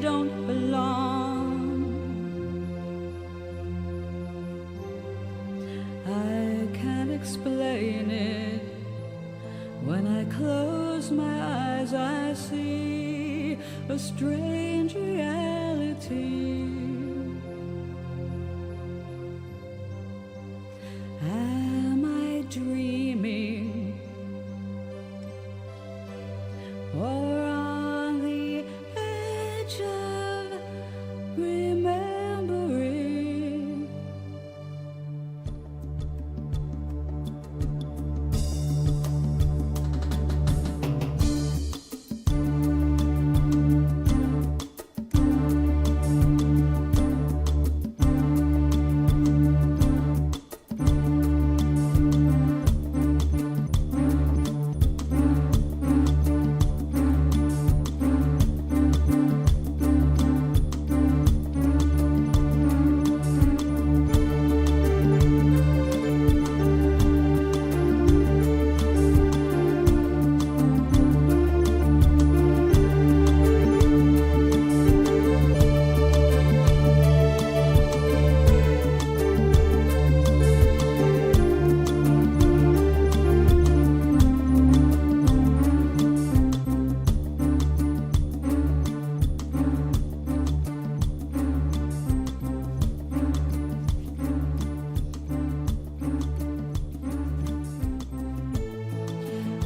don't belong. I can't explain it. When I close my eyes, I see a strange reality. Am I dreaming, or on the edge of remembering?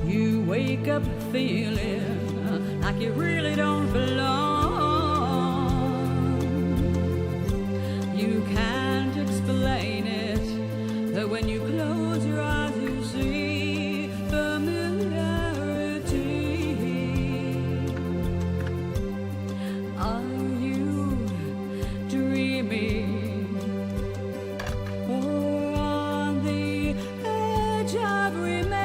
You wake up feeling like you really don't belong. You can't explain it, but when you close your eyes you see familiarity. Are you dreaming, or on the edge of remembering?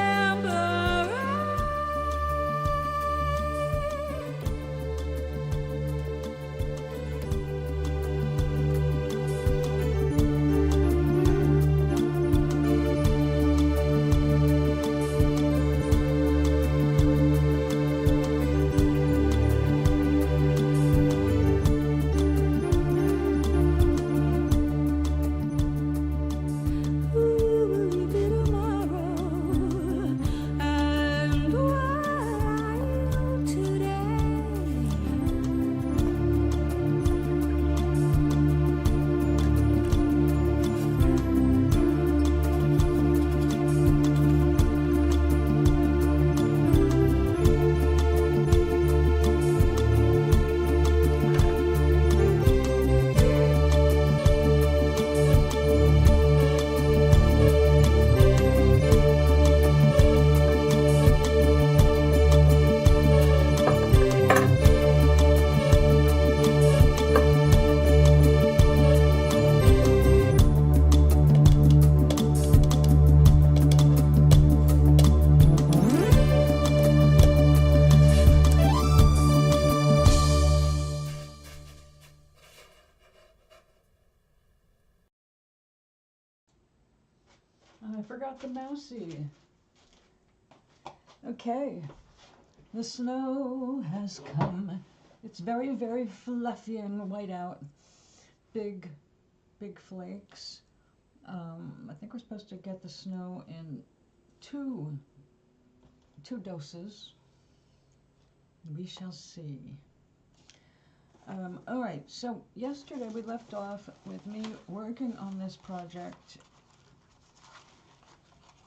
I forgot the mousey. Okay, the snow has come. It's very, very fluffy and white out. Big flakes. I think we're supposed to get the snow in two doses. We shall see. All right, so yesterday we left off with me working on this project,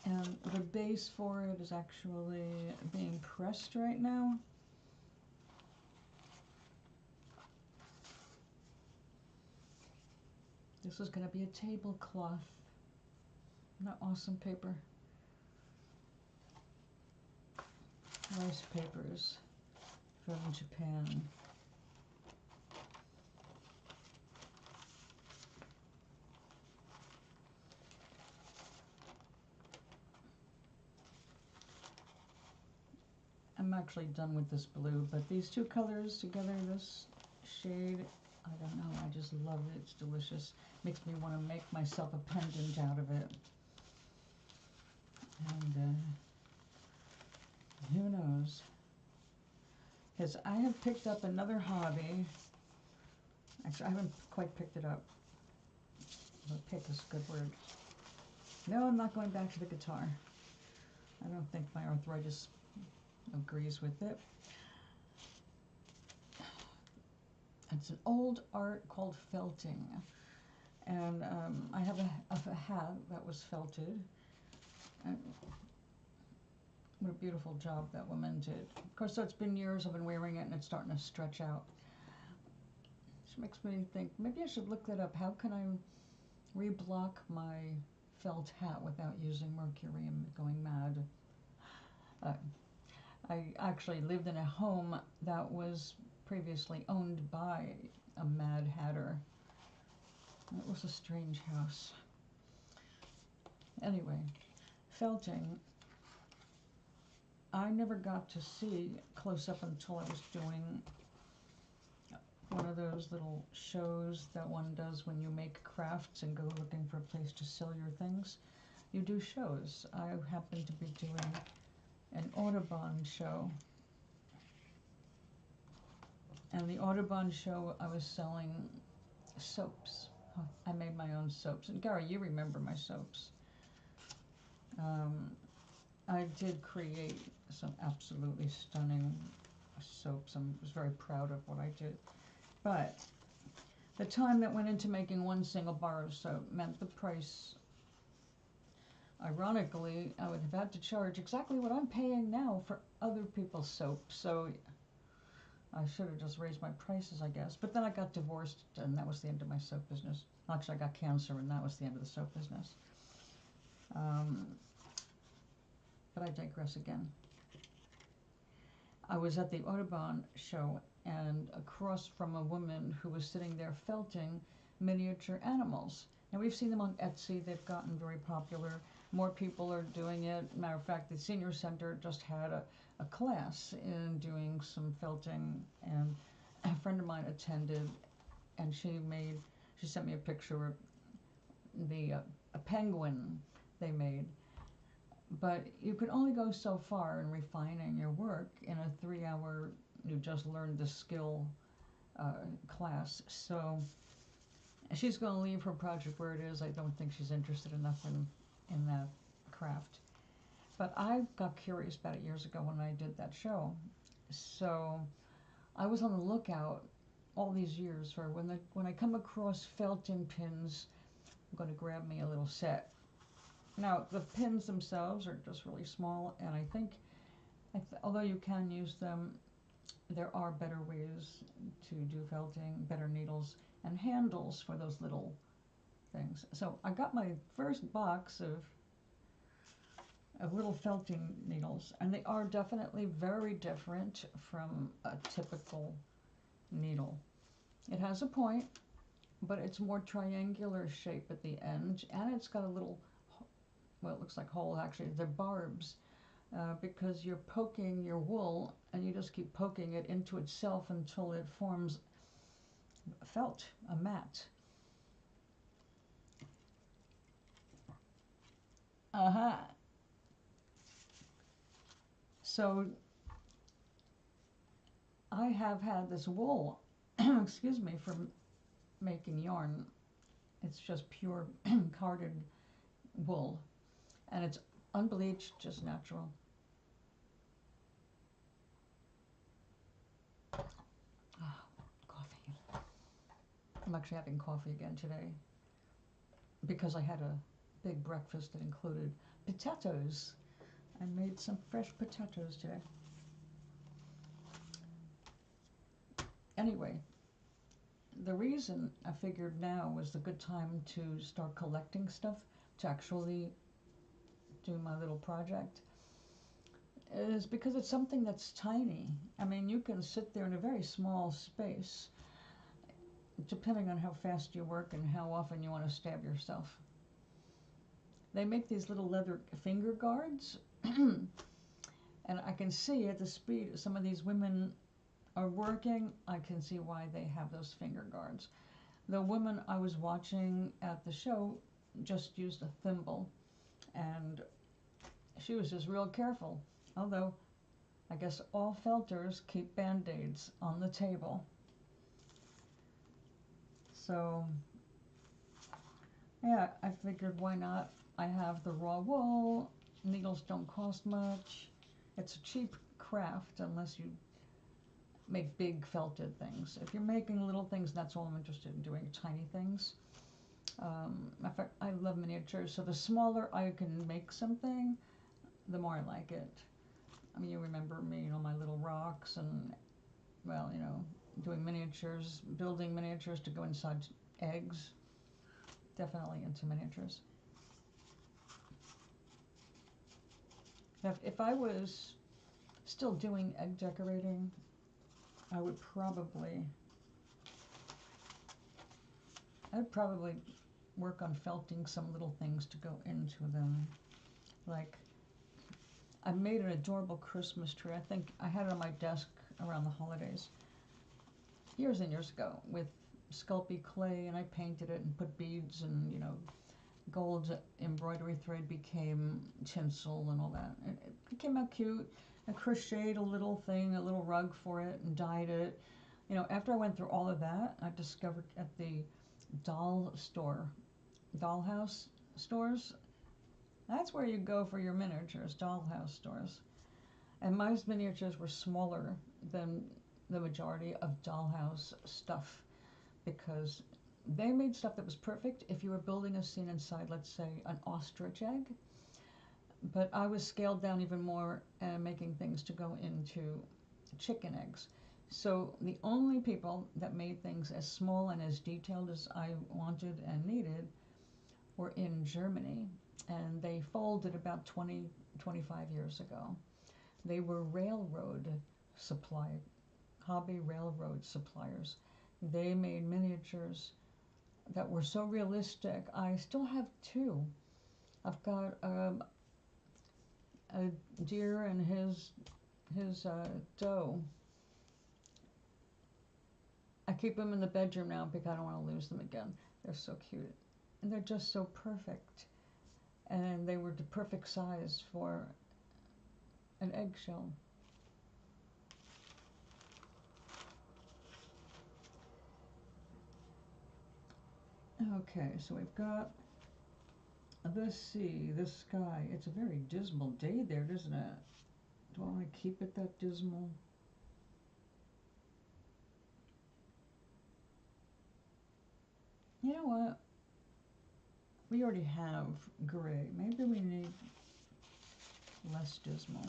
and the base for it is actually being pressed right now. This is going to be a tablecloth. Isn't that awesome paper? Rice papers from Japan. I'm actually done with this blue, but these two colors together, this shade, I don't know, I just love it. It's delicious. Makes me want to make myself a pendant out of it. And who knows? Because I have picked up another hobby, Actually, I haven't quite picked it up. Pick is a good word. No, I'm not going back to the guitar. I don't think my arthritis agrees with it. It's an old art called felting. And I have a hat that was felted. And what a beautiful job that woman did. Of course, so it's been years I've been wearing it and it's starting to stretch out. Which makes me think, maybe I should look that up. How can I reblock my felt hat without using mercury and going mad? I actually lived in a home that was previously owned by a Mad Hatter. It was a strange house. Anyway, felting, I never got to see close up until I was doing one of those little shows that one does when you make crafts and go looking for a place to sell your things. You do shows. I happen to be doing an Audubon show. And the Audubon show, I was selling soaps. I made my own soaps. And Gary, you remember my soaps. I did create some absolutely stunning soaps. I was very proud of what I did. But the time that went into making one single bar of soap meant the price. Ironically, I would have had to charge exactly what I'm paying now for other people's soap. So I should have just raised my prices, I guess. But then I got divorced, and that was the end of my soap business. Actually, I got cancer, and that was the end of the soap business. But I digress again. I was at the Audubon show, and across from a woman who was sitting there felting miniature animals. Now, we've seen them on Etsy. They've gotten very popular. More people are doing it. Matter of fact, the senior center just had a class in doing some felting, and a friend of mine attended, and she sent me a picture of a penguin they made. But you could only go so far in refining your work in a 3-hour, you just learned the skill class. So she's going to leave her project where it is. I don't think she's interested enough in that craft. But I got curious about it years ago when I did that show. So I was on the lookout all these years for when I come across felting pins, I'm going to grab me a little set. Now, the pins themselves are just really small, and I think, although you can use them, there are better ways to do felting, better needles, and handles for those little things. So I got my first box of little felting needles, and they are definitely very different from a typical needle. It has a point, but it's more triangular shape at the end, and it's got a little, well, it looks like hole actually. They're barbs because you're poking your wool, and you just keep poking it into itself until it forms felt, a mat. So I have had this wool, excuse me, for making yarn. It's just pure carded wool, and it's unbleached, just natural. Coffee. I'm actually having coffee again today because I had a big breakfast that included potatoes. I made some fresh potatoes today. Anyway, the reason I figured now was the good time to start collecting stuff to actually do my little project is because it's something that's tiny. I mean, you can sit there in a very small space, depending on how fast you work and how often you want to stab yourself. They make these little leather finger guards, and I can see at the speed some of these women are working, I can see why they have those finger guards. The woman I was watching at the show just used a thimble, and she was just real careful. Although, I guess all felters keep Band-Aids on the table. So, yeah, I figured why not? I have the raw wool. Needles don't cost much. It's a cheap craft unless you make big felted things. If you're making little things, that's all I'm interested in doing, tiny things. In fact, I love miniatures, so the smaller I can make something, the more I like it. I mean, you remember me, my little rocks and, well, doing miniatures, building miniatures to go inside eggs. Definitely into miniatures. If I was still doing egg decorating, I would probably work on felting some little things to go into them. Like, I made an adorable Christmas tree. I think I had it on my desk around the holidays years and years ago with Sculpey clay, and I painted it and put beads and, gold embroidery thread became tinsel and all that. It came out cute. I crocheted a little thing, a little rug for it, and dyed it. After I went through all of that, I discovered at the dollhouse stores, that's where you go for your miniatures, dollhouse stores. And my miniatures were smaller than the majority of dollhouse stuff because they made stuff that was perfect if you were building a scene inside, let's say, an ostrich egg. But I was scaled down even more and making things to go into chicken eggs. So the only people that made things as small and as detailed as I wanted and needed were in Germany, and they folded about 20, 25 years ago. They were hobby railroad suppliers. They made miniatures that were so realistic. I still have two. I've got a deer and his doe. I keep them in the bedroom now because I don't want to lose them again. They're so cute. And they're just so perfect. And they were the perfect size for an eggshell. Okay, so we've got the sea, the sky. It's a very dismal day there, isn't it? Do I want to keep it that dismal? You know what? We already have gray. Maybe we need less dismal.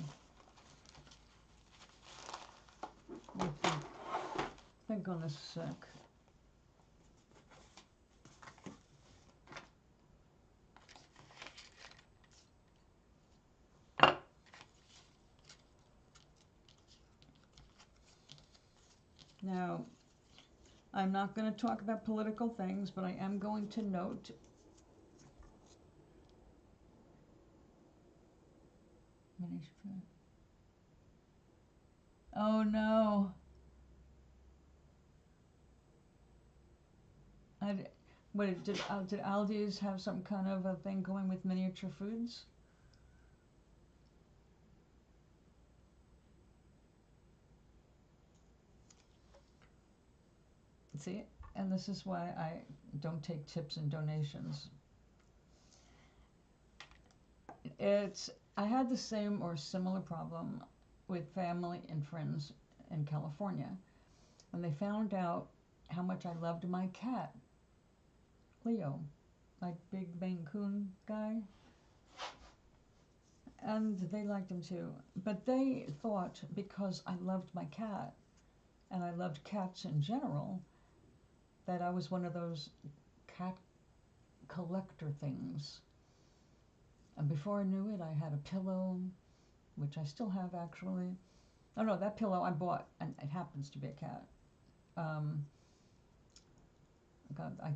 Let me think on this a sec. Now, I'm not going to talk about political things, but I am going to note oh no. Did Aldi's have some kind of a thing going with miniature foods? See, and this is why I don't take tips and donations. I had the same or similar problem with family and friends in California when they found out how much I loved my cat, Leo, my big Maine Coon guy. And they liked him too. But they thought because I loved my cat and I loved cats in general, that I was one of those cat collector things. And before I knew it, I had a pillow, which I still have actually. Oh no, that pillow I bought, and it happens to be a cat. I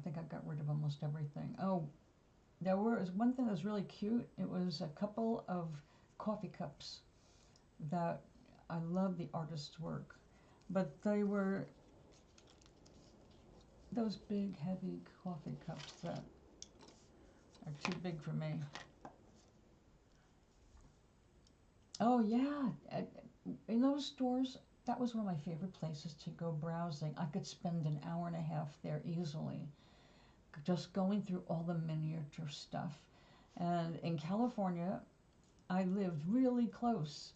think I got rid of almost everything. Oh, there was one thing that was really cute. It was a couple of coffee cups that I love the artist's work, but they were those big, heavy coffee cups that are too big for me. Oh yeah, in those stores, that was one of my favorite places to go browsing. I could spend an hour and a half there easily, just going through all the miniature stuff. And in California, I lived really close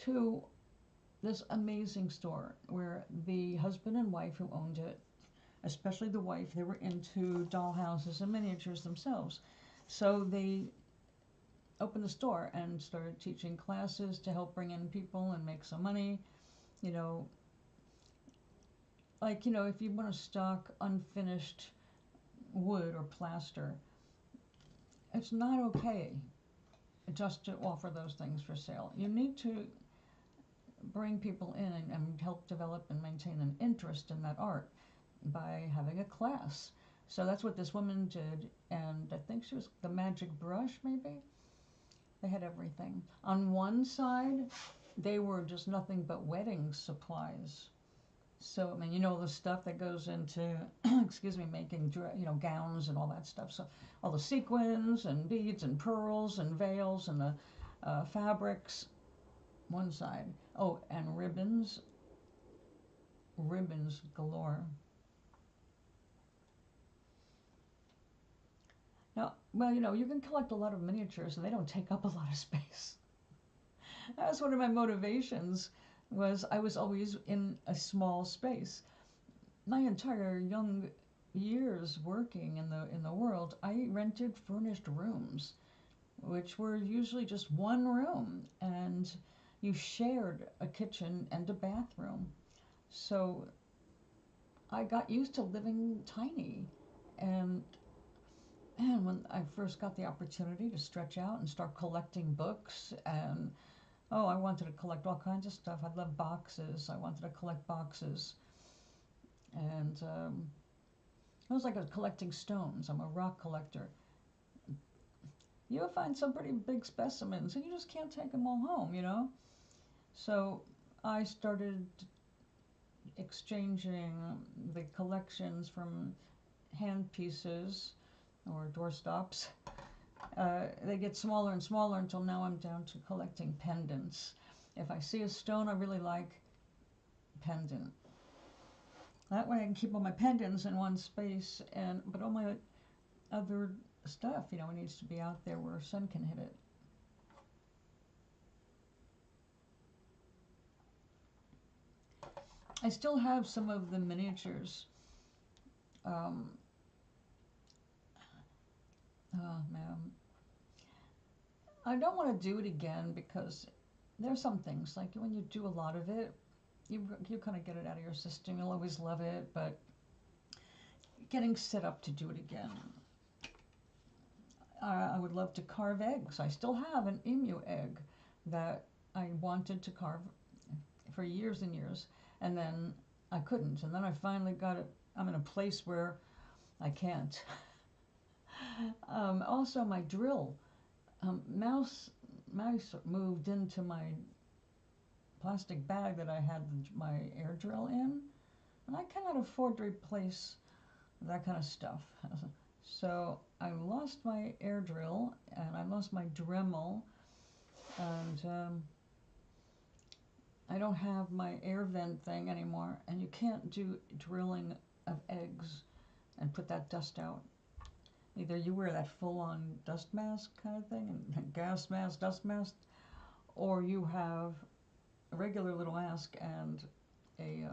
to this amazing store where the husband and wife who owned it, especially the wife, they were into dollhouses and miniatures themselves. So they opened the store and started teaching classes to help bring in people and make some money. You know, like, you know, if you want to stock unfinished wood or plaster, it's not okay just to offer those things for sale. You need to bring people in and help develop and maintain an interest in that art by having a class. So that's what this woman did, and I think she was the magic brush, maybe? They had everything. On one side, they were just nothing but wedding supplies. So, I mean, you know, the stuff that goes into, excuse me, making, you know, gowns and all that stuff. So all the sequins and beads and pearls and veils and the fabrics, one side. Oh, and ribbons galore. Now, well, you know, you can collect a lot of miniatures and they don't take up a lot of space. That was one of my motivations, was I was always in a small space. My entire young years working in the world, I rented furnished rooms, which were usually just one room, and you shared a kitchen and a bathroom. So I got used to living tiny, and when I first got the opportunity to stretch out and start collecting books, and oh, I wanted to collect all kinds of stuff. I love boxes. I wanted to collect boxes. And it was like I was collecting stones. I'm a rock collector. You'll find some pretty big specimens, and you just can't take them all home, you know? So I started exchanging the collections from hand pieces or doorstops. They get smaller and smaller until now I'm down to collecting pendants. If I see a stone I really like, pendant. That way I can keep all my pendants in one space, but all my other stuff, you know, it needs to be out there where sun can hit it. I still have some of the miniatures. Oh man. I don't want to do it again because there's some things, like when you do a lot of it, you kind of get it out of your system. You'll always love it, but getting set up to do it again. I would love to carve eggs. I still have an emu egg that I wanted to carve for years and years, and then I couldn't. And then I finally got it. I'm in a place where I can't. Also, my drill. Mouse moved into my plastic bag that I had my air drill in, and I cannot afford to replace that kind of stuff. So I lost my air drill and I lost my Dremel, and I don't have my air vent thing anymore, and you can't do drilling of eggs and put that dust out. Either you wear that full-on dust mask kind of thing, and gas mask, dust mask, or you have a regular little mask and a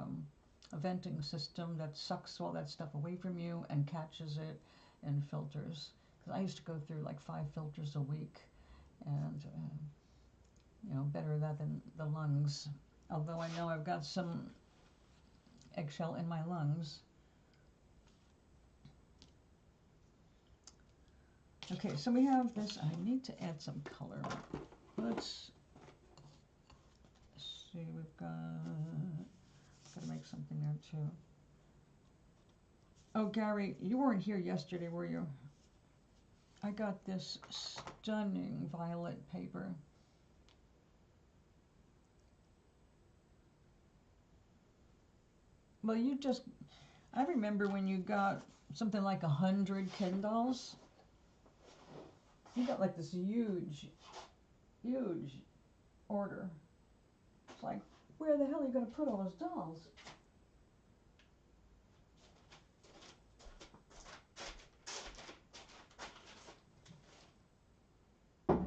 venting system that sucks all that stuff away from you and catches it in filters. Because I used to go through like 5 filters a week, and you know, better that than the lungs. Although I know I've got some eggshell in my lungs. Okay, so we have this. I need to add some color. Let's see, we've got to make something there too. Oh, Gary, you weren't here yesterday, were you? I got this stunning violet paper. Well, I remember when you got something like 100 Ken dolls. You got like this huge order. It's like Where the hell are you going to put all those dolls? Okay.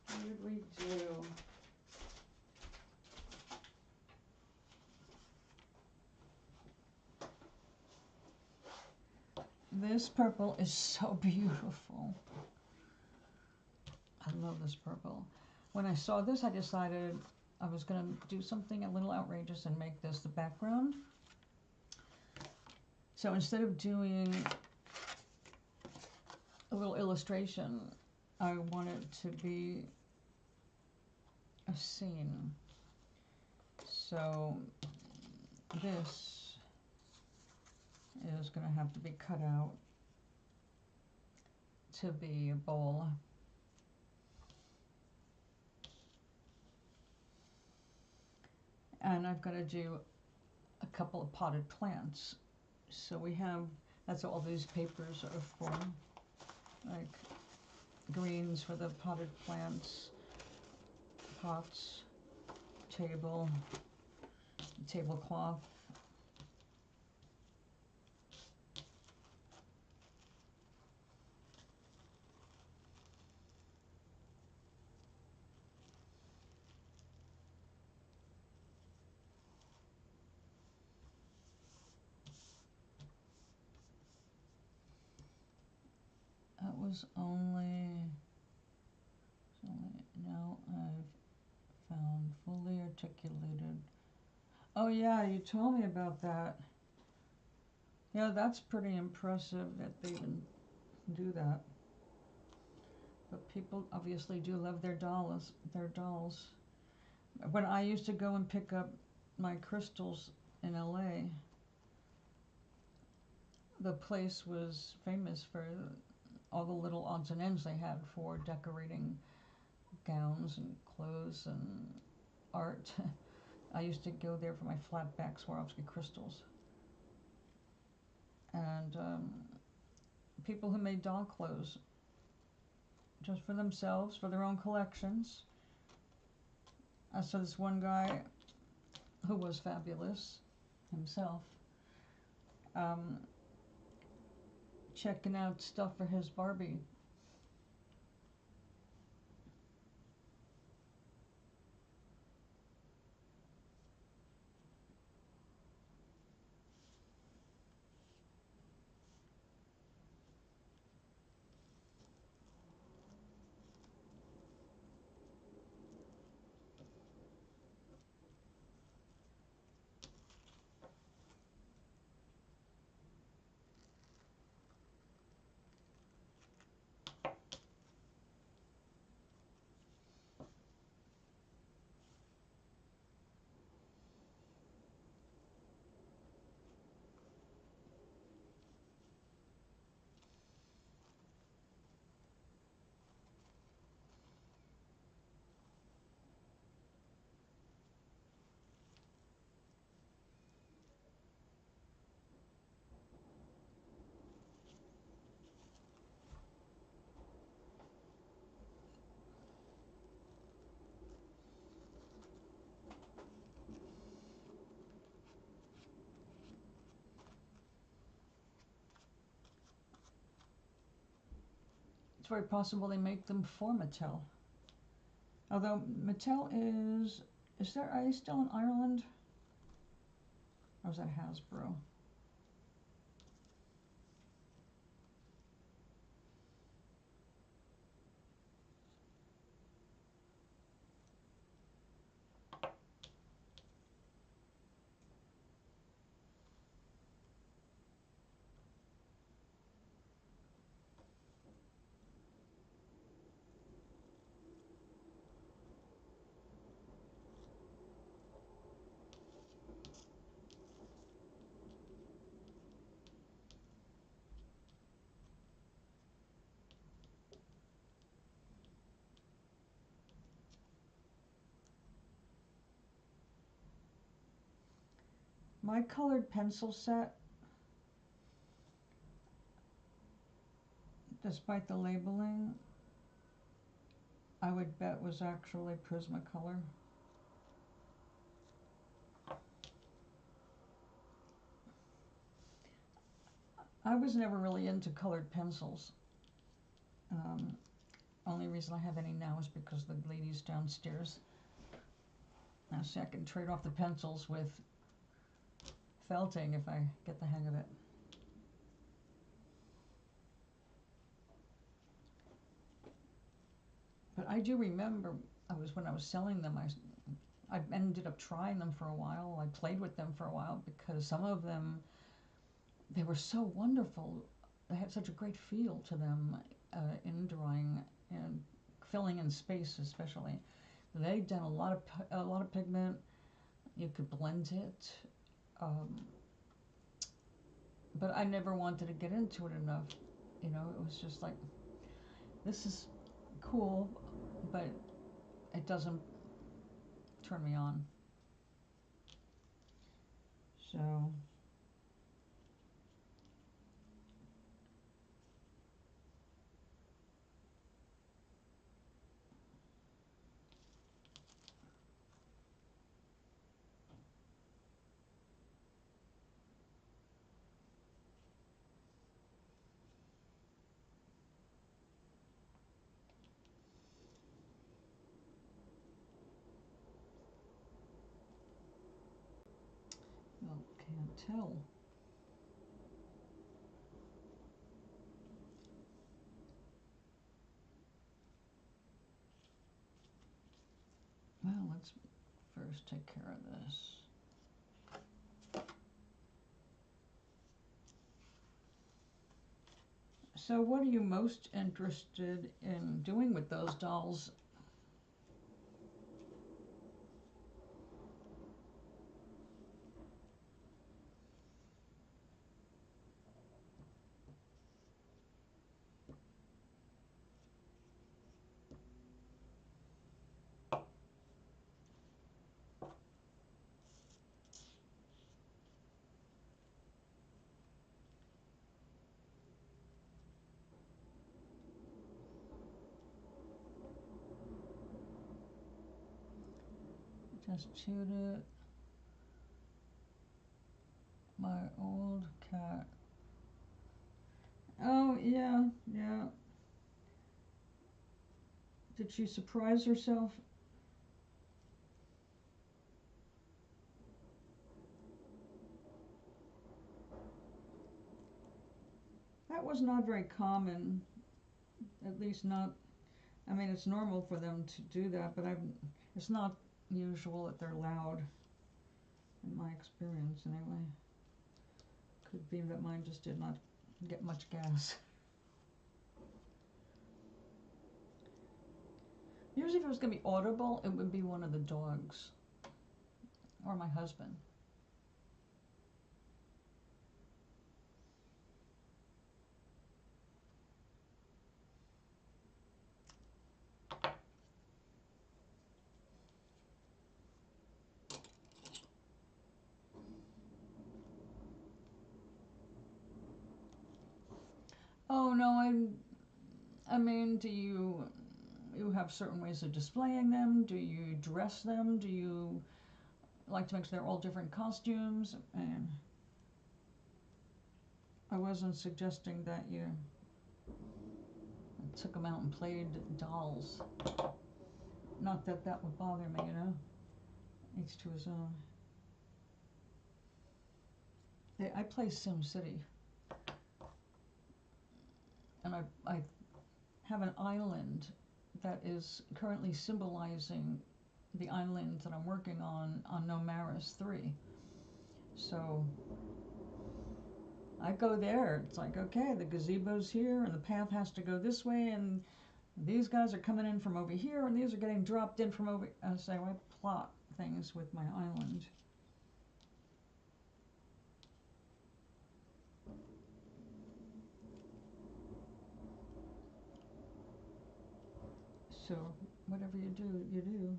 What did we do? This purple is so beautiful. I love this purple. When I saw this, I decided I was going to do something a little outrageous and make this the background. So instead of doing a little illustration, I want it to be a scene. So this is going to have to be cut out to be a bowl. And I've got to do a couple of potted plants. So we have, that's what all these papers are for, like greens for the potted plants, pots, table, tablecloth. That was now I've found fully articulated. Oh yeah, you told me about that. Yeah, that's pretty impressive that they even do that. But people obviously do love their dolls. When I used to go and pick up my crystals in LA, the place was famous for all the little odds and ends they had for decorating gowns and clothes and art. I used to go there for my flatback Swarovski crystals. And people who made doll clothes just for themselves, for their own collections. I saw this one guy who was fabulous himself, checking out stuff for his Barbie. It's very possible they make them for Mattel. Although Mattel are they still in Ireland? Or is that Hasbro? My colored pencil set, despite the labeling, I would bet was actually Prismacolor. I was never really into colored pencils. Only reason I have any now is because the ladies downstairs. Now see, I can trade off the pencils with felting if I get the hang of it. But I do remember when I was selling them, I ended up trying them for a while. I played with them for a while because some of them, they were so wonderful. They had such a great feel to them in drawing and filling in space, especially. They'd done a lot of pigment. You could blend it, but I never wanted to get into it enough. You know, it was just like, this is cool, but it doesn't turn me on. So well, can't tell. Well, let's first take care of this. So what are you most interested in doing with those dolls? Just chewed it. My old cat. Oh, yeah, yeah. Did she surprise herself? That was not very common, at least not, I mean, it's normal for them to do that, but it's not usual that they're loud, in my experience anyway. Could be that mine just did not get much gas. Usually if it was going to be audible, it would be one of the dogs or my husband. Oh no, I mean, do you have certain ways of displaying them? Do you dress them? Do you like to make sure they're all different costumes? And I wasn't suggesting that you took them out and played dolls. Not that that would bother me, you know. Each to his own. I play SimCity, and I have an island that is currently symbolizing the island that I'm working on Nomaris 3. So I go there. It's like, okay, the gazebo's here, and the path has to go this way, and these guys are coming in from over here, and these are getting dropped in from over. So I plot things with my island. So whatever you do, you do.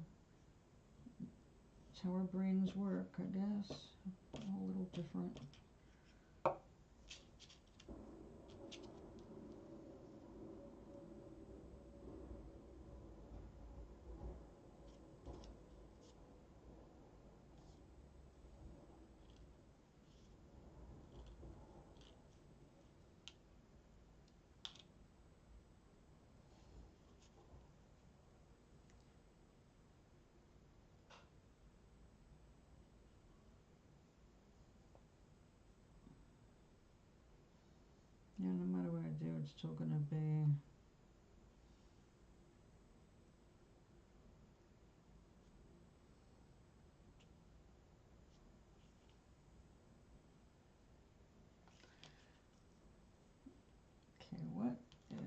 It's how our brains work, I guess. All a little different. Yeah, no matter what I do, it's still going to be... Okay, what if...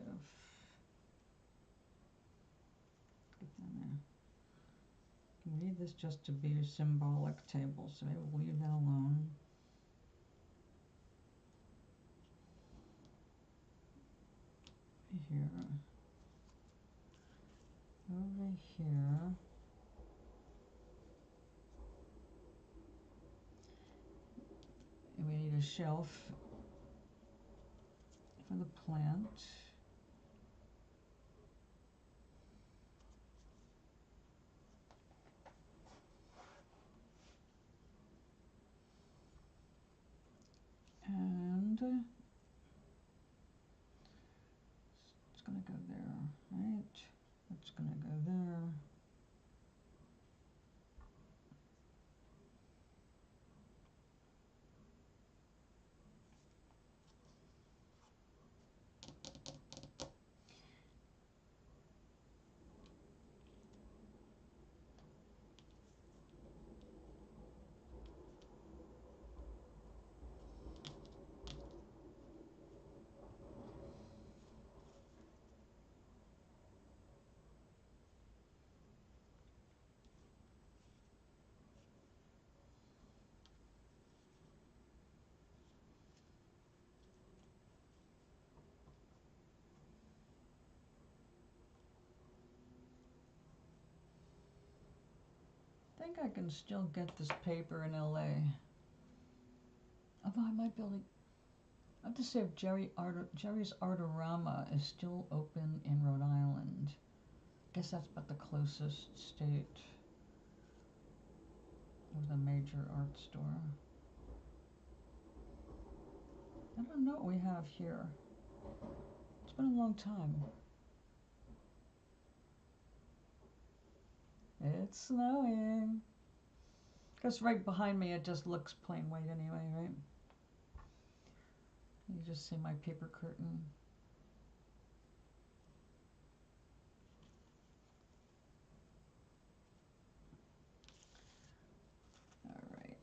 Get down there. We need this just to be a symbolic table, so maybe we'll leave that alone. Here. Over here. And we need a shelf for the plant. And it's going to go there, right? It's going to go there. I think I can still get this paper in LA. Although I might be able to... I have to say if Jerry's Artorama is still open in Rhode Island. I guess that's about the closest state with a major art store. I don't know what we have here. It's been a long time. It's snowing. Because right behind me it just looks plain white anyway, right? You just see my paper curtain. All right.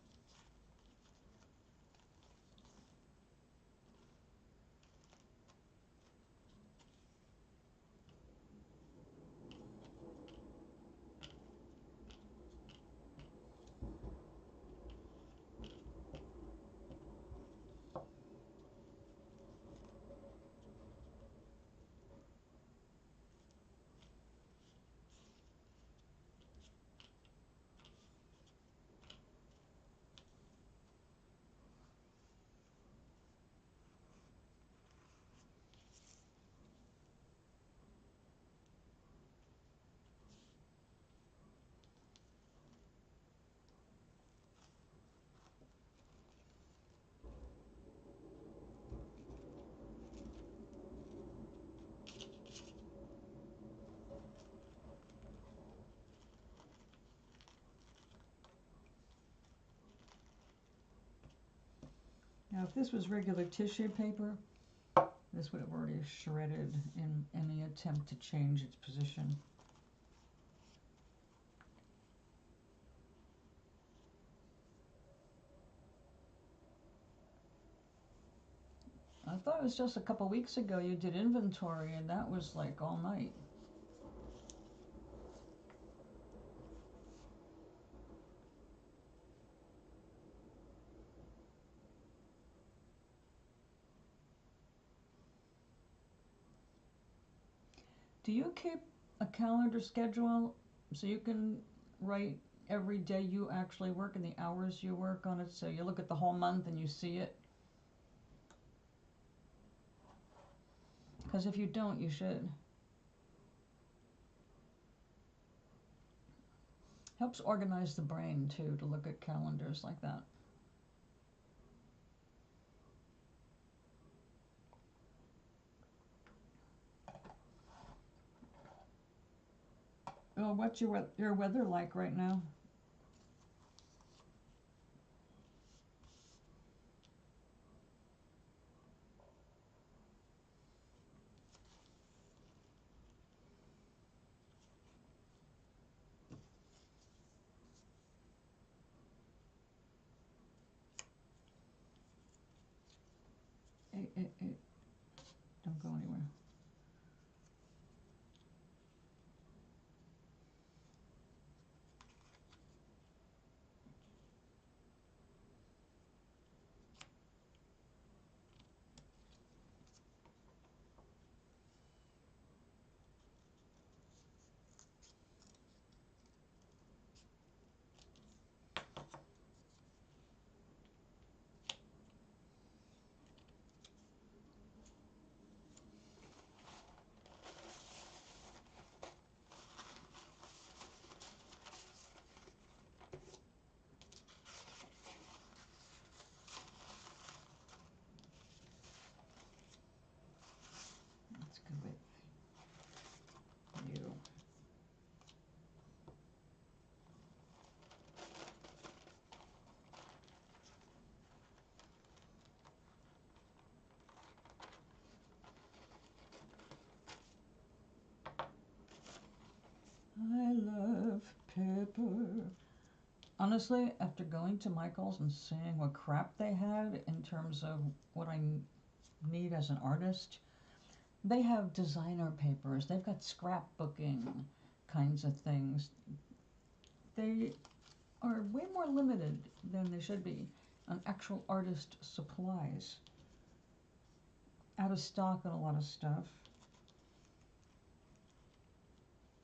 Now if this was regular tissue paper, this would have already shredded in any attempt to change its position. I thought it was just a couple weeks ago you did inventory and that was like all night. Do you keep a calendar schedule so you can write every day you actually work and the hours you work on it, so you look at the whole month and you see it? Because if you don't, you should. Helps organize the brain too to look at calendars like that. Well, what's your weather like right now? Honestly, after going to Michael's and seeing what crap they had in terms of what I need as an artist, they have designer papers, they've got scrapbooking kinds of things. They are way more limited than they should be on actual artist supplies. Out of stock on a lot of stuff.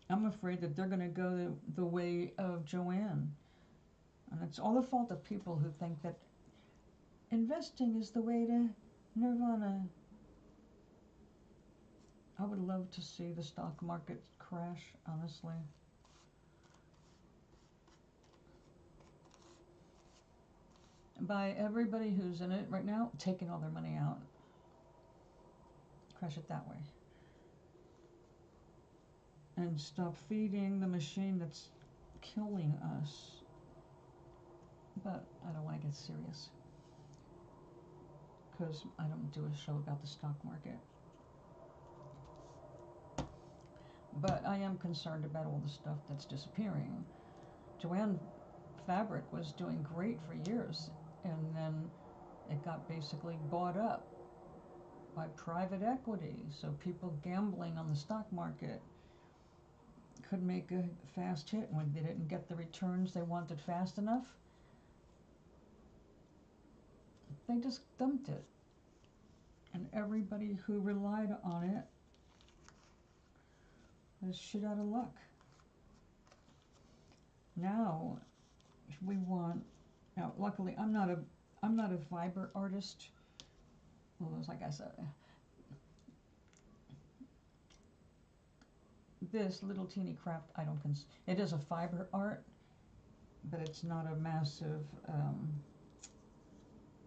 I'm afraid that they're going to go the way of Joanne. And it's all the fault of people who think that investing is the way to nirvana. I would love to see the stock market crash, honestly. By everybody who's in it right now, taking all their money out. Crash it that way. And stop feeding the machine that's killing us. But I don't want to get serious, because I don't do a show about the stock market. But I am concerned about all the stuff that's disappearing. Joanne Fabric was doing great for years, and then it got basically bought up by private equity. So people gambling on the stock market could make a fast hit when they didn't get the returns they wanted fast enough. They just dumped it. And everybody who relied on it was shit out of luck. Now luckily I'm not a fiber artist. Well, it's like I said, this little teeny craft, it is a fiber art, but it's not a massive,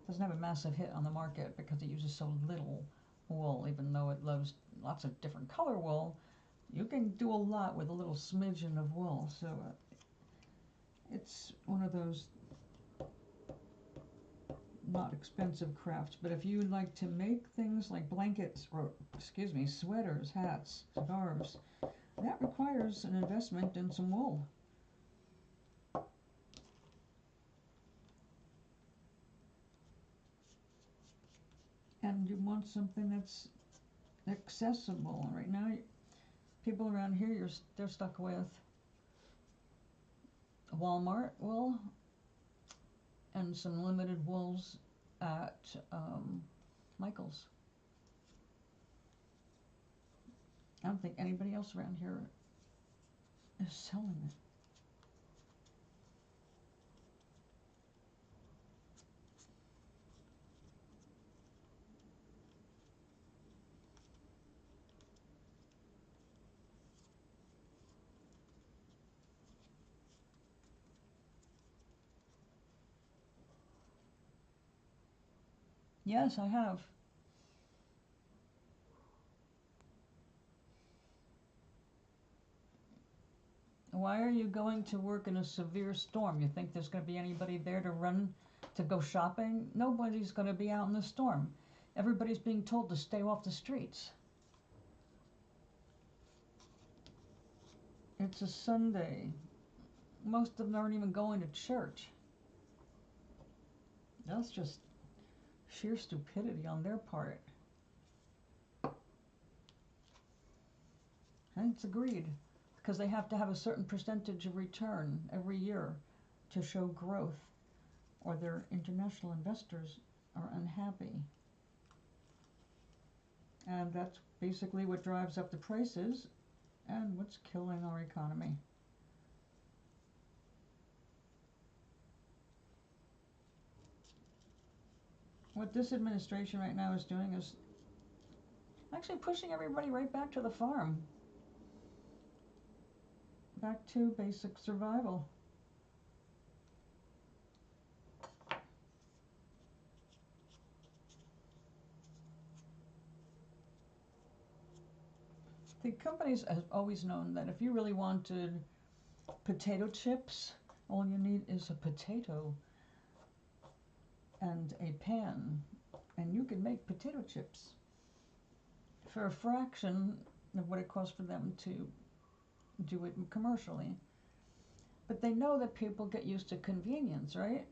doesn't have a massive hit on the market because it uses so little wool. Even though it loves lots of different color wool, you can do a lot with a little smidgen of wool. So it's one of those not expensive crafts. But if you like to make things like blankets, or sweaters, hats, scarves, that requires an investment in some wool. And you want something that's accessible. And right now, people around here, they're stuck with Walmart wool and some limited wools at Michael's. I don't think anybody else around here is selling it. Yes, I have. Why are you going to work in a severe storm? You think there's going to be anybody there to run to go shopping? Nobody's going to be out in the storm. Everybody's being told to stay off the streets. It's a Sunday. Most of them aren't even going to church. That's just sheer stupidity on their part. And it's agreed, because they have to have a certain percentage of return every year to show growth, or their international investors are unhappy. And that's basically what drives up the prices and what's killing our economy. What this administration right now is doing is actually pushing everybody right back to the farm. Back to basic survival. The companies have always known that if you really wanted potato chips, all you need is a potato and a pan, and you can make potato chips for a fraction of what it costs for them to do it commercially. But they know that people get used to convenience, right?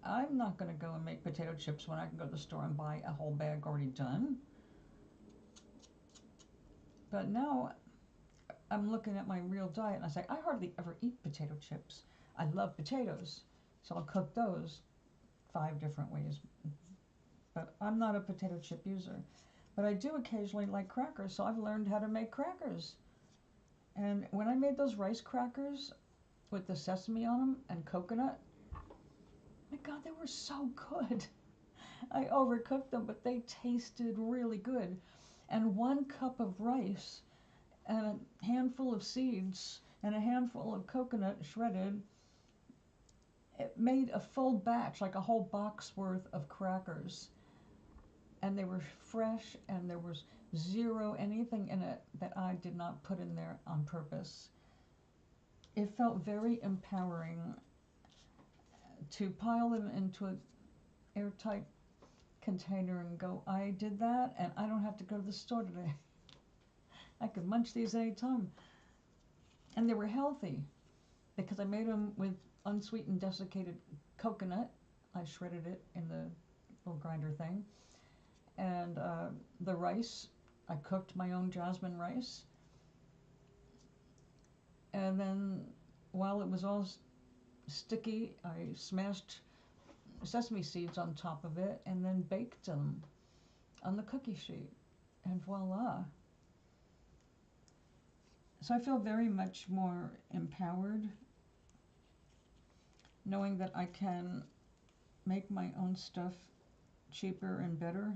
I'm not going to go and make potato chips when I can go to the store and buy a whole bag already done. But now I'm looking at my real diet and I say, I hardly ever eat potato chips. I love potatoes, so I'll cook those 5 different ways. But I'm not a potato chip user. But I do occasionally like crackers, so I've learned how to make crackers. And when I made those rice crackers with the sesame on them and coconut, my God, they were so good. I overcooked them, but they tasted really good. And 1 cup of rice and a handful of seeds and a handful of coconut shredded, it made a full batch, like a whole box worth of crackers. And they were fresh, and there was zero anything in it that I did not put in there on purpose. It felt very empowering to pile them into an airtight container and go, I did that, and I don't have to go to the store today. I could munch these anytime. And they were healthy because I made them with unsweetened desiccated coconut. I shredded it in the little grinder thing. And the rice, I cooked my own jasmine rice. And then while it was all sticky, I smashed sesame seeds on top of it and then baked them on the cookie sheet. And voila. So I feel very much more empowered knowing that I can make my own stuff cheaper and better,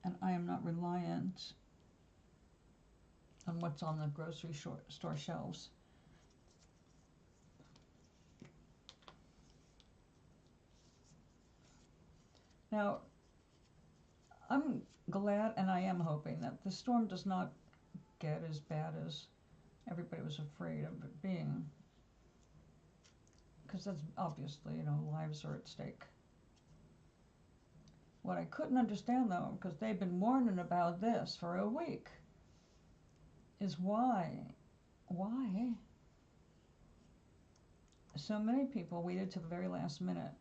and I am not reliant on what's on the grocery store shelves. Now, I'm glad and I am hoping that the storm does not get as bad as everybody was afraid of it being, because that's obviously, lives are at stake. What I couldn't understand, though, because they've been warning about this for a week, is why so many people waited to the very last minute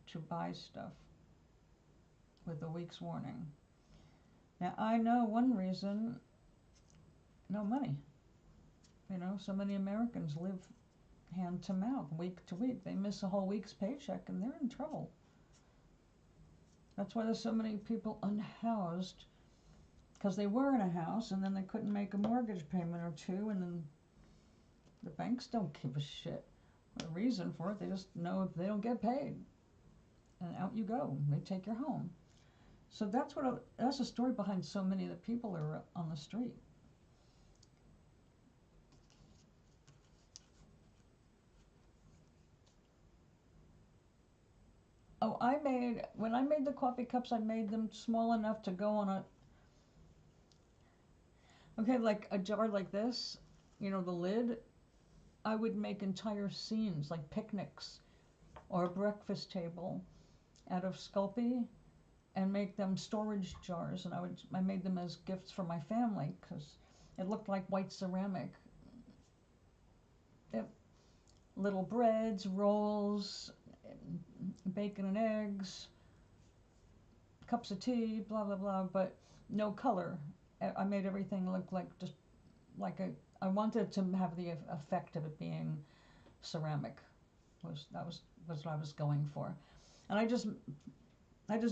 to buy stuff with a week's warning. Now, I know one reason: no money. So many Americans live hand to mouth, week to week. They miss a whole week's paycheck and they're in trouble. That's why there's so many people unhoused, because they were in a house and then they couldn't make a mortgage payment or 2, and then the banks don't give a shit. The reason for it, they just know if they don't get paid, and out you go. They take your home. So that's the story behind so many of the people that are on the street. Oh, when I made the coffee cups, I made them small enough to go on like a jar like this, the lid. I would make entire scenes, like picnics or a breakfast table, out of Sculpey, and make them storage jars. And I made them as gifts for my family because it looked like white ceramic. Yep. Little breads, rolls, bacon and eggs, cups of tea, blah blah blah, but no color. I made everything look like just like I wanted to have the effect of it being ceramic. That was what I was going for, and I just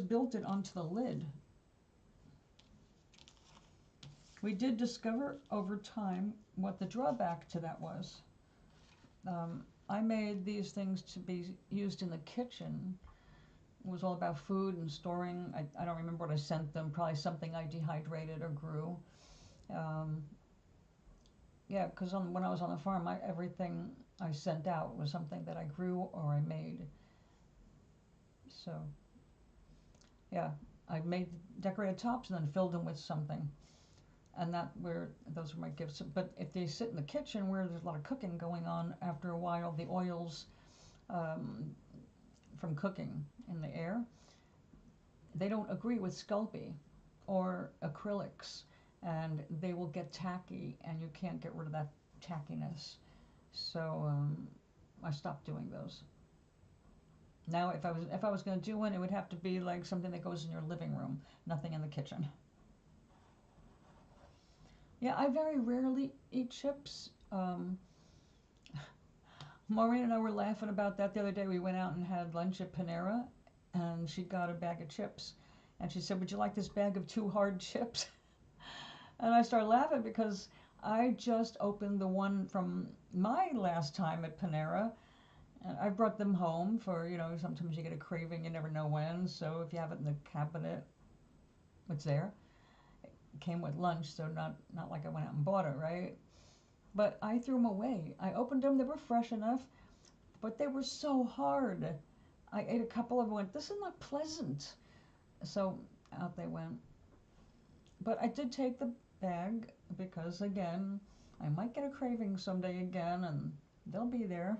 built it onto the lid. We did discover over time what the drawback to that was. I made these things to be used in the kitchen. It was all about food and storing. I don't remember what I sent them, probably something I dehydrated or grew. Yeah, because when I was on the farm, everything I sent out was something that I grew or I made. So, yeah, I made decorated tops and then filled them with something. And those were my gifts. But if they sit in the kitchen where there's a lot of cooking going on, after a while, the oils from cooking in the air, they don't agree with Sculpey or acrylics, and they will get tacky, and you can't get rid of that tackiness. So I stopped doing those. Now, if I was going to do one, it would have to be like something that goes in your living room, nothing in the kitchen. Yeah, I very rarely eat chips. Maureen and I were laughing about that the other day. We went out and had lunch at Panera, and she got a bag of chips. And she said, "Would you like this bag of 2 hard chips?" And I started laughing because I just opened the one from my last time at Panera. And I brought them home for, sometimes you get a craving, you never know when. So if you have it in the cabinet, it's there. It came with lunch, so not like I went out and bought it, right? But I threw them away. I opened them, they were fresh enough, but they were so hard. I ate a couple of them and went, this is not pleasant. So out they went. But I did take the bag because, again, I might get a craving someday again, and they'll be there.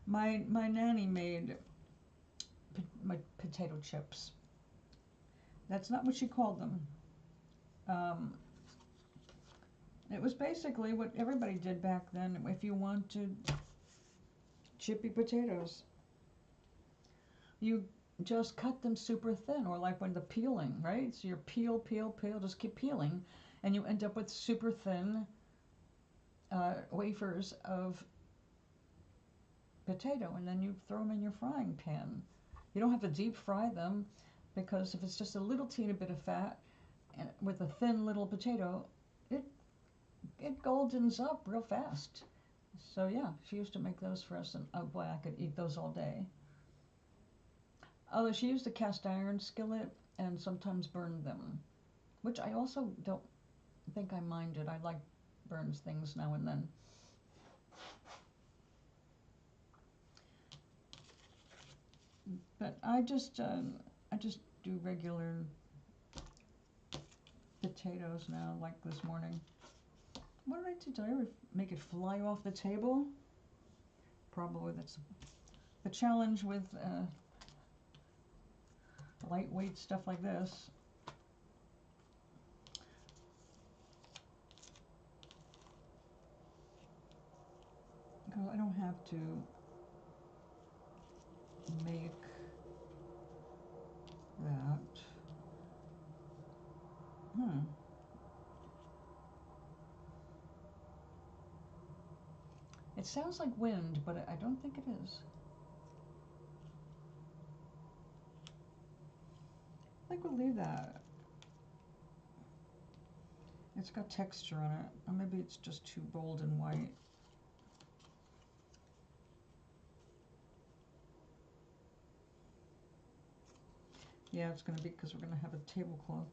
My nanny made my potato chips. That's not what she called them. It was basically what everybody did back then if you wanted chippy potatoes. You just cut them super thin, or like when the peeling, right? So you peel, just keep peeling, and you end up with super thin wafers of potato, and then you throw them in your frying pan. You don't have to deep fry them, because if it's just a little teeny bit of fat and with a thin little potato, it goldens up real fast. So yeah, she used to make those for us, and oh boy, I could eat those all day. Although she used a cast iron skillet and sometimes burned them, which I also don't think I minded. I like burns things now and then. But I just do regular potatoes now, like this morning. What did I do? Did I ever make it fly off the table? Probably. That's the challenge with lightweight stuff like this. Because I don't have to make that. It sounds like wind, but I don't think it is. I think we'll leave that. It's got texture on it, or maybe it's just too bold and white. Yeah, it's going to be because we're going to have a tablecloth.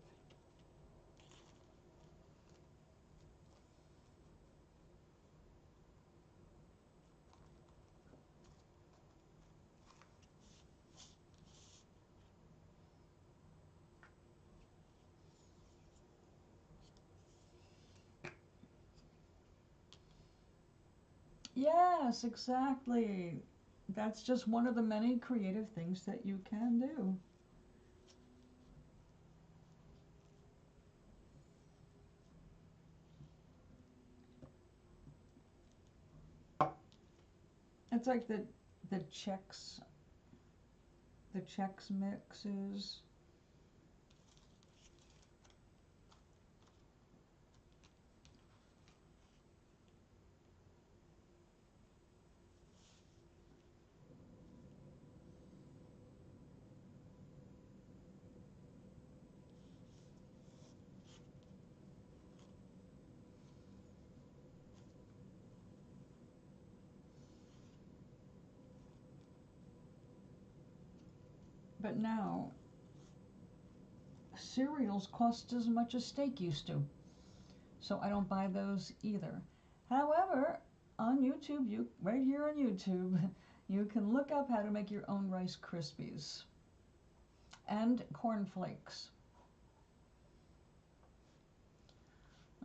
Yes, exactly. That's just one of the many creative things that you can do. It's like the Chex mixes. But now cereals cost as much as steak used to, so I don't buy those either. However, on YouTube, right here on YouTube, you can look up how to make your own Rice Krispies and corn flakes.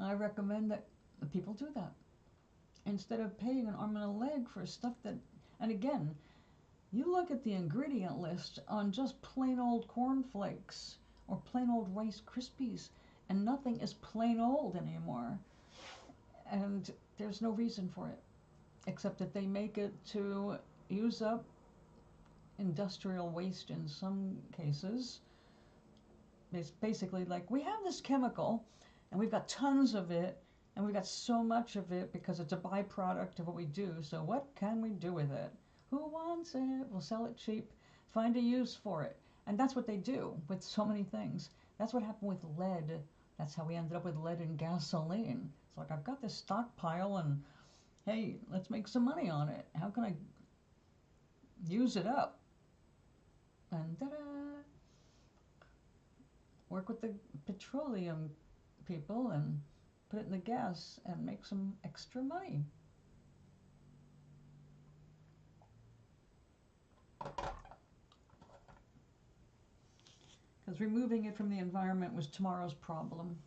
I recommend that people do that instead of paying an arm and a leg for stuff that, and again, you look at the ingredient list on just plain old corn flakes or plain old Rice Krispies, and nothing is plain old anymore. And there's no reason for it, except that they make it to use up industrial waste in some cases. It's basically like, we have this chemical and we've got tons of it and we've got so much of it because it's a byproduct of what we do. So what can we do with it? Who wants it? We'll sell it cheap, find a use for it. And that's what they do with so many things. That's what happened with lead. That's how we ended up with lead in gasoline. It's like, I've got this stockpile and hey, let's make some money on it. How can I use it up? And ta-da! Work with the petroleum people and put it in the gas and make some extra money. Because removing it from the environment was tomorrow's problem.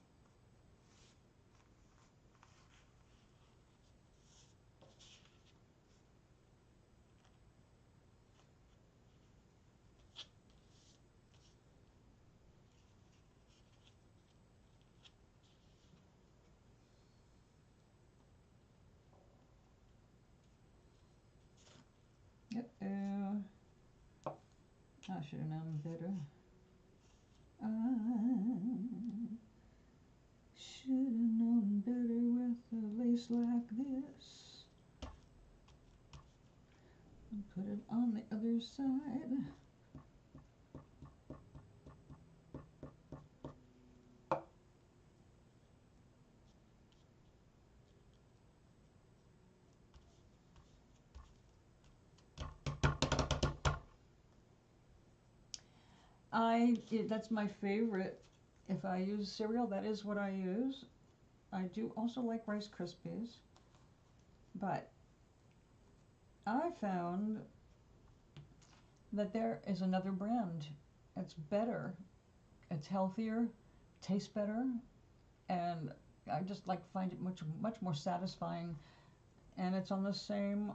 Uh-oh. I should have known better. I should have known better with a lace like this. And put it on the other side. That's my favorite. If I use cereal, that is what I use. I do also like Rice Krispies, but I found that there is another brand. It's better, it's healthier, tastes better, and I just like find it much more satisfying. And it's on the same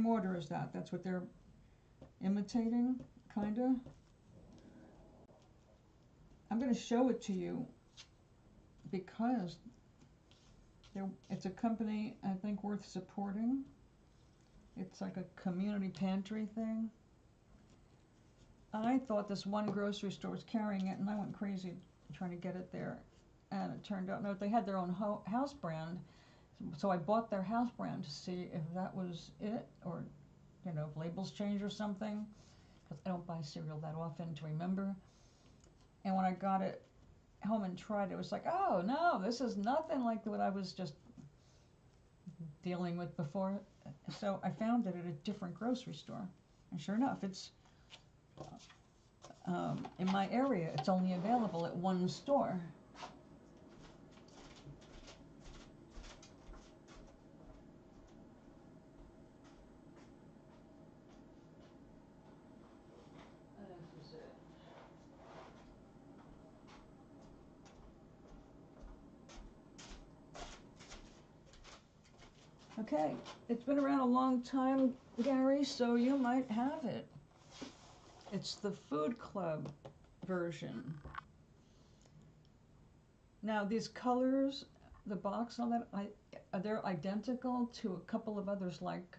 order as that. That's what they're imitating, kinda. I'm going to show it to you because it's a company I think worth supporting. It's like a community pantry thing. I thought this one grocery store was carrying it, and I went crazy trying to get it there. And it turned out, no, they had their own house brand. So I bought their house brand to see if that was it, or, you know, if labels change or something. Because I don't buy cereal that often to remember. And when I got it home and tried it, it was like, oh no, this is nothing like what I was just dealing with before. So I found it at a different grocery store. And sure enough, it's in my area. It's only available at one store. Okay, it's been around a long time, Gary, so you might have it. It's the Food Club version. Now, these colors, the box and all that, they're identical to a couple of others, like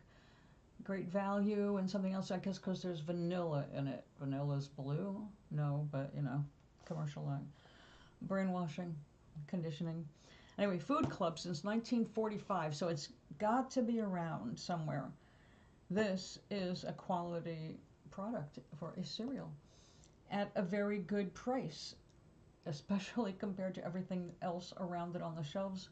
Great Value and something else, I guess, because there's vanilla in it. Vanilla's blue? No, but, you know, commercial line. Brainwashing, conditioning. Anyway, Food Club since 1945, so it's got to be around somewhere. This is a quality product for a cereal at a very good price, especially compared to everything else around it on the shelves.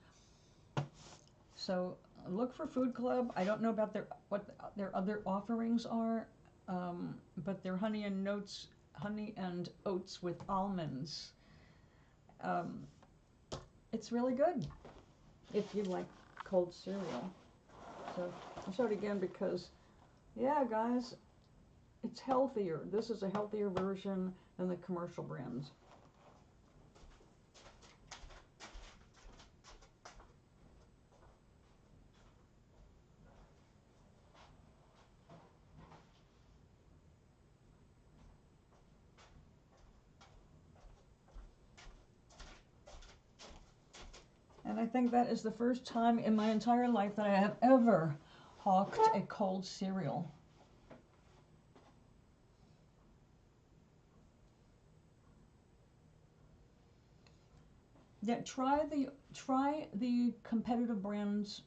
So look for Food Club. I don't know about what their other offerings are, but their honey and oats with almonds. It's really good if you like cold cereal. So I'll show it again because, yeah, guys, it's healthier. This is a healthier version than the commercial brands. I think that is the first time in my entire life that I have ever hawked a cold cereal. Yeah, try the competitive brands.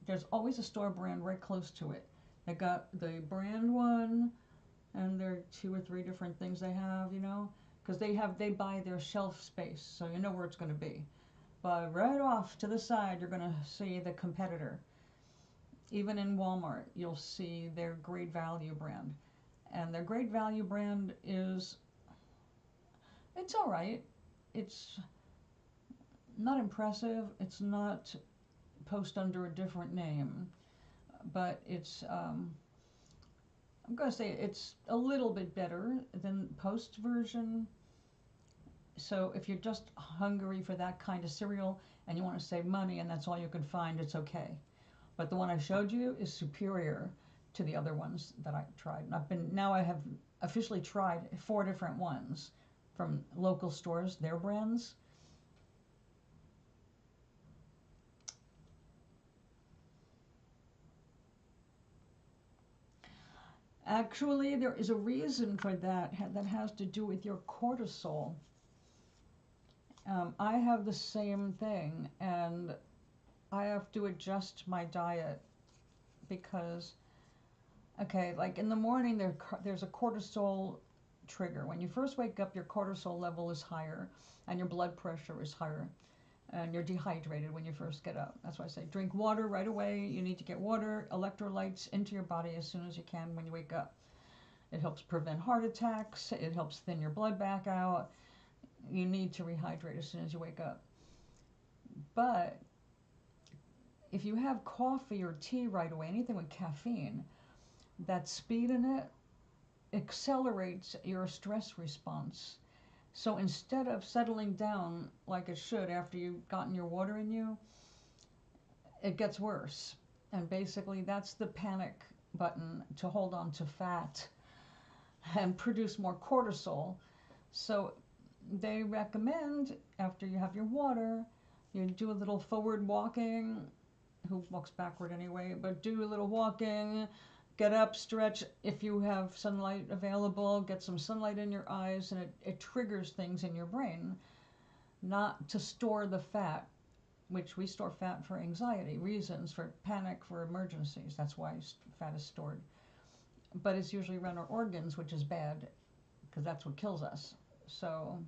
There's always a store brand right close to it. They got the brand one, and there are 2 or 3 different things they have, because they buy their shelf space, so you know where it's going to be. But right off to the side, you're going to see the competitor. Even in Walmart, you'll see their Great Value brand, and their Great Value brand it's all right. It's not impressive. It's not post under a different name, but I'm going to say it's a little bit better than Post version. So if you're just hungry for that kind of cereal and you want to save money and that's all you can find, it's okay. But the one I showed you is superior to the other ones that I tried. And now I have officially tried 4 different ones from local stores, their brands. Actually, there is a reason for that that has to do with your cortisol. I have the same thing, and I have to adjust my diet because, okay, like in the morning, there's a cortisol trigger. When you first wake up, your cortisol level is higher, and your blood pressure is higher, and you're dehydrated when you first get up. That's why I say drink water right away. You need to get water, electrolytes into your body as soon as you can when you wake up. It helps prevent heart attacks. It helps thin your blood back out. You need to rehydrate as soon as you wake up. But if you have coffee or tea right away, anything with caffeine, that speed in it accelerates your stress response. So instead of settling down like it should after you've gotten your water in you, it gets worse. And basically that's the panic button to hold on to fat and produce more cortisol. So they recommend after you have your water, you do a little forward walking. Who walks backward anyway? But do a little walking, get up, stretch. If you have sunlight available, get some sunlight in your eyes, and it triggers things in your brain. Not to store the fat, which we store fat for anxiety reasons, for panic, for emergencies. That's why fat is stored. But it's usually around our organs, which is bad, because that's what kills us. So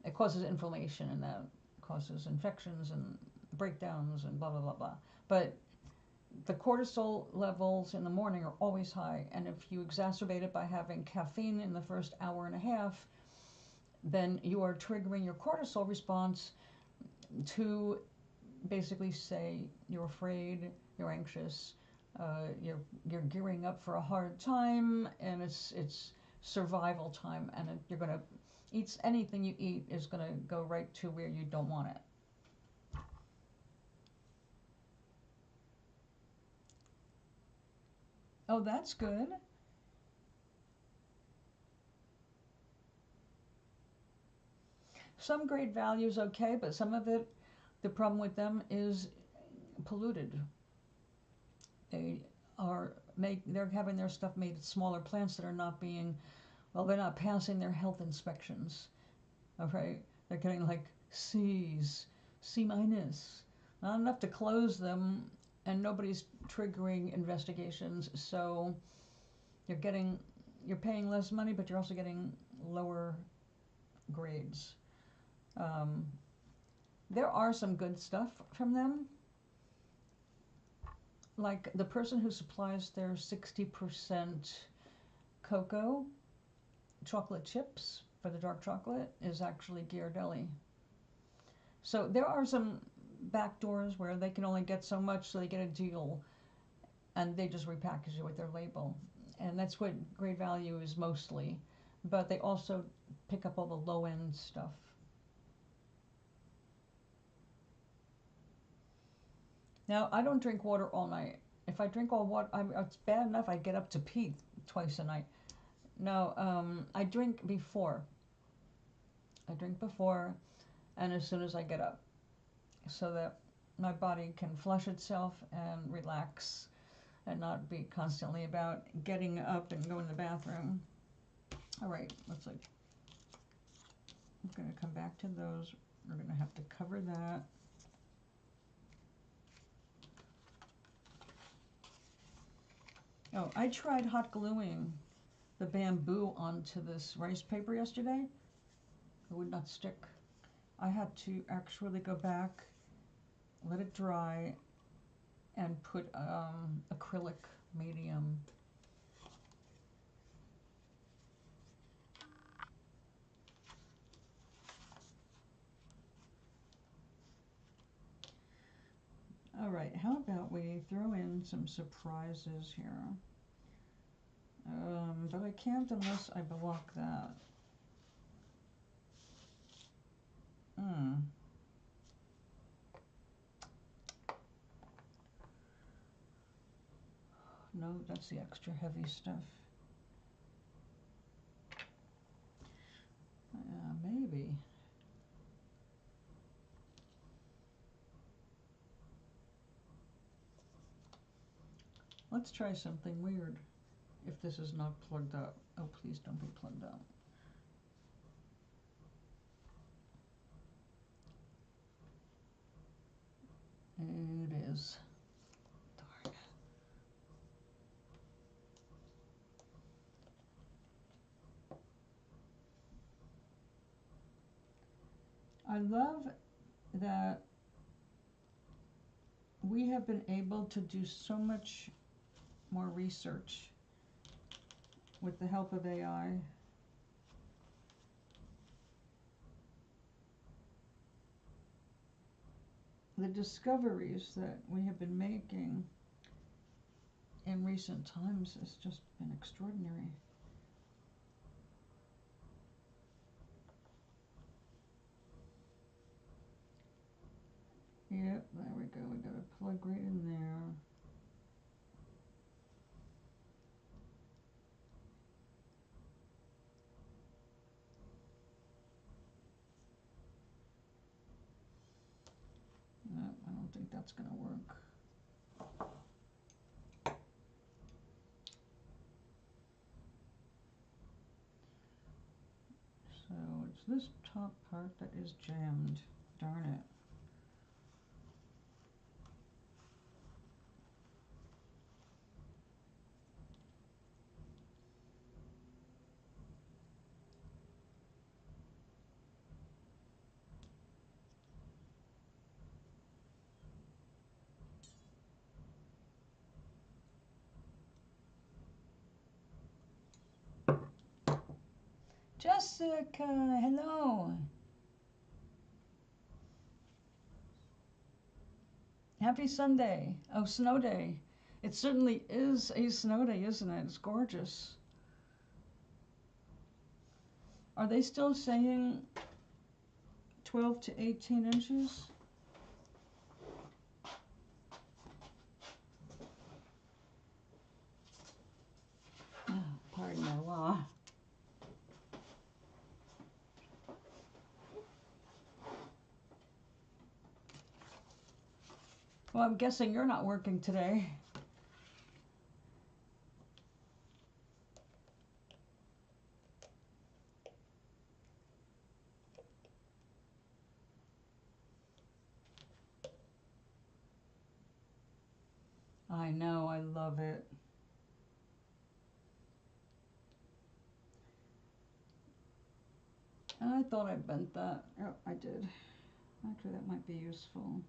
it causes inflammation, and that causes infections and breakdowns and blah, blah, blah, blah. But the cortisol levels in the morning are always high, and if you exacerbate it by having caffeine in the first hour and a half, then you are triggering your cortisol response to basically say you're afraid, you're anxious, you're gearing up for a hard time, and it's survival time, and you're going to eat anything you eat is going to go right to where you don't want it. Oh, that's good. Some Great Value is okay, but some of it, the problem with them is polluted. They they're having their stuff made at smaller plants that are not being, well, they're not passing their health inspections. Okay, they're getting like C's, C minus, not enough to close them, and nobody's triggering investigations. So you're paying less money, but you're also getting lower grades. There are some good stuff from them. Like the person who supplies their 60% cocoa chocolate chips for the dark chocolate is actually Ghirardelli. So there are some back doors where they can only get so much, so they get a deal, and they just repackage it with their label. And that's what Great Value is mostly. But they also pick up all the low-end stuff. Now, I don't drink water all night. If I drink all water, it's bad enough I get up to pee twice a night. No, I drink before. I drink before, and as soon as I get up. so that my body can flush itself and relax and not be constantly about getting up and going to the bathroom. All right, let's like, I'm going to come back to those. We're going to have to cover that. Oh, I tried hot gluing the bamboo onto this rice paper yesterday. It would not stick. I had to actually go back, let it dry, and put acrylic medium. All right, how about we throw in some surprises here? But I can't unless I block that. No, that's the extra heavy stuff. Maybe. Let's try something weird. If this is not plugged up. Oh, please don't be plugged up. It is. Darn. I love that we have been able to do so much more research with the help of AI. The discoveries that we have been making in recent times has just been extraordinary. Yep, there we go. We got a plug right in there. No, I don't think that's going to work. So it's this top part that is jammed. Darn it. Jessica, hello. Happy Sunday. Oh, snow day. It certainly is a snow day, isn't it? It's gorgeous. Are they still saying 12 to 18 inches? Oh, pardon my law. Well, I'm guessing you're not working today. I know, I love it. And I thought I bent that. Oh, I did. Actually, that might be useful.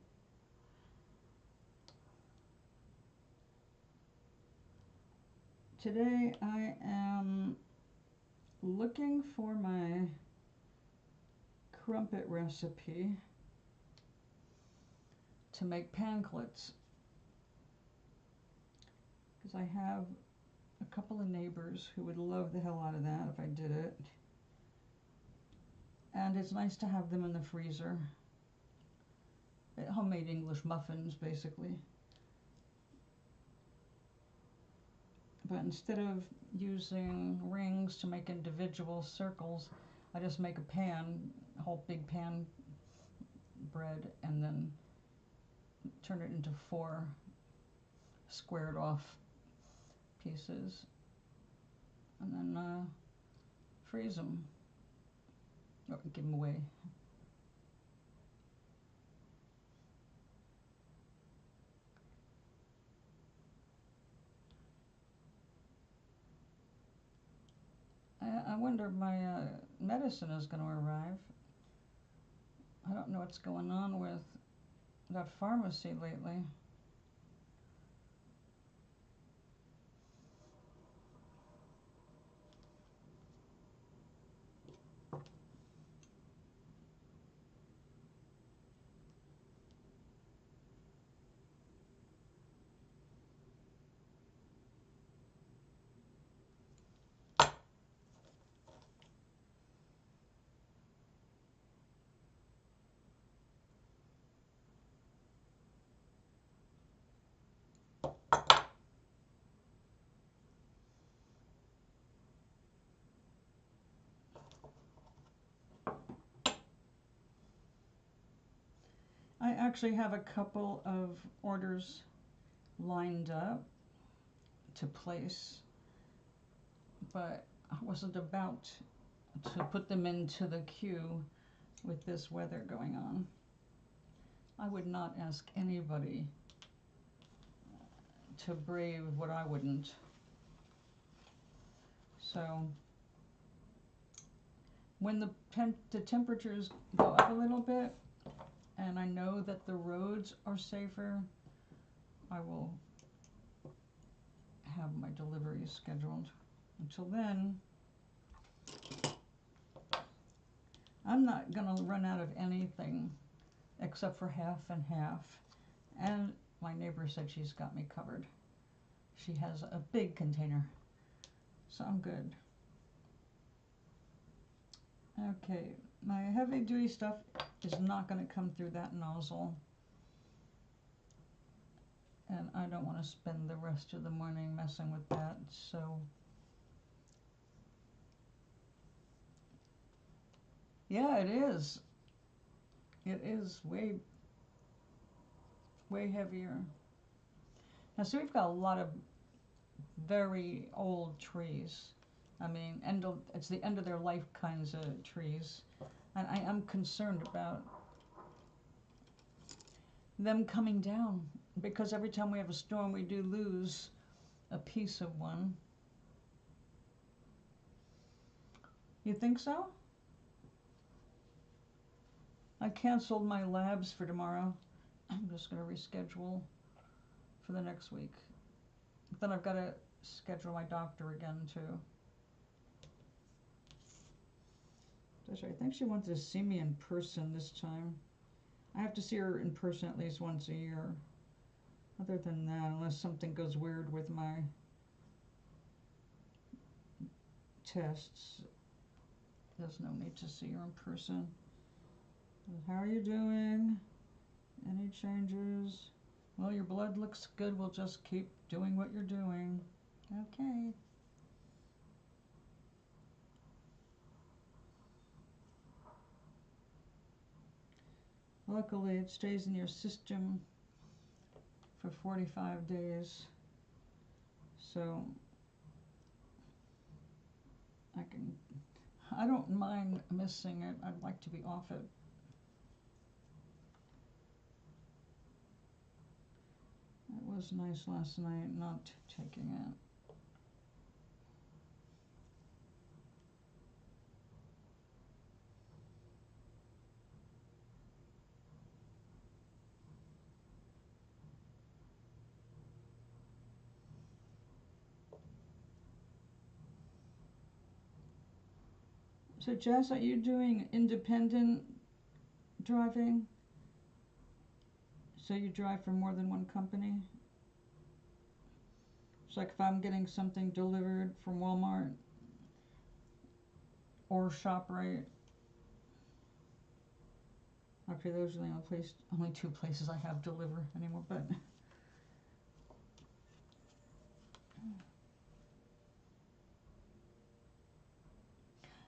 Today I am looking for my crumpet recipe to make panklets, because I have a couple of neighbors who would love the hell out of that if I did it. And it's nice to have them in the freezer. Homemade English muffins, basically. But instead of using rings to make individual circles, I just make a pan, a whole big pan bread, and then turn it into 4 squared off pieces, and then freeze them, or give them away. I wonder if my medicine is going to arrive. I don't know what's going on with that pharmacy lately. I actually have a couple of orders lined up to place, but I wasn't about to put them into the queue with this weather going on. I would not ask anybody to brave what I wouldn't. So when the temperatures go up a little bit, and I know that the roads are safer, I will have my deliveries scheduled. Until then, I'm not going to run out of anything except for half and half. And my neighbor said she's got me covered. She has a big container, so I'm good. Okay, my heavy duty stuff is not going to come through that nozzle. And I don't want to spend the rest of the morning messing with that, so yeah, it is. It is way heavier. Now, see, we've got a lot of very old trees. I mean, it's the end of their life kinds of trees. And I am concerned about them coming down, because every time we have a storm, we do lose a piece of one. You think so? I canceled my labs for tomorrow. I'm just going to reschedule for the next week. Then I've got to schedule my doctor again, too. That's right. I think she wanted to see me in person this time. I have to see her in person at least once a year. Other than that, unless something goes weird with my tests, there's no need to see her in person. How are you doing? Any changes? Well, your blood looks good. We'll just keep doing what you're doing. Okay. Luckily, it stays in your system for 45 days. So I don't mind missing it. I'd like to be off it. It was nice last night not taking it. So Jess, are you doing independent driving? So you drive for more than one company? It's like if I'm getting something delivered from Walmart or ShopRite. Actually, those are the only 2 places I have deliver anymore, but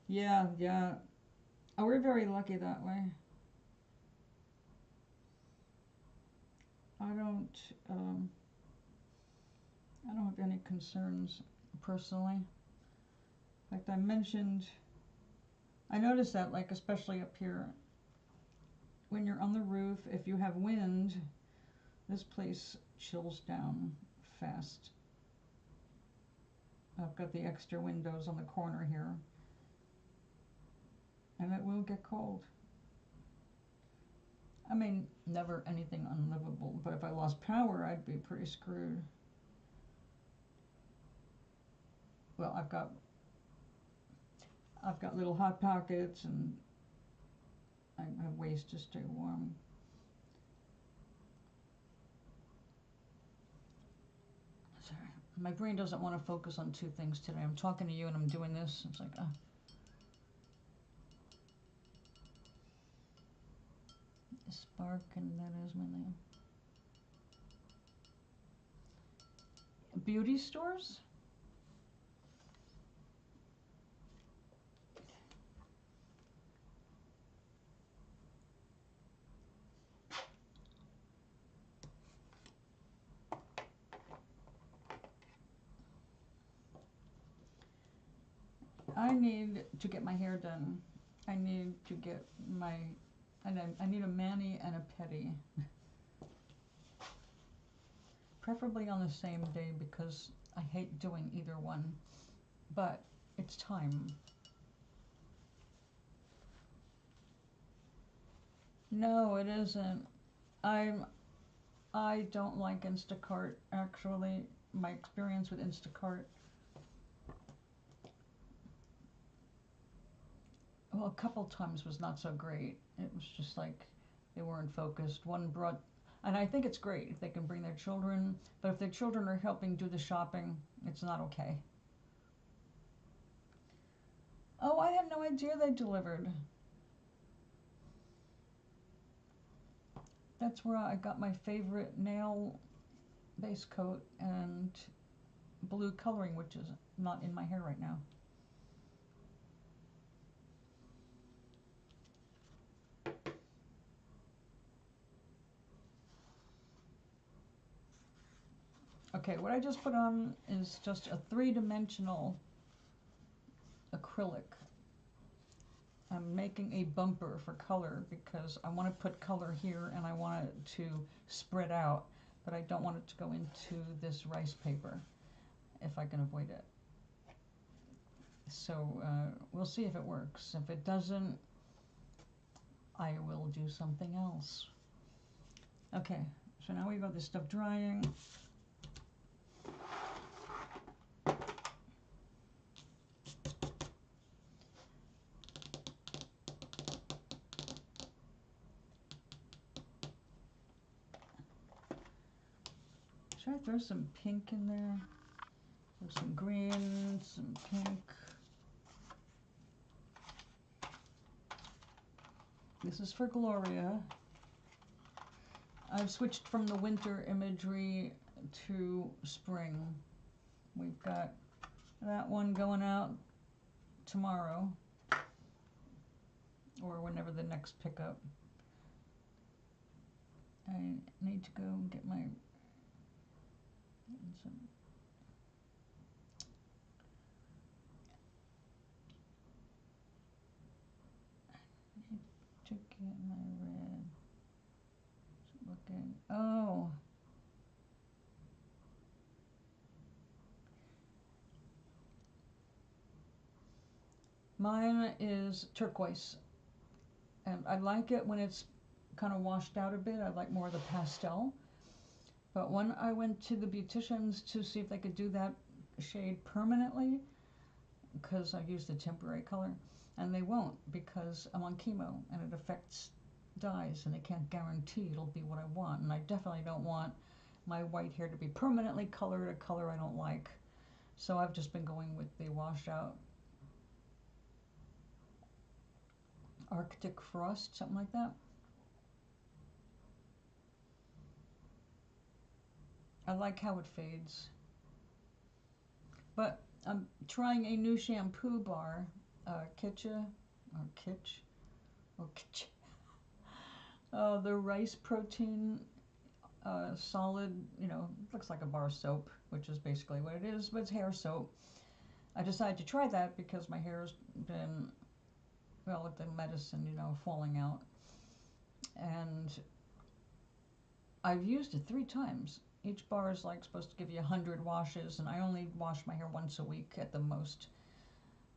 yeah. Oh, we're very lucky that way. I I don't have any concerns personally. In fact, I noticed that, like, especially up here, when you're on the roof, if you have wind, this place chills down fast. I've got the extra windows on the corner here, and it will get cold. I mean, never anything unlivable, but if I lost power, I'd be pretty screwed. Well, I've got little hot pockets, and I have ways to stay warm. Sorry, my brain doesn't want to focus on two things today. I'm talking to you and I'm doing this. It's like, Spark, and that is my name. Beauty stores? I need to get my hair done. I need to get I need a mani and a pedi. Preferably on the same day because I hate doing either one. But it's time. No, it isn't. I don't like Instacart, actually. My experience with Instacart, well, a couple times was not so great. It was just like they weren't focused. One brought, and I think it's great if they can bring their children, but if their children are helping do the shopping, it's not okay. Oh, I had no idea they delivered. That's where I got my favorite nail base coat and blue coloring, which is not in my hair right now. Okay, what I just put on is just a 3-dimensional acrylic. I'm making a bumper for color because I want to put color here and I want it to spread out, but I don't want it to go into this rice paper if I can avoid it. So we'll see if it works. If it doesn't, I will do something else. Okay, so now we've got this stuff drying. Should I throw some pink in there? There's some green, some pink. This is for Gloria. I've switched from the winter imagery to spring. We've got that one going out tomorrow, or whenever the next pickup. I need to go get my some. I need to get my red. Looking. Oh. Mine is turquoise, and I like it when it's kind of washed out a bit. I like more of the pastel. But when I went to the beauticians to see if they could do that shade permanently, because I used the temporary color, and they won't because I'm on chemo and it affects dyes and they can't guarantee it'll be what I want. And I definitely don't want my white hair to be permanently colored a color I don't like. So I've just been going with the washed out Arctic Frost, something like that. I like how it fades. But I'm trying a new shampoo bar, Kitcha, or Kitsch, or Kitsch. Oh, the rice protein solid, looks like a bar soap, which is basically what it is, but it's hair soap. I decided to try that because my hair's been, well, with the medicine, falling out. And I've used it 3 times. Each bar is like supposed to give you 100 washes, and I only wash my hair once a week at the most,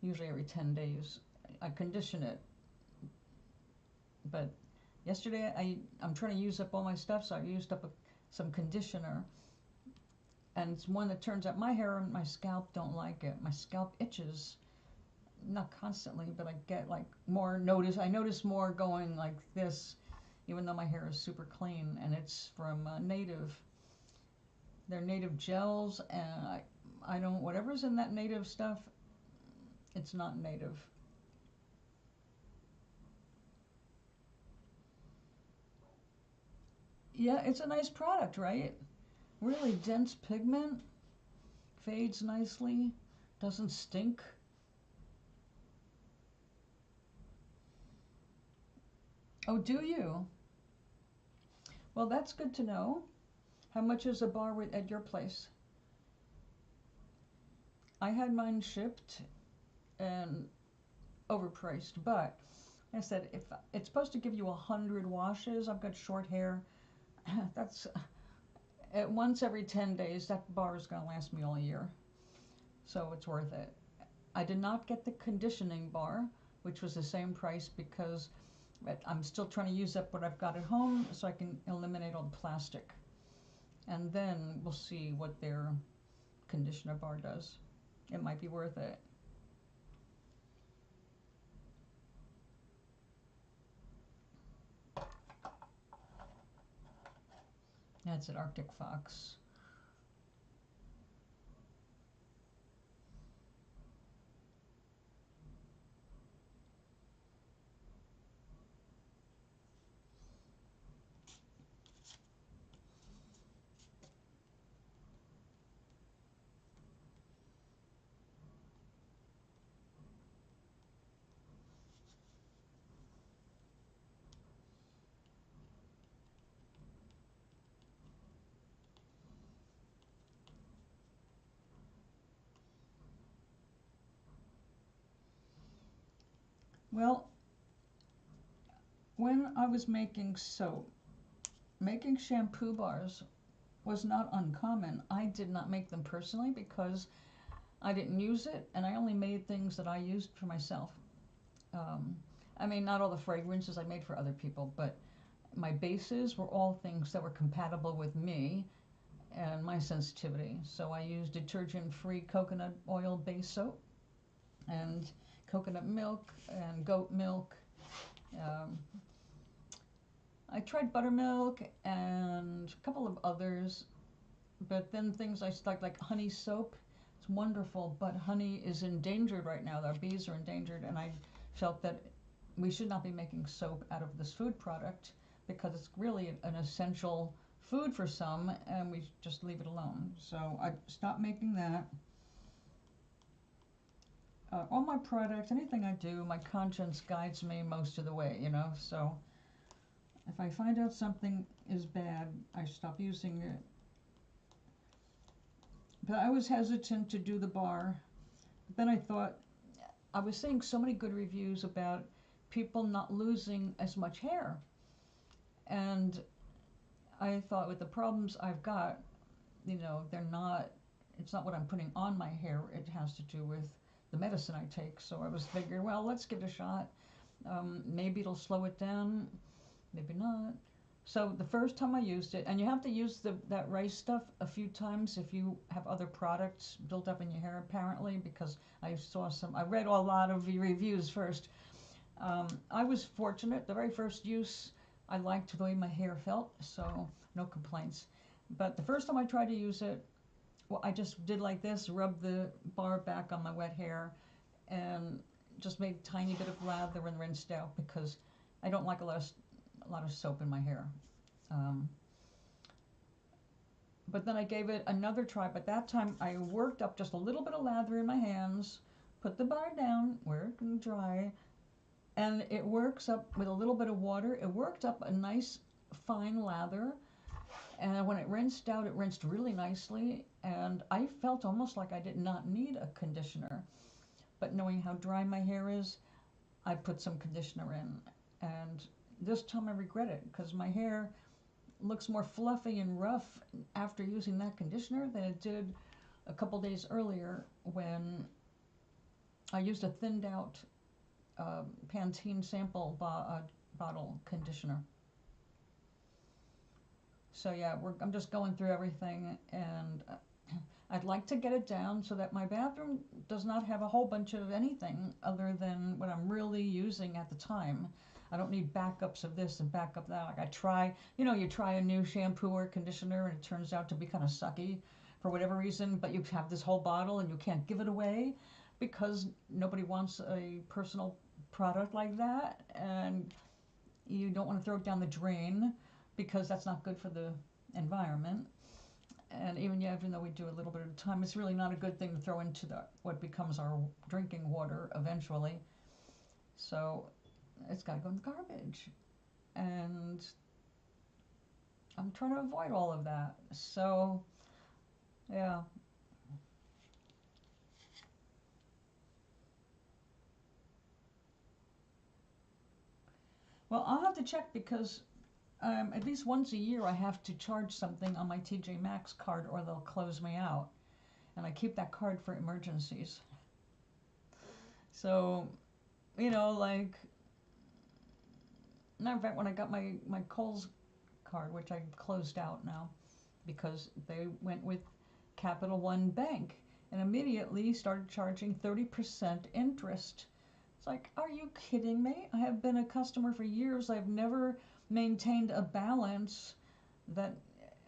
usually every 10 days. I condition it, but yesterday I'm trying to use up all my stuff, so I used up some conditioner, and it's one that turns out my hair and my scalp don't like it. My scalp itches, not constantly, but I get like more notice. I notice more going like this, even though my hair is super clean, and it's from Native. They're Native gels, and I don't, whatever's in that Native stuff, it's not Native. Yeah, it's a nice product, right? Really dense pigment, fades nicely, doesn't stink. Oh, do you? Well, that's good to know. How much is a bar at your place? I had mine shipped and overpriced, but I said if it's supposed to give you 100 washes, I've got short hair. That's at once every 10 days. That bar is going to last me all year, so it's worth it. I did not get the conditioning bar, which was the same price because I'm still trying to use up what I've got at home so I can eliminate all the plastic. And then we'll see what their conditioner bar does. It might be worth it. That's an Arctic Fox. Well, when I was making soap, making shampoo bars was not uncommon. I did not make them personally because I didn't use it, and I only made things that I used for myself. Um, I mean, not all the fragrances I made for other people, but my bases were all things that were compatible with me and my sensitivity. So I used detergent-free coconut oil base soap and coconut milk and goat milk. Um, I tried buttermilk and a couple of others, but then things I stuck like honey soap. It's wonderful, but honey is endangered right now. Our bees are endangered, and I felt that we should not be making soap out of this food product because it's really an essential food for some, and we just leave it alone. So I stopped making that. All my products, anything I do, my conscience guides me most of the way. So if I find out something is bad, I stop using it. But I was hesitant to do the bar. Then I thought, I was seeing so many good reviews about people not losing as much hair. And I thought with the problems I've got, it's not what I'm putting on my hair. It has to do with the medicine I take. So I was figuring, well, let's give it a shot. Maybe it'll slow it down, maybe not. So the first time I used it, and you have to use that rice stuff a few times if you have other products built up in your hair, apparently, because I read a lot of reviews first. I was fortunate. The very first use, I liked the way my hair felt, so no complaints. But the first time I tried to use it, well, I just did like this, rubbed the bar back on my wet hair, and just made a tiny bit of lather and rinsed out because I don't like a lot of soap in my hair. But then I gave it another try, but that time I worked up just a little bit of lather in my hands, put the bar down where it can dry, and it works up with a little bit of water. It worked up a nice fine lather, And when it rinsed out, it rinsed really nicely, and I felt almost like I did not need a conditioner. But knowing how dry my hair is, I put some conditioner in. And this time I regret it, because my hair looks more fluffy and rough after using that conditioner than it did a couple days earlier when I used a thinned out Pantene sample bottle conditioner. So yeah, I'm just going through everything, and I'd like to get it down so that my bathroom does not have a whole bunch of anything other than what I'm really using at the time. I don't need backups of this and backup that. Like you try a new shampoo or conditioner and it turns out to be kind of sucky for whatever reason, but you have this whole bottle and you can't give it away because nobody wants a personal product like that, and you don't want to throw it down the drain because that's not good for the environment. And even though we do a little bit at a time, it's really not a good thing to throw into what becomes our drinking water eventually. So it's got to go in the garbage. And I'm trying to avoid all of that. So, yeah. Well, I'll have to check because at least once a year I have to charge something on my TJ Maxx card or they'll close me out. And I keep that card for emergencies. So, like, matter of fact, when I got my Kohl's card, which I closed out now because they went with Capital One Bank and immediately started charging 30% interest. It's like, are you kidding me? I have been a customer for years. I've never maintained a balance that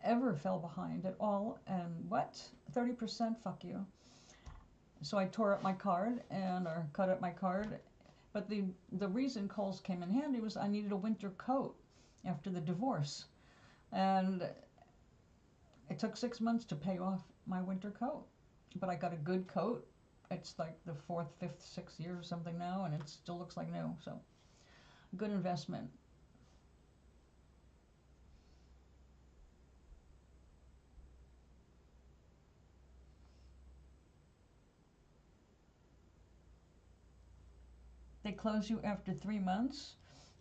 ever fell behind at all. And what? 30%? Fuck you. So I tore up my card or cut up my card. But the reason Kohl's came in handy was I needed a winter coat after the divorce. And it took 6 months to pay off my winter coat. But I got a good coat. It's like the 4th, 5th, 6th year or something now, and it still looks like new. So, good investment. They close you after 3 months.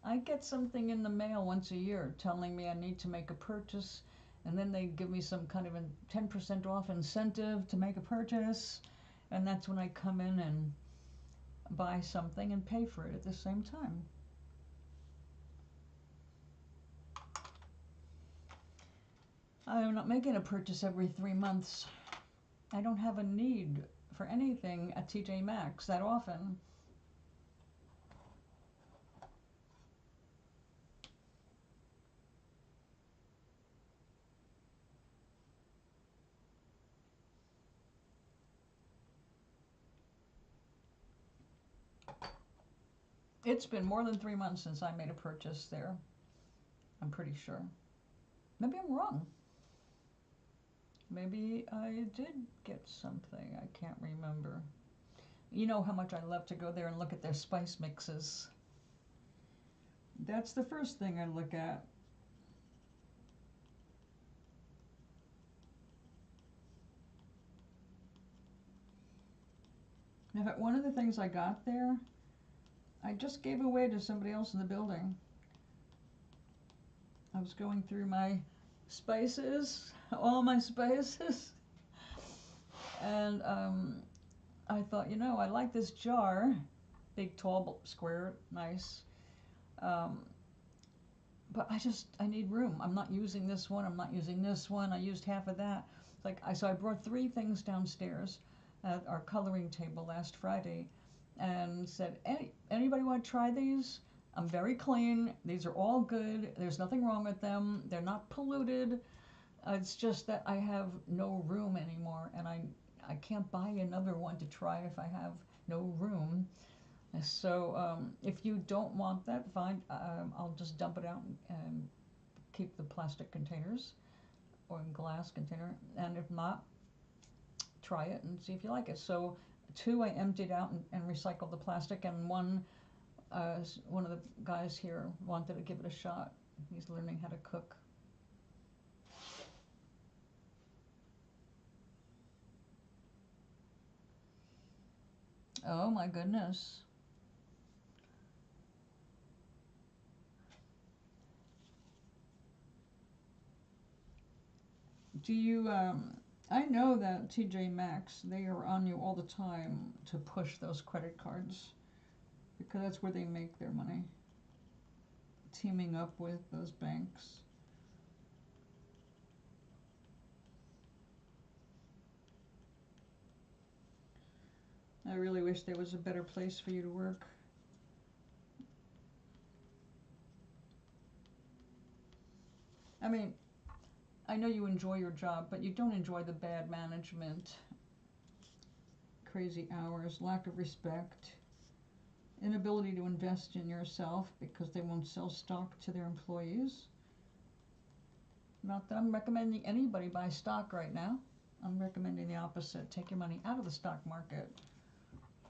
I get something in the mail once a year telling me I need to make a purchase, and then they give me some kind of a 10% off incentive to make a purchase, and that's when I come in and buy something and pay for it at the same time. I'm not making a purchase every 3 months. I don't have a need for anything at TJ Maxx that often. It's been more than 3 months since I made a purchase there. I'm pretty sure. Maybe I'm wrong. Maybe I did get something. I can't remember. You know how much I love to go there and look at their spice mixes. That's the first thing I look at. In fact, one of the things I got there, I just gave away to somebody else in the building. I was going through my spices, all my spices, and I thought, I like this jar, big, tall, square, nice, but I need room. I'm not using this one. I'm not using this one. I used half of that. So I brought 3 things downstairs at our coloring table last Friday, and said, anybody want to try these? I'm very clean. These are all good. There's nothing wrong with them. They're not polluted. It's just that I have no room anymore, and I can't buy another one to try if I have no room. So if you don't want that, fine. I'll just dump it out and keep the plastic containers or glass container. And if not, try it and see if you like it. So 2 I emptied out and recycled the plastic, and one of the guys here wanted to give it a shot. He's learning how to cook. Oh my goodness. Do you, I know that TJ Maxx, they are on you all the time to push those credit cards because that's where they make their money, teaming up with those banks. I really wish there was a better place for you to work. I mean, I know you enjoy your job, but you don't enjoy the bad management, crazy hours, lack of respect, inability to invest in yourself because they won't sell stock to their employees. Not that I'm recommending anybody buy stock right now. I'm recommending the opposite. Take your money out of the stock market.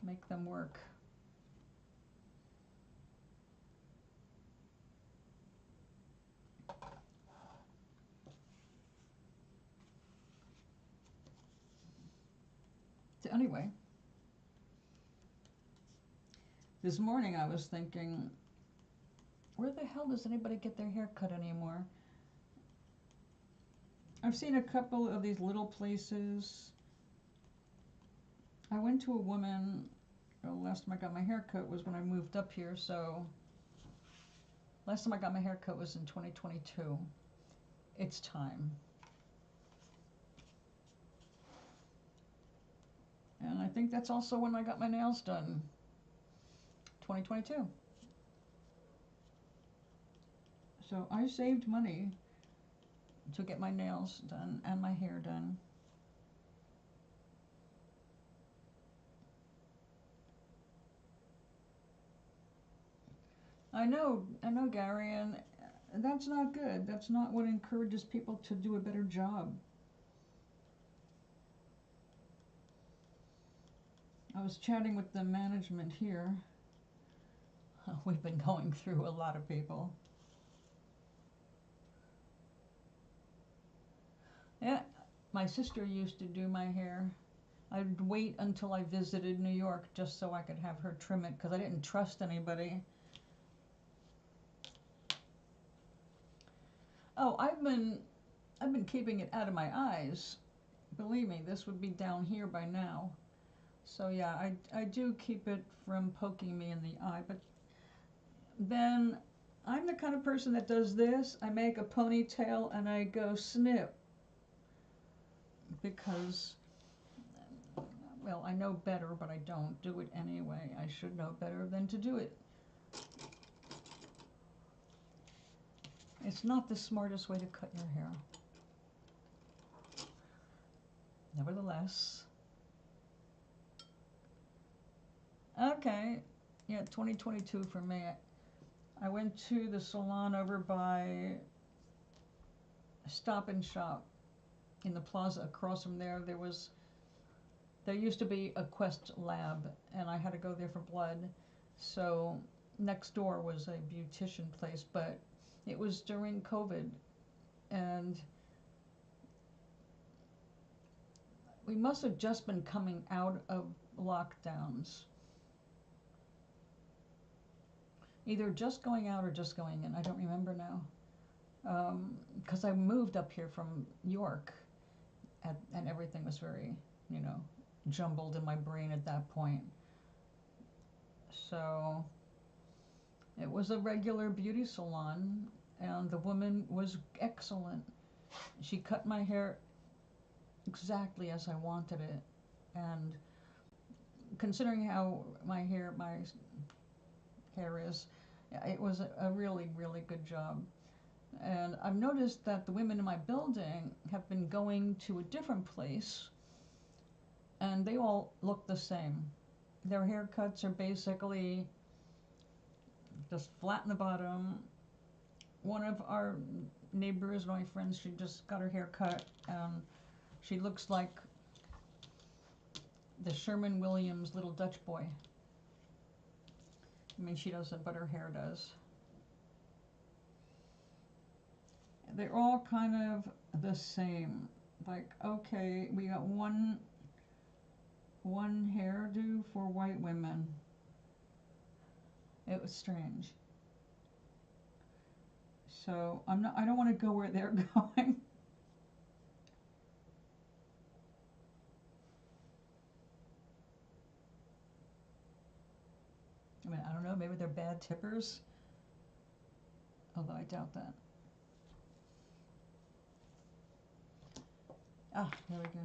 Make them work. So anyway, this morning I was thinking, where the hell does anybody get their hair cut anymore? I've seen a couple of these little places. I went to a woman, well, last time I got my hair cut was when I moved up here, so last time I got my hair cut was in 2022. It's time. And I think that's also when I got my nails done, 2022. So I saved money to get my nails done and my hair done. I know, Gary, and that's not good. That's not what encourages people to do a better job. I was chatting with the management here. We've been going through a lot of people. Yeah, my sister used to do my hair. I'd wait until I visited New York just so I could have her trim it because I didn't trust anybody. Oh, I've been keeping it out of my eyes. Believe me, this would be down here by now. So yeah, I do keep it from poking me in the eye, but then I'm the kind of person that does this. I make a ponytail and I go snip because, well, I know better, but I don't do it anyway. I should know better than to do it. It's not the smartest way to cut your hair. Nevertheless. Okay, yeah, 2022 for me. I went to the salon over by Stop and Shop in the plaza across from there. There used to be a Quest lab, and I had to go there for blood. So next door was a beautician place, but it was during COVID, and we must have just been coming out of lockdowns. Either just going out or just going in. I don't remember now. Because I moved up here from York, and everything was very, jumbled in my brain at that point. So it was a regular beauty salon, and the woman was excellent. She cut my hair exactly as I wanted it, and considering how my hair is, it was a really, really good job. And I've noticed that the women in my building have been going to a different place, and they all look the same. Their haircuts are basically just flat in the bottom. One of our neighbors, my friends, she just got her hair cut, and she looks like the Sherman Williams little Dutch boy. I mean, she doesn't, but her hair does. They're all kind of the same. Like, okay, we got one one hairdo for white women. It was strange. So I don't want to go where they're going. I mean, I don't know, maybe they're bad tippers. Although I doubt that. Ah, there we go.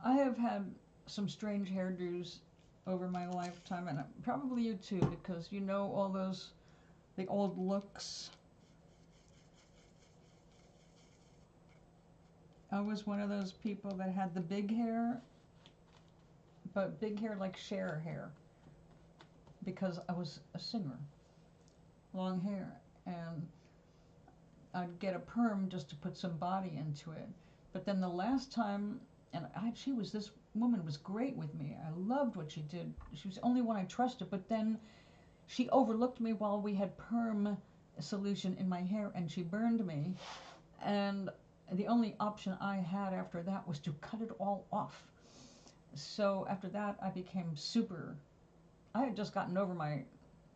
I have had some strange hairdos over my lifetime, and probably you too, because you know all those, the old looks. I was one of those people that had the big hair, but big hair like Cher hair, because I was a singer. Long hair, and I'd get a perm just to put some body into it. But then the last time, this woman was great with me. I loved what she did. She was the only one I trusted, but then she overlooked me while we had perm solution in my hair, and she burned me. And the only option I had after that was to cut it all off. So after that, I became super. I had just gotten over my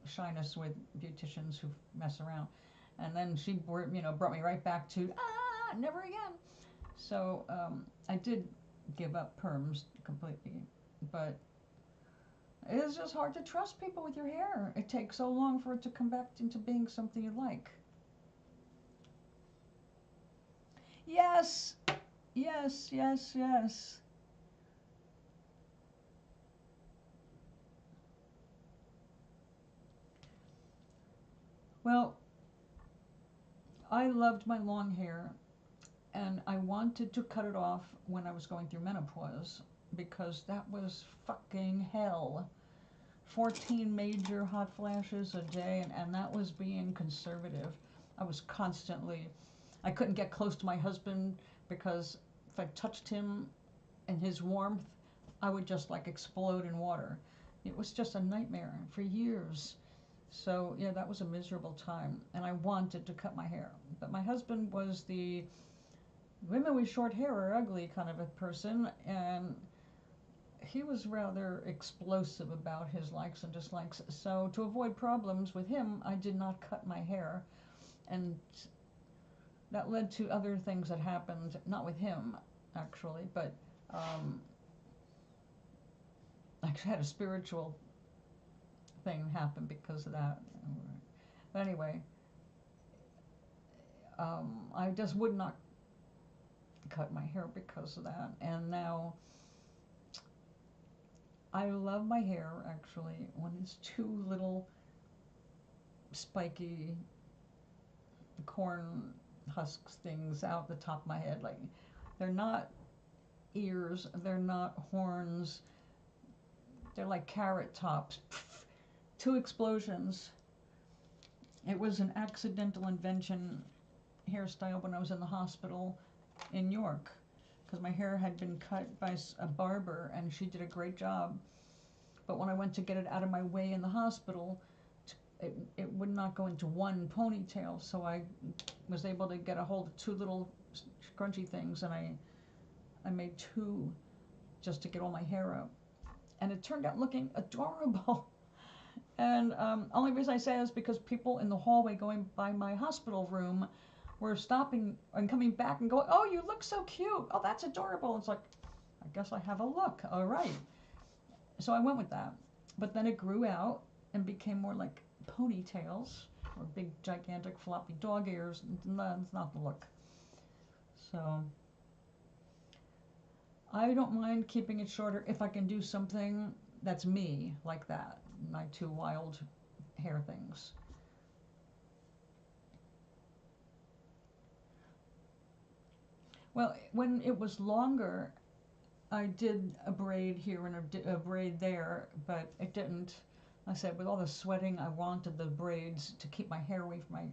shyness with beauticians who mess around, and then she brought me right back to never again. So I did give up perms completely, but it's just hard to trust people with your hair. It takes so long for it to come back into being something you like. Yes, yes, yes, yes. Well, I loved my long hair, and I wanted to cut it off when I was going through menopause because that was fucking hell. 14 major hot flashes a day, and that was being conservative. I was constantly, I couldn't get close to my husband because if I touched him in his warmth, I would just like explode in water. It was just a nightmare for years. So yeah, that was a miserable time, and I wanted to cut my hair. But my husband was the women with short hair are ugly kind of a person, and he was rather explosive about his likes and dislikes. So to avoid problems with him, I did not cut my hair, and that led to other things that happened, not with him actually, but I had a spiritual thing happen because of that. But anyway, I just would not cut my hair because of that, and now I love my hair actually when it's too little spiky corn husks things out the top of my head. Like, they're not ears, they're not horns, they're like carrot tops. Two explosions. It was an accidental invention hairstyle when I was in the hospital in York, because my hair had been cut by a barber and she did a great job. But when I went to get it out of my way in the hospital, it would not go into one ponytail, so I was able to get a hold of two little scrunchy things, and I made two just to get all my hair up. And it turned out looking adorable. And only reason I say is because people in the hallway going by my hospital room were stopping and coming back and going, "Oh, you look so cute. Oh, that's adorable." It's like, I guess I have a look. All right. So I went with that. But then it grew out and became more like ponytails or big, gigantic, floppy dog ears. No, it's not the look. So I don't mind keeping it shorter if I can do something that's me like that. My two wild hair things. Well, when it was longer, I did a braid here and a braid there, but it didn't. I said, with all the sweating, I wanted the braids to keep my hair away from my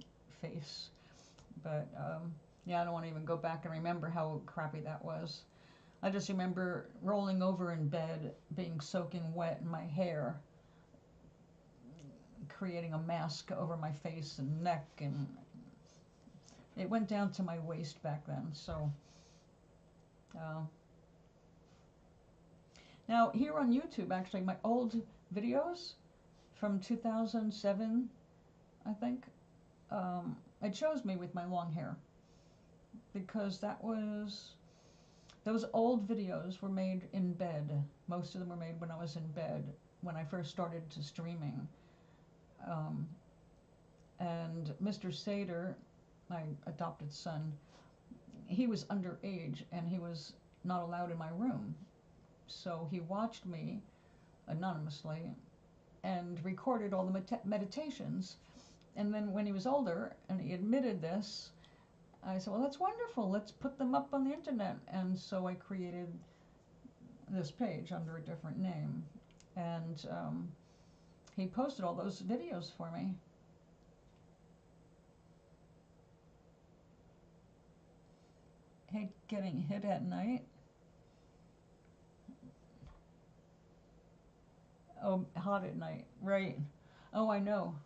face. But yeah, I don't want to even go back and remember how crappy that was. I just remember rolling over in bed, being soaking wet in my hair, creating a mask over my face and neck, and it went down to my waist back then. So now here on YouTube, actually, my old videos from 2007, I think, it shows me with my long hair, because those old videos were made in bed. Most of them were made when I was in bed, when I first started to streaming. And Mr. Sater, my adopted son, he was underage and he was not allowed in my room. So he watched me anonymously and recorded all the meditations. And then when he was older and he admitted this, I said, well, that's wonderful. Let's put them up on the internet. And so I created this page under a different name. And he posted all those videos for me. Hate getting hit at night. Oh, hot at night, right. Oh, I know.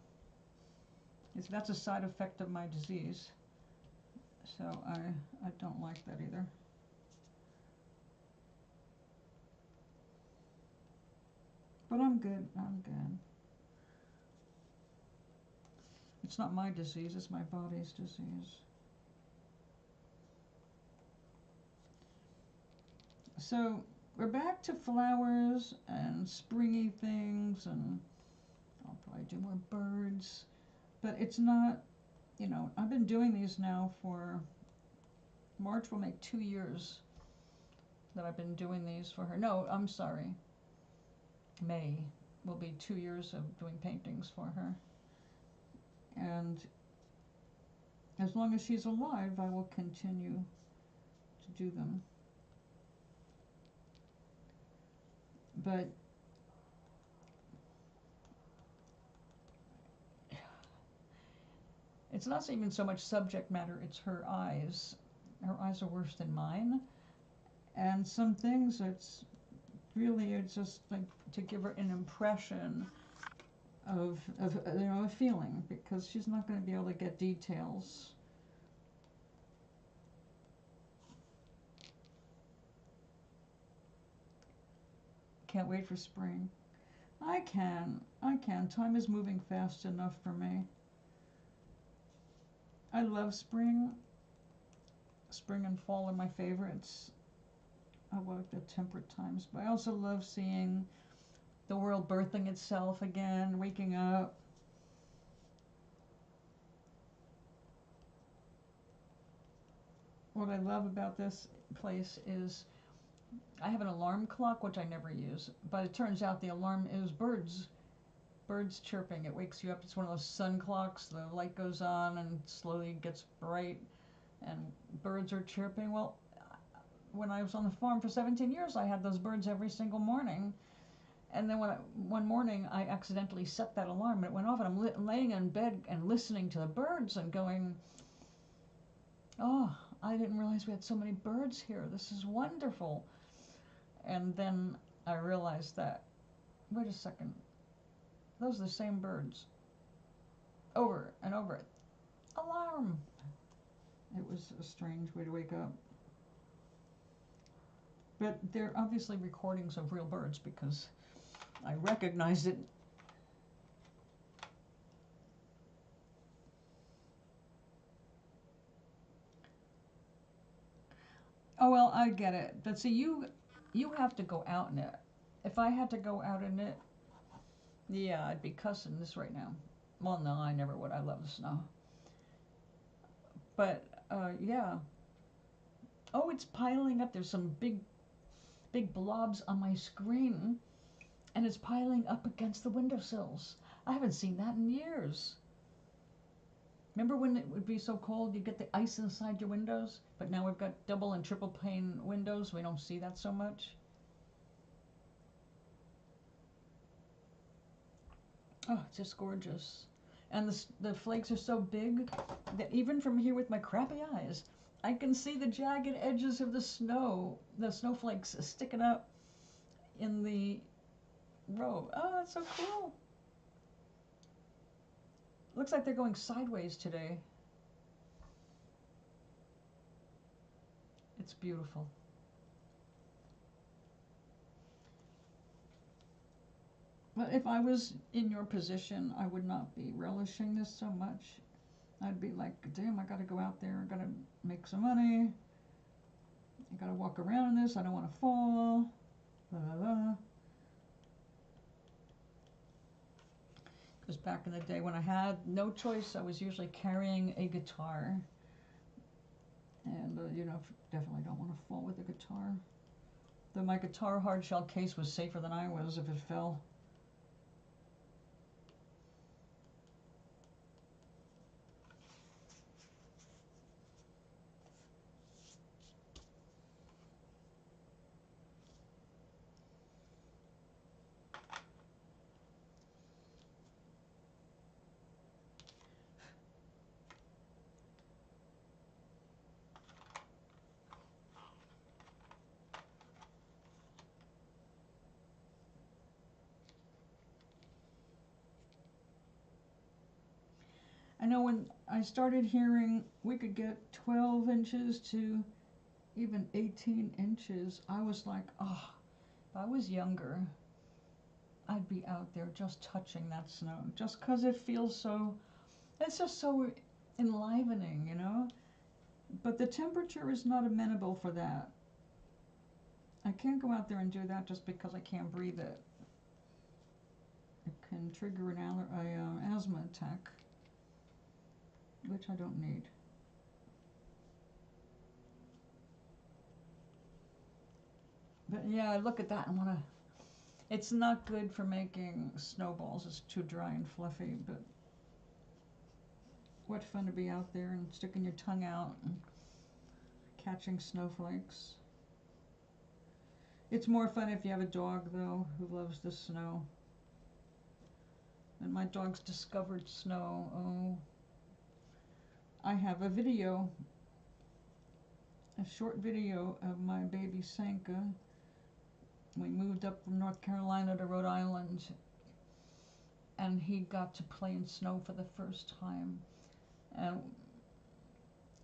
That's a side effect of my disease. So I don't like that either. But I'm good, I'm good. It's not my disease, it's my body's disease. So we're back to flowers and springy things, and I'll probably do more birds. But it's not, you know, I've been doing these now for, March will make 2 years that I've been doing these for her. No, I'm sorry. May will be 2 years of doing paintings for her. And as long as she's alive, I will continue to do them. But it's not even so much subject matter, it's her eyes. Her eyes are worse than mine. And some things, it's just like to give her an impression of you know, a feeling, because she's not going to be able to get details. Can't wait for spring. I can. Time is moving fast enough for me. I love spring. Spring and fall are my favorites. I like the temperate times, but I also love seeing the world birthing itself again, waking up. What I love about this place is I have an alarm clock, which I never use, but it turns out the alarm is birds chirping. It wakes you up. It's one of those sun clocks. The light goes on and slowly gets bright, and birds are chirping. Well, when I was on the farm for 17 years, I had those birds every single morning. And then one morning, I accidentally set that alarm, and it went off, and I'm laying in bed and listening to the birds and going, oh, I didn't realize we had so many birds here. This is wonderful. And then I realized that, wait a second, those are the same birds. Over and over. Alarm! It was a strange way to wake up. But they're obviously recordings of real birds, because I recognized it. Oh, well, I get it. But see, you have to go out in it. If I had to go out in it, yeah, I'd be cussing this right now. Well, no, I never would. I love the snow. But, yeah. Oh, it's piling up. There's some big blobs on my screen, and it's piling up against the windowsills. I haven't seen that in years. Remember when it would be so cold, you'd get the ice inside your windows? But now we've got double and triple pane windows. We don't see that so much. Oh, it's just gorgeous. And the flakes are so big that even from here with my crappy eyes, I can see the jagged edges of the snowflakes sticking up in the road. Oh, that's so cool. Looks like they're going sideways today. It's beautiful. But if I was in your position, I would not be relishing this so much. I'd be like, damn, I gotta go out there, I gotta make some money. I gotta walk around in this, I don't wanna fall. Blah, blah, blah. Because back in the day when I had no choice, I was usually carrying a guitar. And, you know, definitely don't want to fall with a guitar. Though my guitar hard shell case was safer than I was if it fell. I know when I started hearing we could get 12 inches to even 18 inches, I was like, oh, if I was younger, I'd be out there just touching that snow. Just because it feels so, it's just so enlivening, you know? But the temperature is not amenable for that. I can't go out there and do that just because I can't breathe it. It can trigger an asthma attack, which I don't need. But yeah, I look at that and want to. It's not good for making snowballs. It's too dry and fluffy, but what fun to be out there and sticking your tongue out and catching snowflakes. It's more fun if you have a dog, though, who loves the snow. And my dog's discovered snow. Oh, I have a video, a short video of my baby Sanka. We moved up from North Carolina to Rhode Island, and he got to play in snow for the first time. And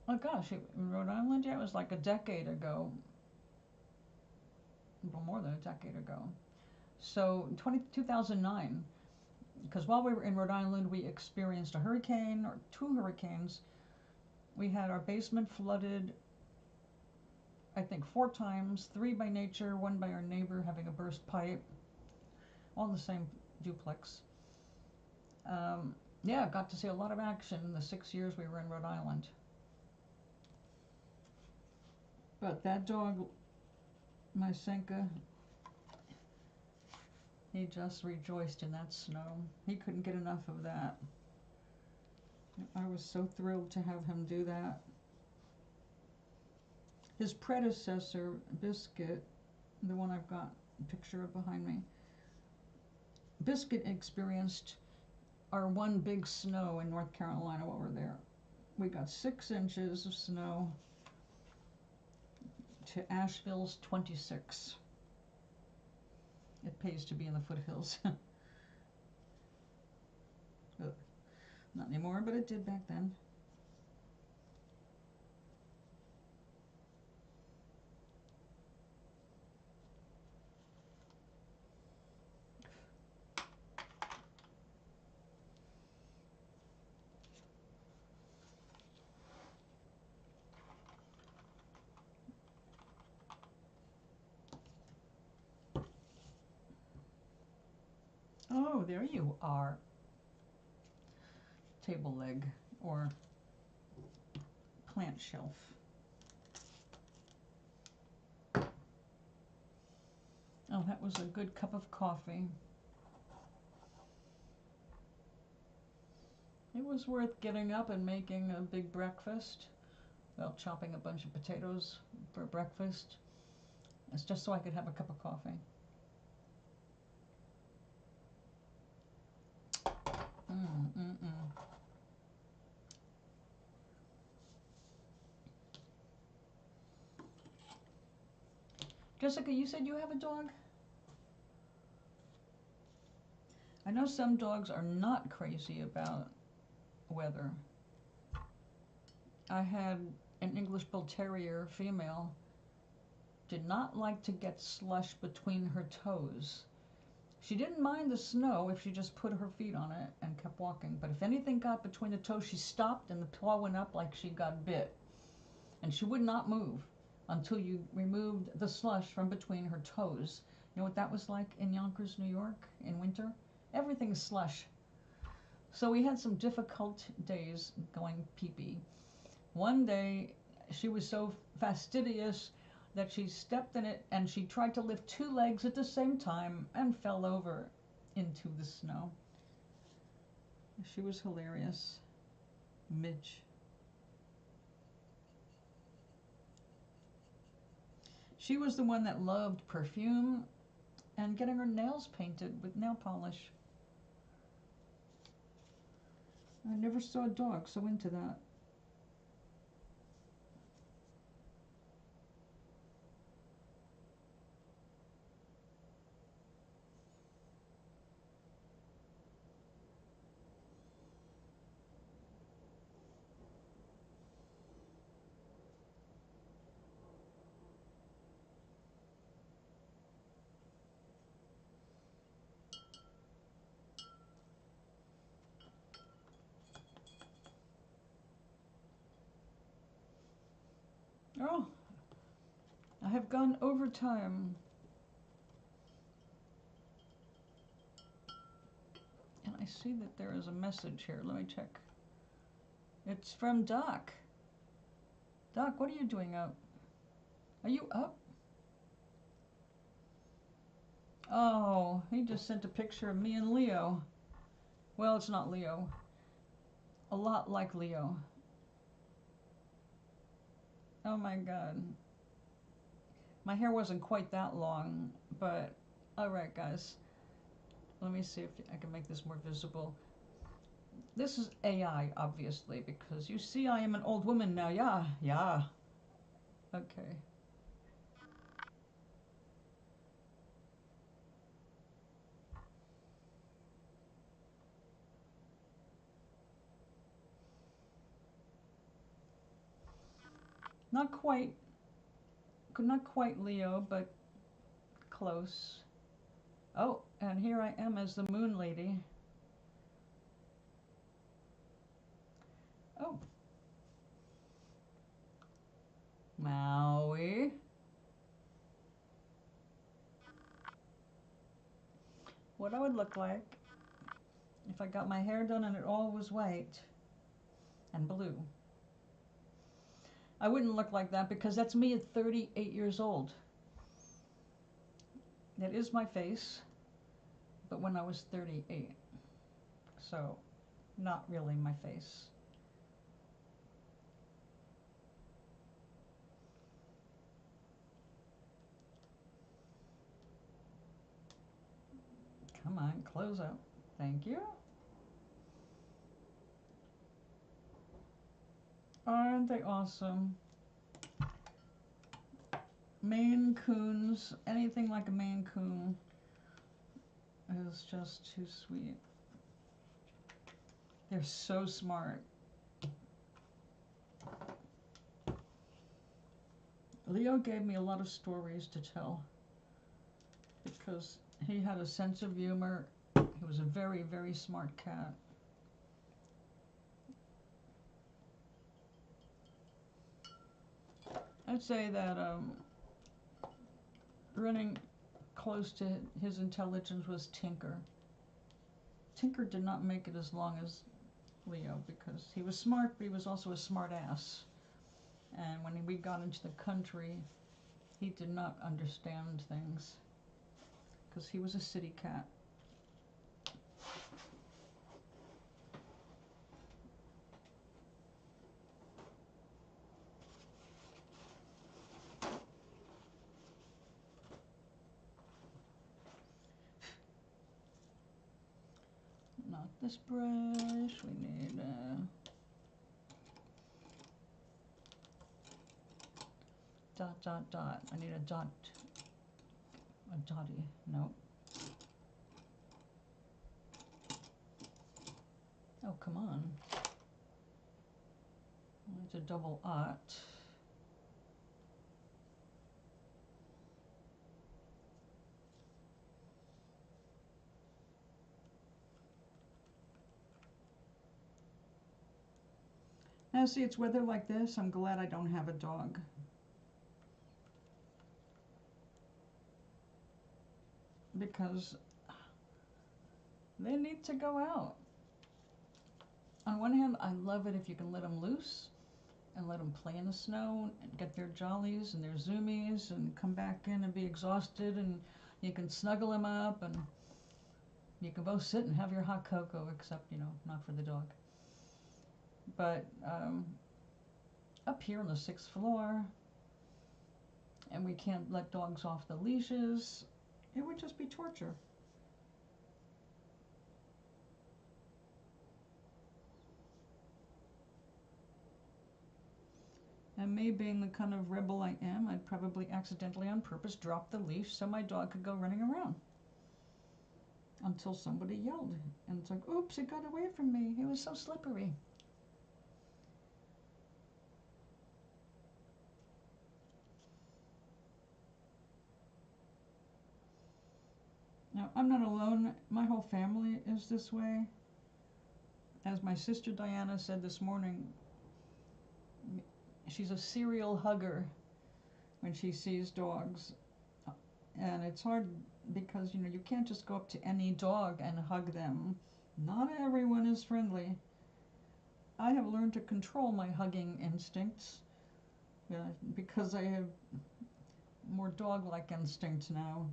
oh gosh, in Rhode Island, yeah, it was like a decade ago. Well, more than a decade ago. So 2009, because while we were in Rhode Island, we experienced a hurricane, or 2 hurricanes. We had our basement flooded, I think 4 times, 3 by nature, 1 by our neighbor having a burst pipe, all in the same duplex. Yeah, got to see a lot of action in the 6 years we were in Rhode Island. But that dog, my Senka, he just rejoiced in that snow. He couldn't get enough of that. I was so thrilled to have him do that. His predecessor, Biscuit, the one I've got a picture of behind me, Biscuit experienced our one big snow in North Carolina while we were there. We got 6 inches of snow to Asheville's 26. It pays to be in the foothills. Not anymore, but it did back then. Oh, there you are. Table leg or plant shelf. Oh, that was a good cup of coffee. It was worth getting up and making a big breakfast. Well, chopping a bunch of potatoes for breakfast. It's just so I could have a cup of coffee. Jessica, you said you have a dog? I know some dogs are not crazy about weather. I had an English Bull Terrier female, did not like to get slush between her toes. She didn't mind the snow if she just put her feet on it and kept walking, but if anything got between the toes, she stopped and the paw went up like she got bit. And she would not move until you removed the slush from between her toes. You know what that was like in Yonkers, New York in winter? Everything's slush. So we had some difficult days going pee-pee. One day she was so fastidious that she stepped in it and she tried to lift two legs at the same time and fell over into the snow. She was hilarious. Midge. She was the one that loved perfume and getting her nails painted with nail polish. I never saw a dog so into that. Oh, I have gone over time. And I see that there is a message here. Let me check. It's from Doc. Doc, what are you doing up? Are you up? Oh, he just sent a picture of me and Leo. Well, it's not Leo. A lot like Leo. Oh my God. My hair wasn't quite that long, but all right, guys. Let me see if I can make this more visible. This is AI, obviously, because you see I am an old woman now. Yeah, yeah. Okay. Not quite Leo, but close. Oh, and here I am as the moon lady. Oh. Maui. What I would look like if I got my hair done and it all was white and blue. I wouldn't look like that because that's me at 38 years old. That is my face, but when I was 38. So, not really my face. Come on, close up. Thank you. Aren't they awesome? Maine Coons, anything like a Maine Coon is just too sweet. They're so smart. Leo gave me a lot of stories to tell because he had a sense of humor. He was a very, very smart cat. I'd say that running close to his intelligence was Tinker. Tinker did not make it as long as Leo because he was smart, but he was also a smart ass. And when we got into the country, he did not understand things because he was a city cat. Not this brush. We need dot, dot, dot. I need a dot. A dotty. No. Oh, come on. It's a double aught. Now see, it's weather like this, I'm glad I don't have a dog. Because they need to go out. On one hand, I love it if you can let them loose and let them play in the snow and get their jollies and their zoomies and come back in and be exhausted, and you can snuggle them up and you can both sit and have your hot cocoa, except, you know, not for the dog. But up here on the 6th floor, and we can't let dogs off the leashes, it would just be torture. And me being the kind of rebel I am, I'd probably accidentally on purpose drop the leash so my dog could go running around. Until somebody yelled. And it's like, oops, it got away from me. It was so slippery. Now, I'm not alone. My whole family is this way. As my sister Diana said this morning, she's a serial hugger when she sees dogs. And it's hard because, you know, you can't just go up to any dog and hug them. Not everyone is friendly. I have learned to control my hugging instincts because I have more dog-like instincts now.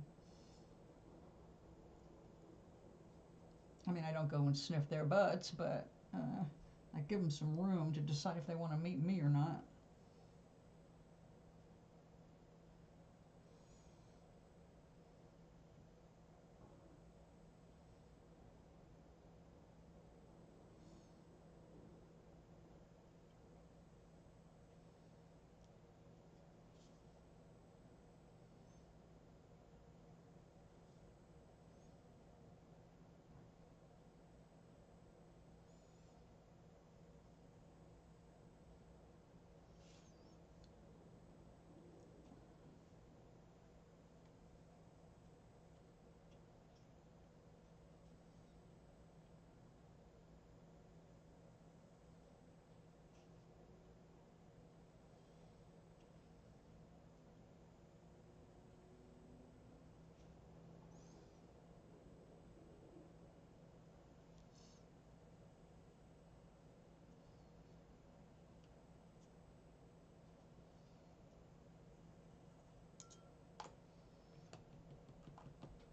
I mean, I don't go and sniff their butts, but I give them some room to decide if they want to meet me or not.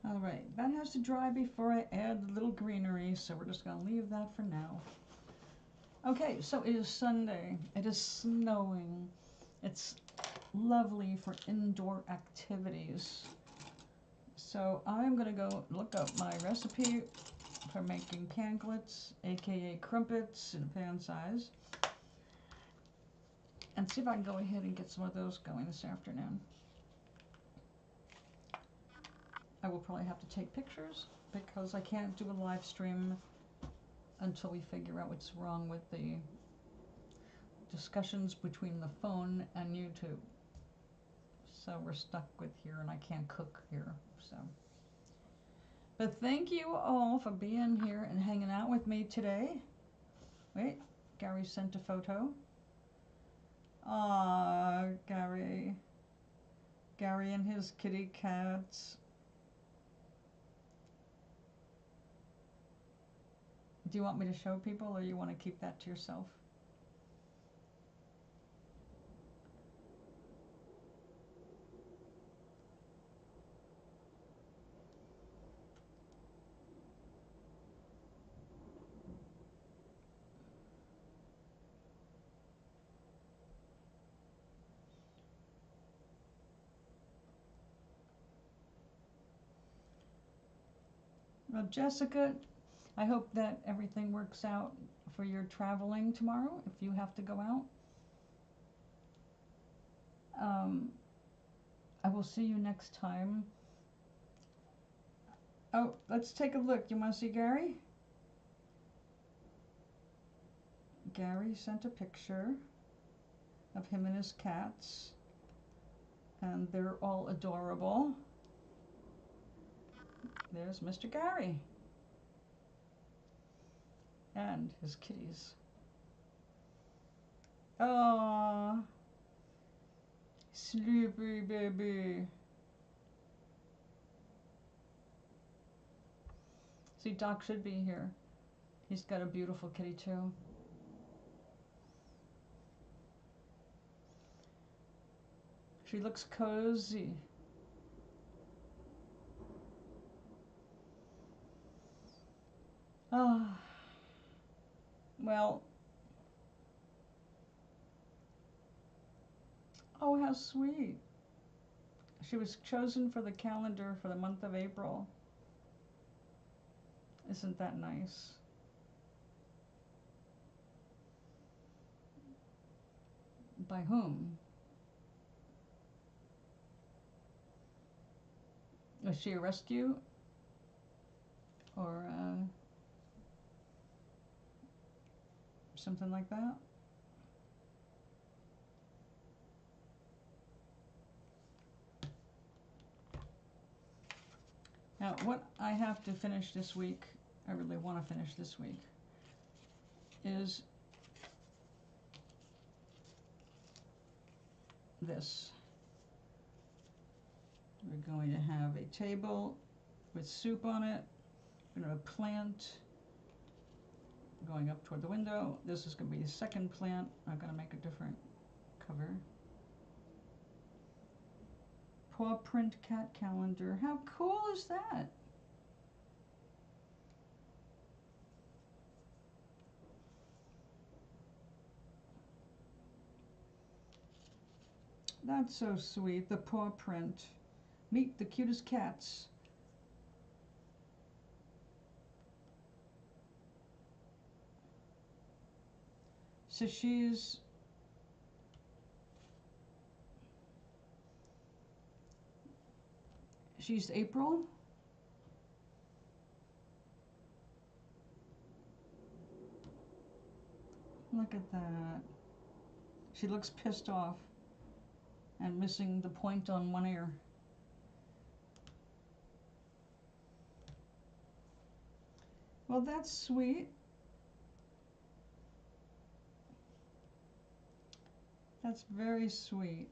All right, that has to dry before I add the little greenery, so we're just going to leave that for now. Okay, so it is Sunday. It is snowing. It's lovely for indoor activities. So I'm going to go look up my recipe for making panglets, aka crumpets in pan size, and see if I can go ahead and get some of those going this afternoon. I will probably have to take pictures because I can't do a live stream until we figure out what's wrong with the discussions between the phone and YouTube. So we're stuck with here, and I can't cook here. So, but thank you all for being here and hanging out with me today. Wait, Gary sent a photo. Ah, Gary. Gary and his kitty cats. Do you want me to show people, or you want to keep that to yourself? Well, Jessica, I hope that everything works out for your traveling tomorrow if you have to go out. I will see you next time. Oh, let's take a look. You want to see Gary? Gary sent a picture. of him and his cats, and they're all adorable. There's Mr. Gary and his kitties. Oh, sleepy baby. See, Doc should be here. He's got a beautiful kitty too. She looks cozy. Oh, well, oh, how sweet. She was chosen for the calendar for the month of April. Isn't that nice? By whom? Was she a rescue? Or something like that? Now, what I have to finish this week, I really want to finish this week, is this. We're going to have a table with soup on it. We're going to have a plant going up toward the window. This is going to be the second plant. I'm going to make a different cover. Paw print cat calendar. How cool is that? That's so sweet. The paw print. Meet the cutest cats. So she's April. Look at that. She looks pissed off and missing the point on one ear. Well, that's sweet. That's very sweet.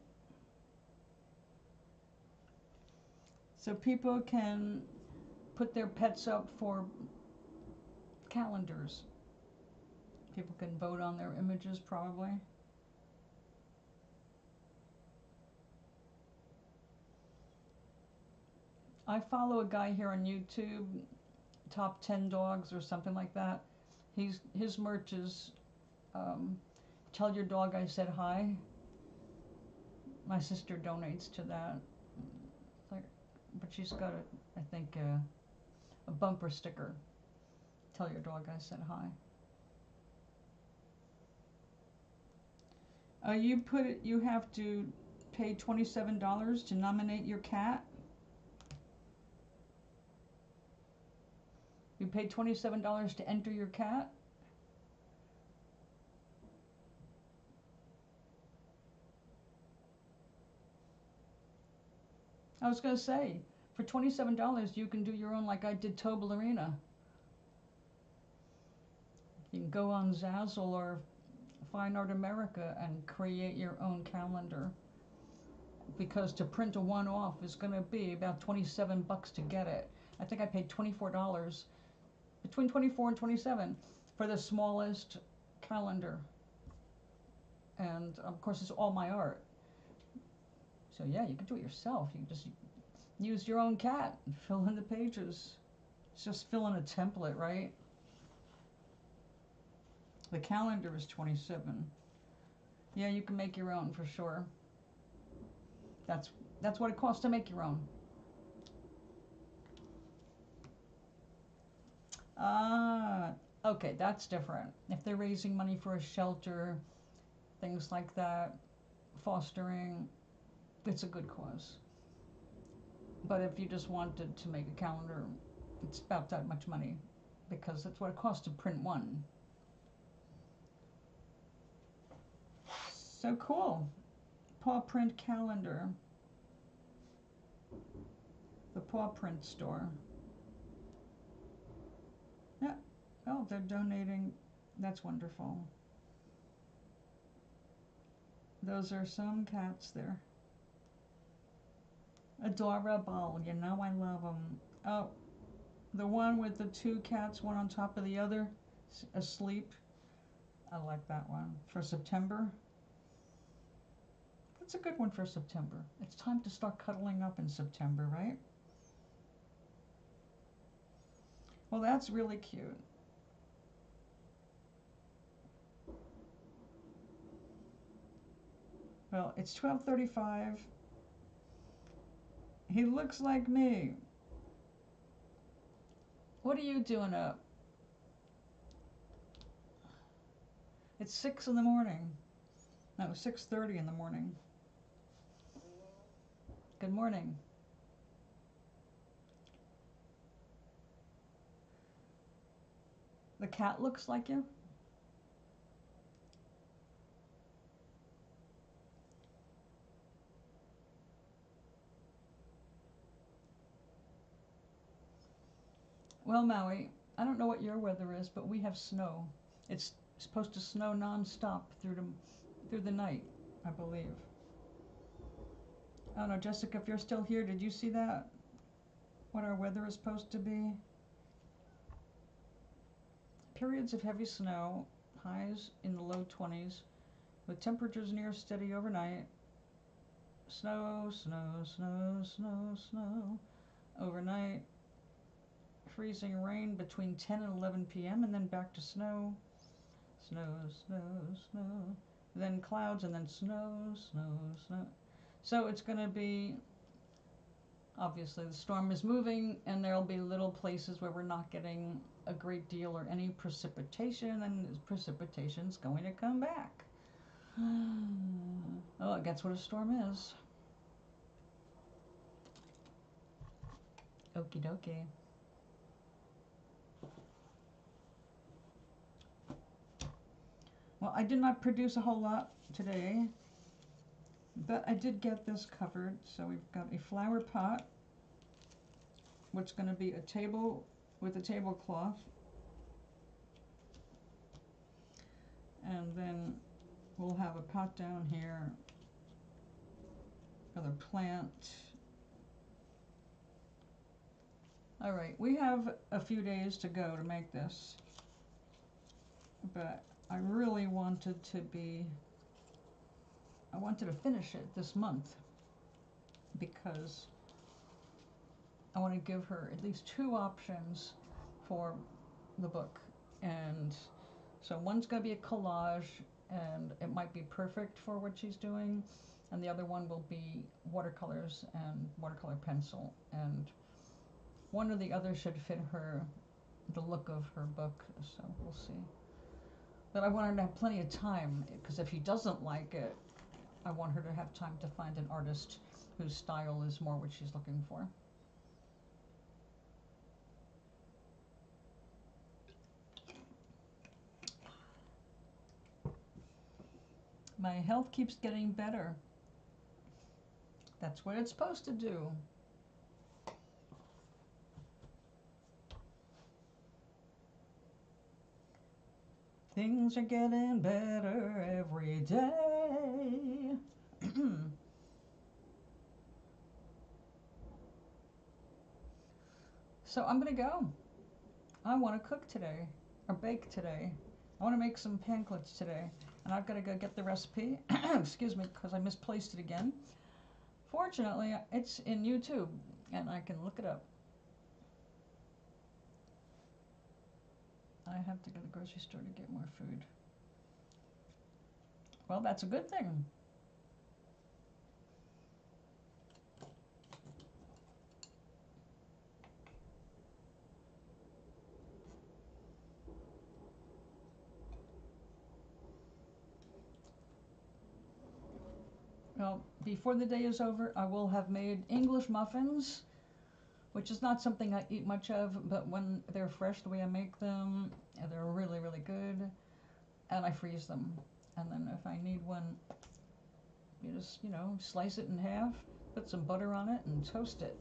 So people can put their pets up for calendars. People can vote on their images, probably. I follow a guy here on YouTube, Top 10 Dogs or something like that. His merch is tell your dog I said hi. My sister donates to that. But she's got I think a bumper sticker. Tell your dog I said hi. You have to pay $27 to nominate your cat. You pay $27 to enter your cat. I was going to say, for $27 you can do your own, like I did Toblerina. You can go on Zazzle or Fine Art America and create your own calendar. Because to print a one-off is going to be about $27 to get it. I think I paid $24, between $24 and $27 for the smallest calendar. And of course it's all my art. So yeah, you can do it yourself. You can just use your own cat and fill in the pages. It's just fill in a template, right? The calendar is $27. Yeah, you can make your own for sure. That's what it costs to make your own. Okay, that's different. If they're raising money for a shelter, things like that, fostering, it's a good cause. But if you just wanted to make a calendar, it's about that much money because that's what it costs to print one. So cool. Paw print calendar. The paw print store. Yeah. Oh, they're donating. That's wonderful. Those are some cats there. Adorable. You know I love them. Oh, the one with the two cats, one on top of the other, asleep. I like that one. For September. That's a good one for September. It's time to start cuddling up in September, right? Well, that's really cute. Well, it's 12:35. He looks like me. What are you doing up? It's 6 in the morning. No, 6:30 in the morning. Good morning. The cat looks like you? Well, Maui, I don't know what your weather is, but we have snow. It's supposed to snow nonstop through the night, I believe. I don't know, Jessica, if you're still here, did you see that? What our weather is supposed to be? Periods of heavy snow, highs in the low 20s, with temperatures near steady overnight. Snow, snow, snow, snow, snow. Overnight, freezing rain between 10 and 11 p.m. and then back to snow. Snow, snow, snow. Then clouds and then snow, snow, snow. So it's going to be, obviously the storm is moving and there'll be little places where we're not getting a great deal or any precipitation, and precipitation's going to come back. Oh, that's what a storm is. Okie dokie. Well, I did not produce a whole lot today, but I did get this covered. So we've got a flower pot, which is going to be a table with a tablecloth. And then we'll have a pot down here, another plant. All right, we have a few days to go to make this, but I really wanted to finish it this month because I want to give her at least 2 options for the book. And so one's going to be a collage, and it might be perfect for what she's doing, and the other one will be watercolors and watercolor pencil, and one or the other should fit her, the look of her book, so we'll see. But I want her to have plenty of time, because if she doesn't like it, I want her to have time to find an artist whose style is more what she's looking for. My health keeps getting better. That's what it's supposed to do. Things are getting better every day. So I'm gonna go. I want to cook today, or bake today. I want to make some panklets today, and I've got to go get the recipe. Excuse me, because I misplaced it again. Fortunately, it's in YouTube, and I can look it up. I have to go to the grocery store to get more food. Well, that's a good thing. Well, before the day is over, I will have made English muffins, which is not something I eat much of, but when they're fresh the way I make them, they're really, really good. And I freeze them. And then if I need one You just, slice it in half, put some butter on it, and toast it.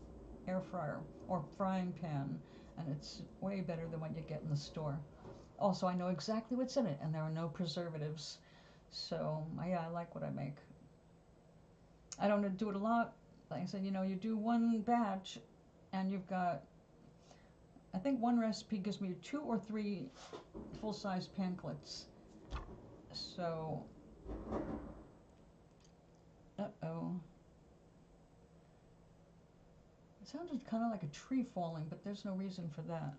Air fryer or frying pan, and it's way better than what you get in the store. Also, I know exactly what's in it, and there are no preservatives. So, yeah, I like what I make. I don't do it a lot. Like I said, you do one batch, and you've got, I think one recipe gives me 2 or 3 full-size panklets. So, uh-oh. It sounded kind of like a tree falling, but there's no reason for that.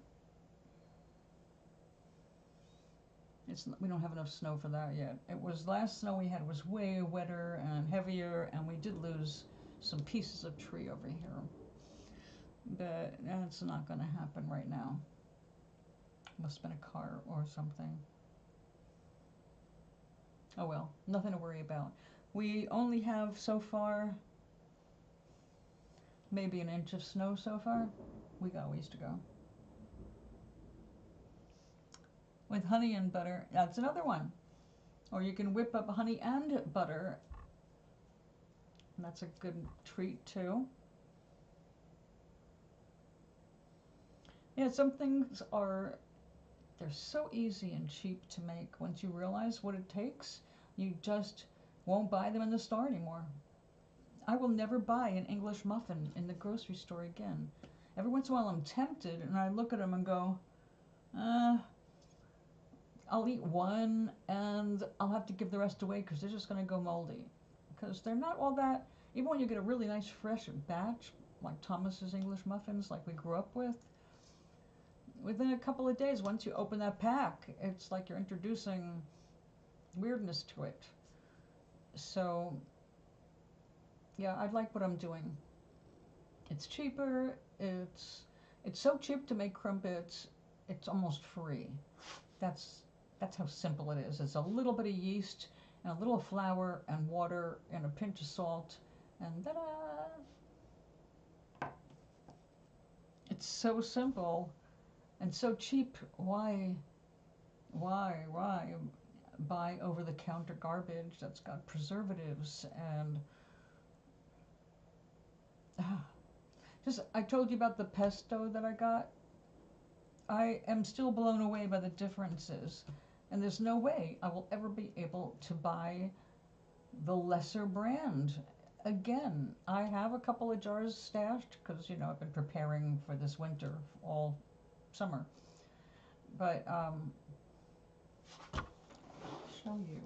We don't have enough snow for that yet. Last snow we had was way wetter and heavier, and we did lose some pieces of tree over here. But that's not going to happen right now. Must have been a car or something. Oh well, nothing to worry about. We only have so far maybe an inch of snow so far. We got a ways to go. With honey and butter, that's another one. Or you can whip up honey and butter. And that's a good treat too. Yeah, some things they're so easy and cheap to make. Once you realize what it takes, you just won't buy them in the store anymore. I will never buy an English muffin in the grocery store again. Every once in a while I'm tempted, and I look at them and go, I'll eat one, and I'll have to give the rest away because they're just going to go moldy. Because they're not all that, even when you get a really nice fresh batch, like Thomas's English muffins, like we grew up with, within a couple of days, once you open that pack, it's like you're introducing weirdness to it. So, yeah, I like what I'm doing. It's cheaper. It's so cheap to make crumpets. It's almost free. That's how simple it is. It's a little bit of yeast and a little flour and water and a pinch of salt, and ta-da! It's so simple and so cheap. Why buy over-the-counter garbage that's got preservatives and I told you about the pesto that I got. I am still blown away by the differences, and there's no way I will ever be able to buy the lesser brand again. I have a couple of jars stashed because I've been preparing for this winter all summer. But show you.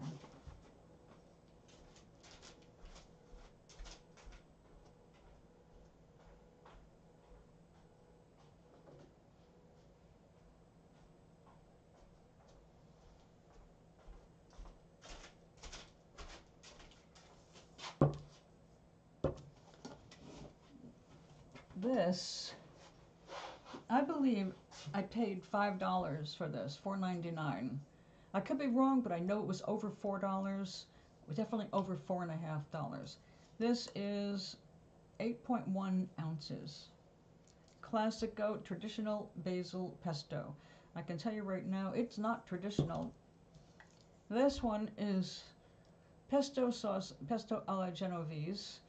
This, I believe I paid $5 for this, $4.99. I could be wrong, but I know it was over $4. It was definitely over $4.50. This is 8.1 ounces. Classic goat traditional basil pesto. I can tell you right now, it's not traditional. This one is pesto sauce, pesto alla Genovese.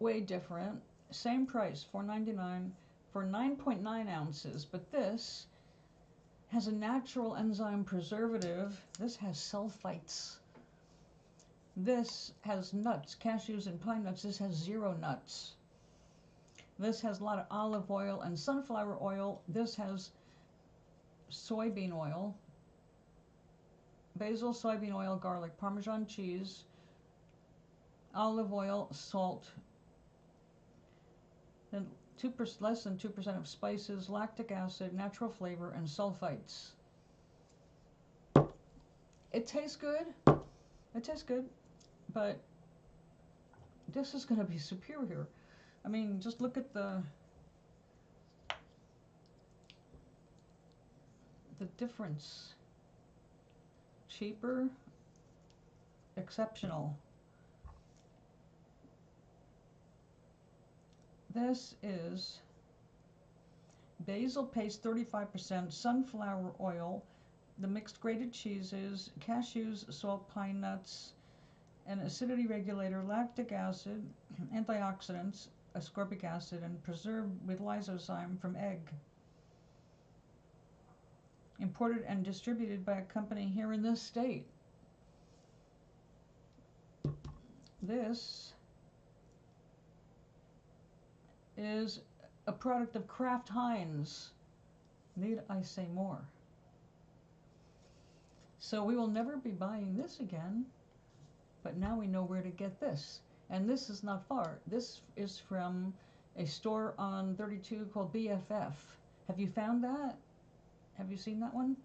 Way different. Same price, $4.99 for 9.9 ounces. But this has a natural enzyme preservative. This has sulfites. This has nuts, cashews and pine nuts. This has 0 nuts. This has a lot of olive oil and sunflower oil. This has soybean oil, basil, soybean oil, garlic, Parmesan cheese, olive oil, salt, then less than 2% of spices, lactic acid, natural flavor, and sulfites. It tastes good. It tastes good, but this is going to be superior. I mean, just look at the difference. Cheaper, exceptional. This is basil paste 35%, sunflower oil, the mixed grated cheeses, cashews, salt, pine nuts, an acidity regulator, lactic acid, antioxidants, ascorbic acid, and preserved with lysozyme from egg. Imported and distributed by a company here in this state. This is a product of Kraft Heinz. Need I say more? So we will never be buying this again, but now we know where to get this. And this is not far. This is from a store on 32 called BFF. Have you found that? Have you seen that one?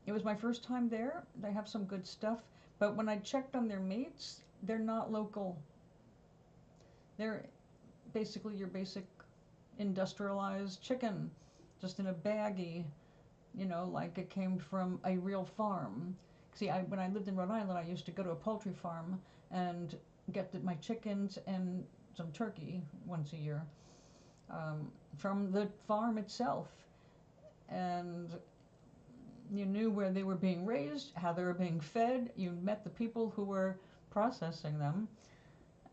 It was my first time there. They have some good stuff, but when I checked on their meats, they're not local. They're basically your basic industrialized chicken, just in a baggie, you know, like it came from a real farm. See, when I lived in Rhode Island, I used to go to a poultry farm and get my chickens and some turkey once a year from the farm itself. And you knew where they were being raised, how they were being fed. You met the people who were processing them.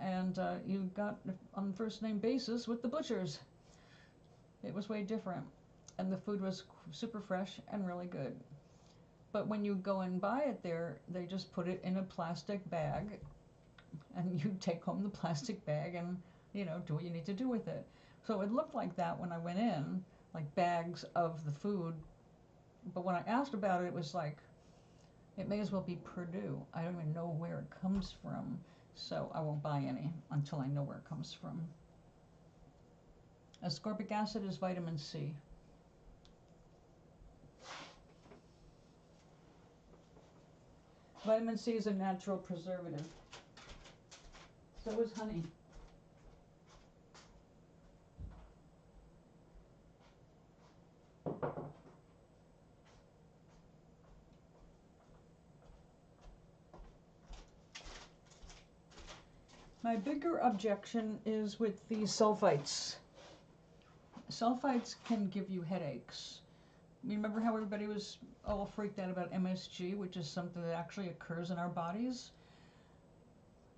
And you got on first name basis with the butchers. It was way different. And the food was super fresh and really good. But when you go and buy it there, they just put it in a plastic bag, and you take home the plastic bag and, you know, do what you need to do with it. So it looked like that when I went in, like bags of the food. But when I asked about it, it was like, it may as well be Purdue. I don't even know where it comes from. So I won't buy any until I know where it comes from. Ascorbic acid is vitamin C. Vitamin C is a natural preservative. So is honey. My bigger objection is with these sulfites. Sulfites can give you headaches. You remember how everybody was all freaked out about MSG, which is something that actually occurs in our bodies?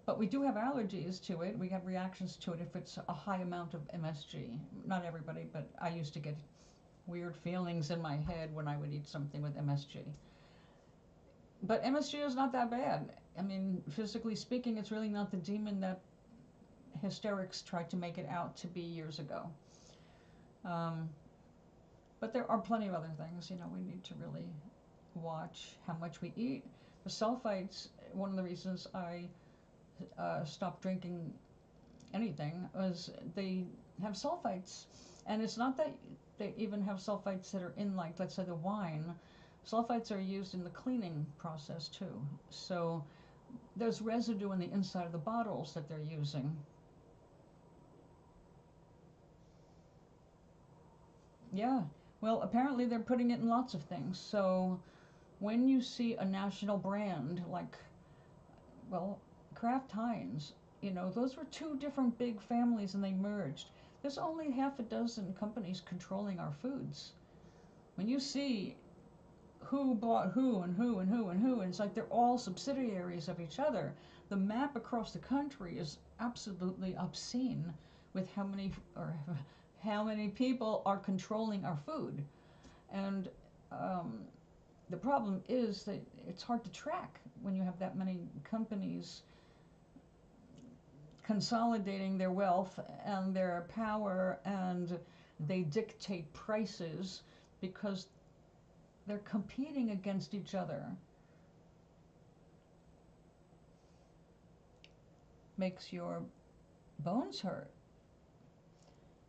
But we do have allergies to it. We have reactions to it if it's a high amount of MSG. Not everybody, but I used to get weird feelings in my head when I would eat something with MSG. But MSG is not that bad. I mean, physically speaking, it's really not the demon that hysterics tried to make it out to be years ago. But there are plenty of other things, you know, we need to really watch how much we eat. The sulfites, one of the reasons I stopped drinking anything was they have sulfites. And it's not that they even have sulfites that are in, like, let's say the wine. Sulfites are used in the cleaning process too. So there's residue on the inside of the bottles that they're using. Yeah, well, apparently they're putting it in lots of things. So when you see a national brand like, well, Kraft Heinz, you know, those were two different big families and they merged. There's only half a dozen companies controlling our foods. When you see who bought who and who and who and who, and it's like they're all subsidiaries of each other. The map across the country is absolutely obscene with how many people are controlling our food. And the problem is that it's hard to track when you have that many companies consolidating their wealth and their power, and they dictate prices because they're competing against each other. Makes your bones hurt.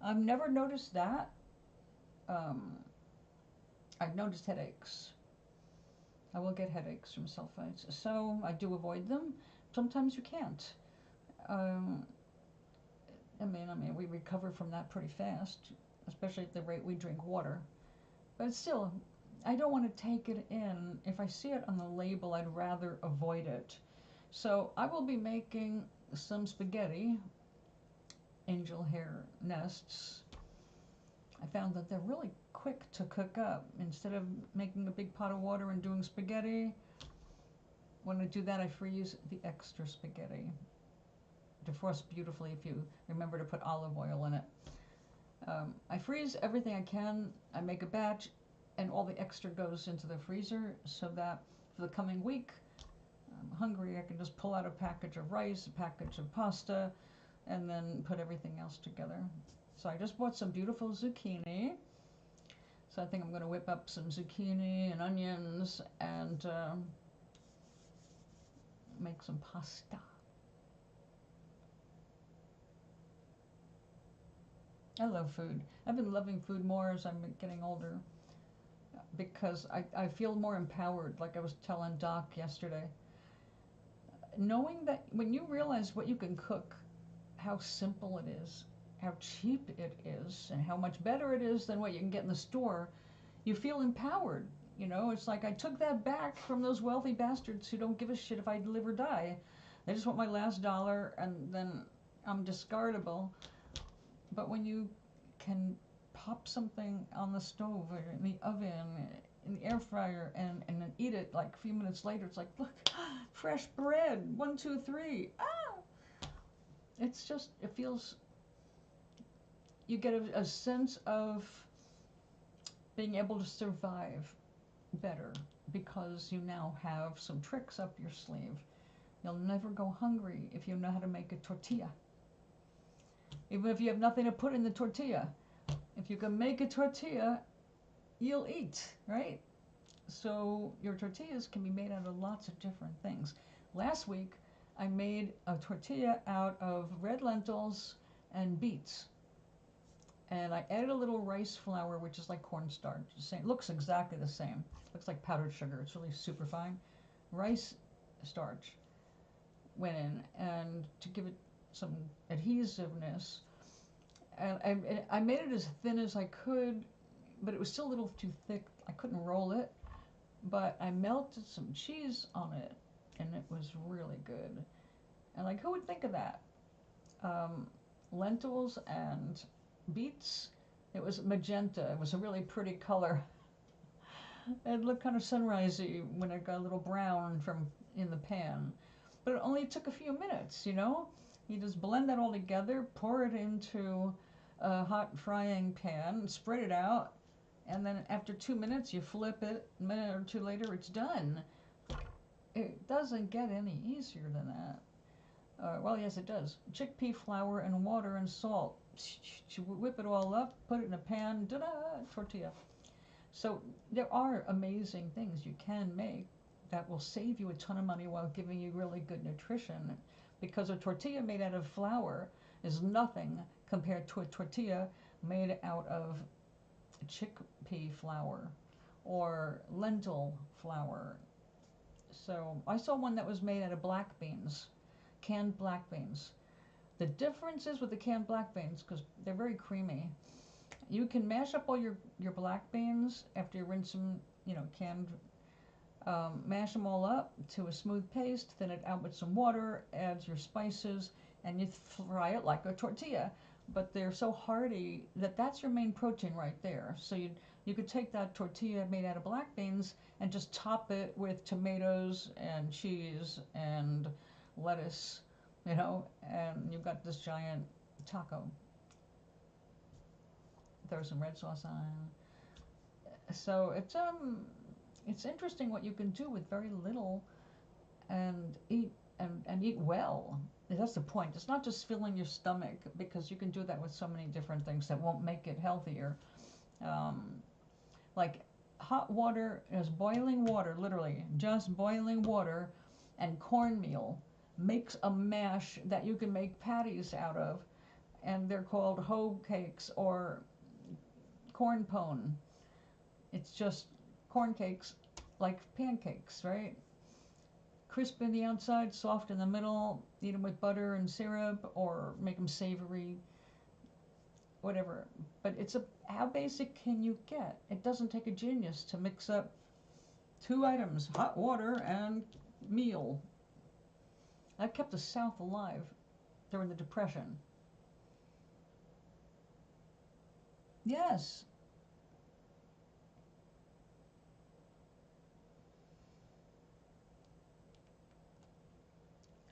I've never noticed that. I've noticed headaches. I will get headaches from sulfites, so I do avoid them. Sometimes you can't. I mean, we recover from that pretty fast, especially at the rate we drink water. But still, I don't want to take it in. If I see it on the label, I'd rather avoid it. So I will be making some spaghetti, angel hair nests. I found that they're really quick to cook up. Instead of making a big pot of water and doing spaghetti, when I do that, I freeze the extra spaghetti. Defrost beautifully if you remember to put olive oil in it. I freeze everything I can. I make a batch, and all the extra goes into the freezer so that for the coming week, I'm hungry, I can just pull out a package of rice, a package of pasta, and then put everything else together. So I just bought some beautiful zucchini. So I think I'm going to whip up some zucchini and onions and make some pasta. I love food. I've been loving food more as I'm getting older because I feel more empowered, like I was telling Doc yesterday. Knowing that when you realize what you can cook, how simple it is, how cheap it is, and how much better it is than what you can get in the store, you feel empowered. You know, it's like I took that back from those wealthy bastards who don't give a shit if I live or die. They just want my last dollar and then I'm discardable. But when you can pop something on the stove or in the oven, in the air fryer, and then eat it like a few minutes later, it's like, look, fresh bread, 1, 2, 3. Ah! It's just, it feels, you get a sense of being able to survive better because you now have some tricks up your sleeve. You'll never go hungry if you know how to make a tortilla. Even if you have nothing to put in the tortilla. If you can make a tortilla, you'll eat, right? So your tortillas can be made out of lots of different things. Last week, I made a tortilla out of red lentils and beets. And I added a little rice flour, which is like cornstarch. It looks exactly the same. Looks like powdered sugar. It's really super fine. Rice starch went in, and to give it some adhesiveness, and I made it as thin as I could, but it was still a little too thick. I couldn't roll it, but I melted some cheese on it, and it was really good. And like, who would think of that? Lentils and beets. It was magenta. It was a really pretty color. It looked kind of sunrisey when it got a little brown from in the pan. But it only took a few minutes, you know? You just blend that all together, pour it into a hot frying pan, spread it out, and then after 2 minutes you flip it, a minute or two later it's done. It doesn't get any easier than that. Well, yes, it does. Chickpea flour and water and salt. You whip it all up, put it in a pan, ta-da, tortilla. So there are amazing things you can make that will save you a ton of money while giving you really good nutrition, because a tortilla made out of flour is nothing compared to a tortilla made out of chickpea flour or lentil flour. So I saw one that was made out of black beans, canned black beans. The difference is with the canned black beans, because they're very creamy, you can mash up all your black beans after you rinse them, canned, mash them all up to a smooth paste, thin it out with some water, add your spices, and you fry it like a tortilla. But they're so hearty that that's your main protein right there. So you could take that tortilla made out of black beans and just top it with tomatoes and cheese and lettuce, and you've got this giant taco. Throw some red sauce on. So it's interesting what you can do with very little and eat and eat well. That's the point. It's not just filling your stomach, because you can do that with so many different things that won't make it healthier. Like hot water is boiling water, literally just boiling water, and cornmeal makes a mash that you can make patties out of, and they're called hoe cakes or corn pone. It's just corn cakes like pancakes, right? Crisp in the outside, soft in the middle. Eat them with butter and syrup, or make them savory, whatever. But how basic can you get? It doesn't take a genius to mix up 2 items, hot water and meal. That kept the South alive during the Depression. Yes.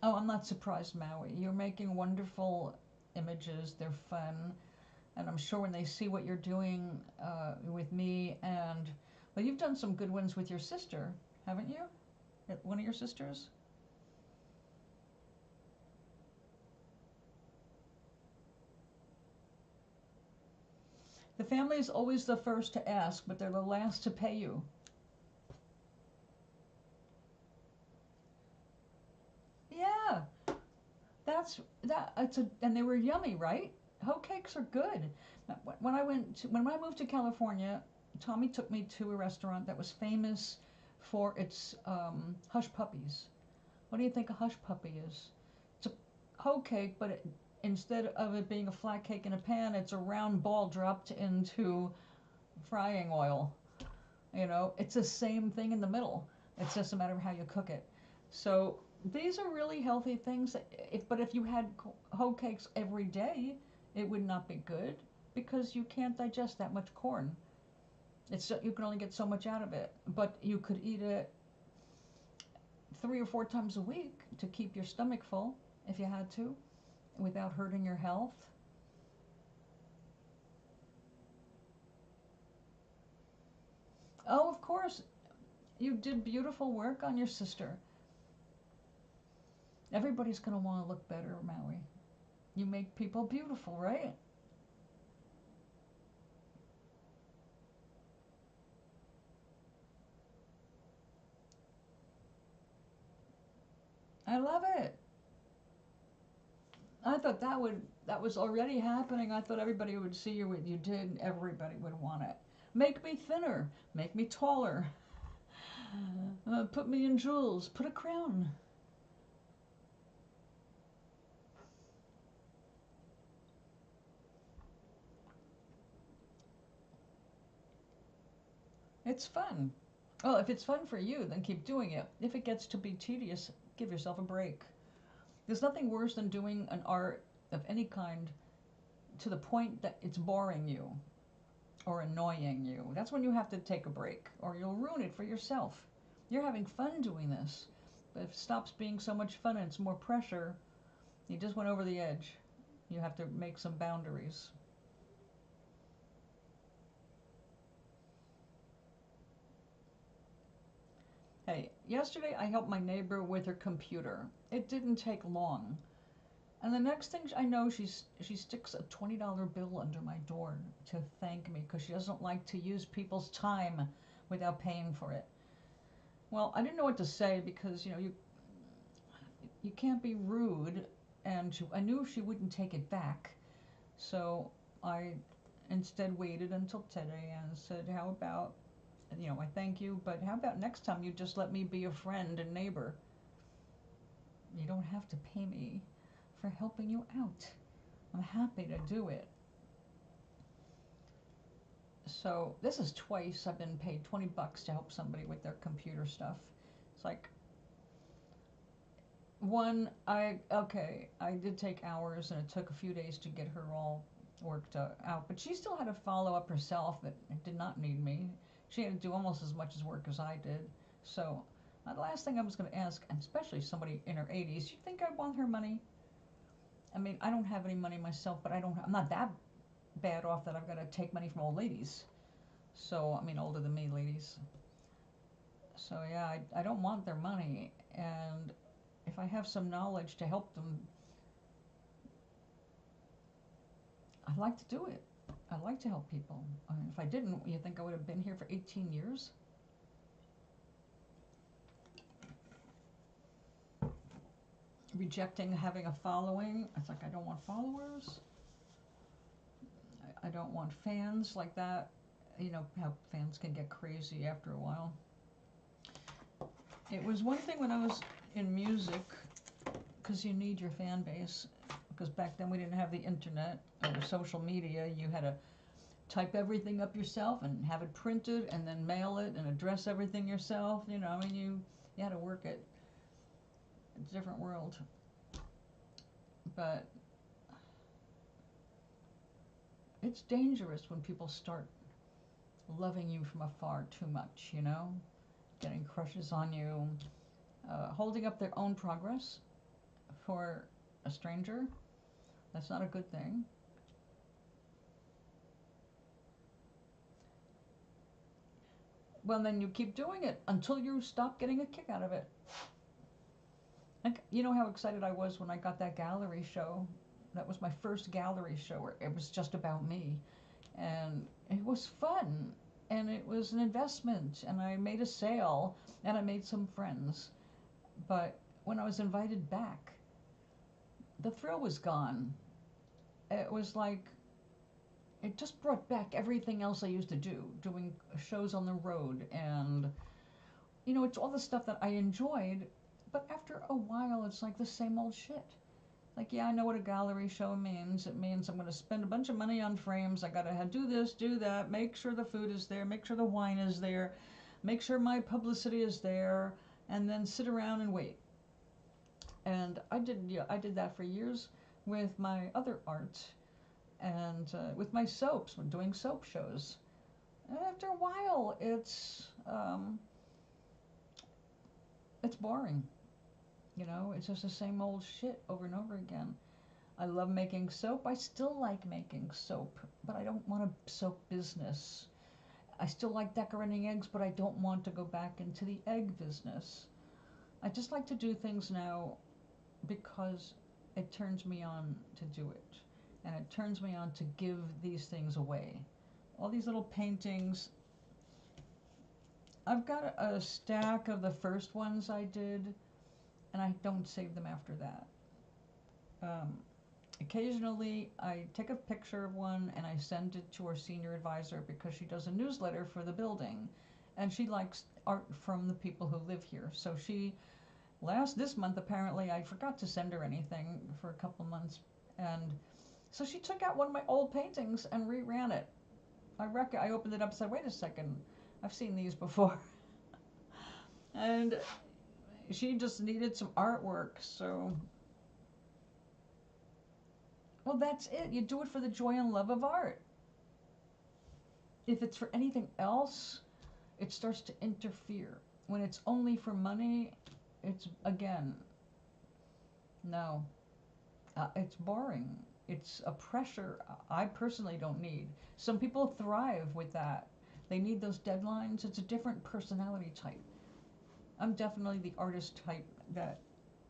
Oh, I'm not surprised, Maui. You're making wonderful images. They're fun. And I'm sure when they see what you're doing with me and, well, you've done some good ones with your sister, haven't you? One of your sisters? The family is always the first to ask, but they're the last to pay you. Yeah, and they were yummy, right? Hoe cakes are good. When I moved to California, Tommy took me to a restaurant that was famous for its hush puppies. What do you think a hush puppy is? It's a hoe cake, but instead of it being a flat cake in a pan, it's a round ball dropped into frying oil. You know, it's the same thing in the middle. It's just a matter of how you cook it. So these are really healthy things. But if you had hoe cakes every day, it would not be good because you can't digest that much corn. You can only get so much out of it. But you could eat it 3 or 4 times a week to keep your stomach full if you had to, without hurting your health. Oh, of course, you did beautiful work on your sister. Everybody's going to want to look better, Maui. You make people beautiful, right? I love it. I thought that was already happening. I thought everybody would see what you did and everybody would want it. Make me thinner, make me taller, put me in jewels, put a crown. It's fun. Well, if it's fun for you, then keep doing it. If it gets to be tedious, give yourself a break. There's nothing worse than doing an art of any kind to the point that it's boring you or annoying you. That's when you have to take a break, or you'll ruin it for yourself. You're having fun doing this, but if it stops being so much fun and it's more pressure, you just went over the edge. You have to make some boundaries. Hey, yesterday I helped my neighbor with her computer. It didn't take long. And the next thing I know, she sticks a $20 bill under my door to thank me because she doesn't like to use people's time without paying for it. Well, I didn't know what to say because you can't be rude, and I knew she wouldn't take it back. So I instead waited until today and said, "How about, I thank you, but how about next time you just let me be a friend and neighbor? You don't have to pay me for helping you out. I'm happy to do it." So this is twice I've been paid $20 to help somebody with their computer stuff. It's like, I did take hours and it took a few days to get her all worked out, but she still had to follow up herself. That did not need me. She had to do almost as much as work as I did. So the last thing I was going to ask, and especially somebody in her 80s, you think I want her money? I mean, I don't have any money myself, but I'm not that bad off that I've got to take money from old ladies. So, I mean, older than me ladies. So, yeah, I don't want their money. And if I have some knowledge to help them, I'd like to do it. I'd like to help people. I mean, if I didn't, you think I would have been here for 18 years? Rejecting having a following. It's like, I don't want followers. I don't want fans like that. You know how fans can get crazy after a while. It was one thing when I was in music, because you need your fan base. Because back then we didn't have the internet or social media. You had to type everything up yourself and have it printed and then mail it and address everything yourself. I mean, you had to work it. It's a different world. But it's dangerous when people start loving you from afar too much, getting crushes on you, holding up their own progress for a stranger. That's not a good thing. Well, then you keep doing it until you stop getting a kick out of it. Like, you know how excited I was when I got that gallery show? That was my first gallery show where it was just about me. And it was fun. And it was an investment. And I made a sale. And I made some friends. But when I was invited back, the thrill was gone. It was like, it just brought back everything else I used to do, doing shows on the road. And, you know, it's all the stuff that I enjoyed. But after a while, it's like the same old shit. Like, yeah, I know what a gallery show means. It means I'm going to spend a bunch of money on frames. I got to do this, do that, make sure the food is there, make sure the wine is there, make sure my publicity is there, and then sit around and wait. And I did that for years with my other art and with my soaps, when doing soap shows. And after a while, it's boring. You know, it's just the same old shit over and over again. I love making soap. I still like making soap, but I don't want a soap business. I still like decorating eggs, but I don't want to go back into the egg business. I just like to do things now because it turns me on to do it. And it turns me on to give these things away. All these little paintings. I've got a stack of the first ones I did, and I don't save them after that. Occasionally, I take a picture of one and I send it to our senior advisor because she does a newsletter for the building, and she likes art from the people who live here. So this month apparently, I forgot to send her anything for a couple months, and so she took out one of my old paintings and reran it. I opened it up and said, wait a second, I've seen these before. And she just needed some artwork, so, well, that's it. You do it for the joy and love of art. If it's for anything else, it starts to interfere. When it's only for money, it's, again, no. It's boring. It's a pressure I personally don't need. Some people thrive with that. They need those deadlines. It's a different personality type. I'm definitely the artist type that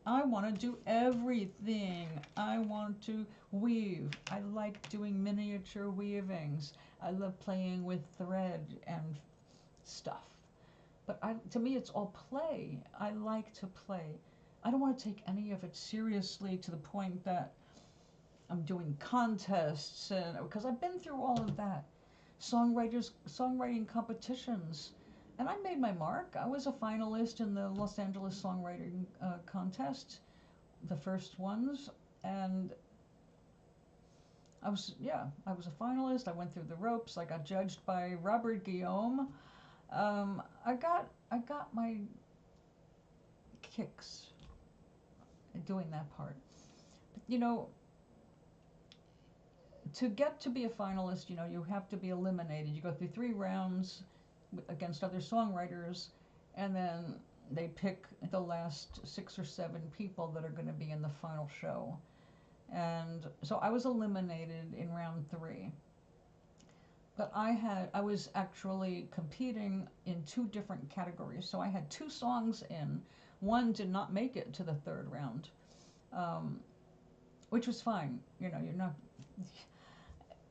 I want to do everything. I want to weave. I like doing miniature weavings. I love playing with thread and stuff. But to me, it's all play. I like to play. I don't want to take any of it seriously to the point that I'm doing contests, and because I've been through all of that. Songwriting competitions. And I made my mark. I was a finalist in the Los Angeles Songwriting Contest, the first ones, and I was a finalist. I went through the ropes. I got judged by Robert Guillaume. I got my kicks doing that part. But, you know, to get to be a finalist, you know, you have to be eliminated. You go through 3 rounds against other songwriters, and then they pick the last 6 or 7 people that are going to be in the final show. And so I was eliminated in round 3. But I was actually competing in 2 different categories. So I had 2 songs in. One did not make it to the 3rd round, which was fine. You know,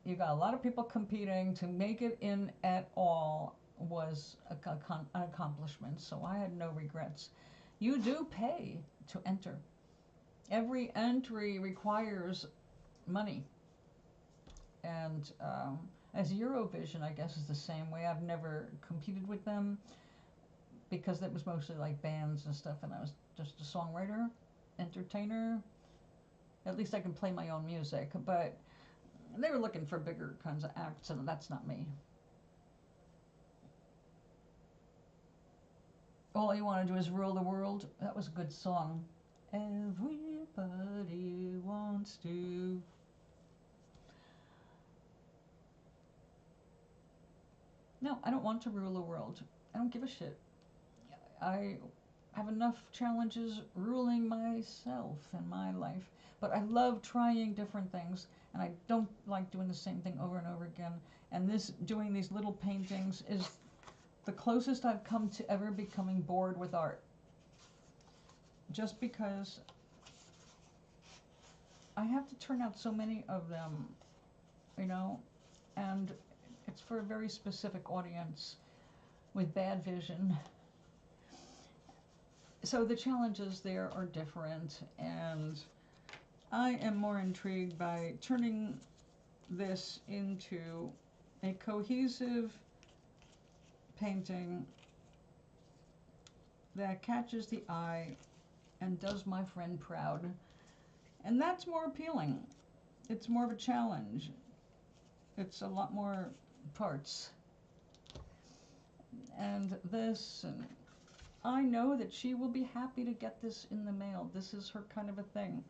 you got a lot of people competing. To make it in at all was an accomplishment. So I had no regrets. You do pay to enter. Every entry requires money. And as Eurovision, I guess, is the same way. I've never competed with them because it was mostly like bands and stuff, and I was just a songwriter, entertainer. At least I can play my own music, but they were looking for bigger kinds of acts, and that's not me. All You Want to Do Is Rule the World. That was a good song. Everybody wants to. No, I don't want to rule the world. I don't give a shit. have enough challenges ruling myself and my life. But I love trying different things, and I don't like doing the same thing over and over again. And doing these little paintings is the closest I've come to ever becoming bored with art. Just because I have to turn out so many of them, you know, and it's for a very specific audience with bad vision. So the challenges there are different, and I am more intrigued by turning this into a cohesive painting that catches the eye and does my friend proud. And that's more appealing. It's more of a challenge. It's a lot more parts. And this, and I know that she will be happy to get this in the mail. This is her kind of a thing.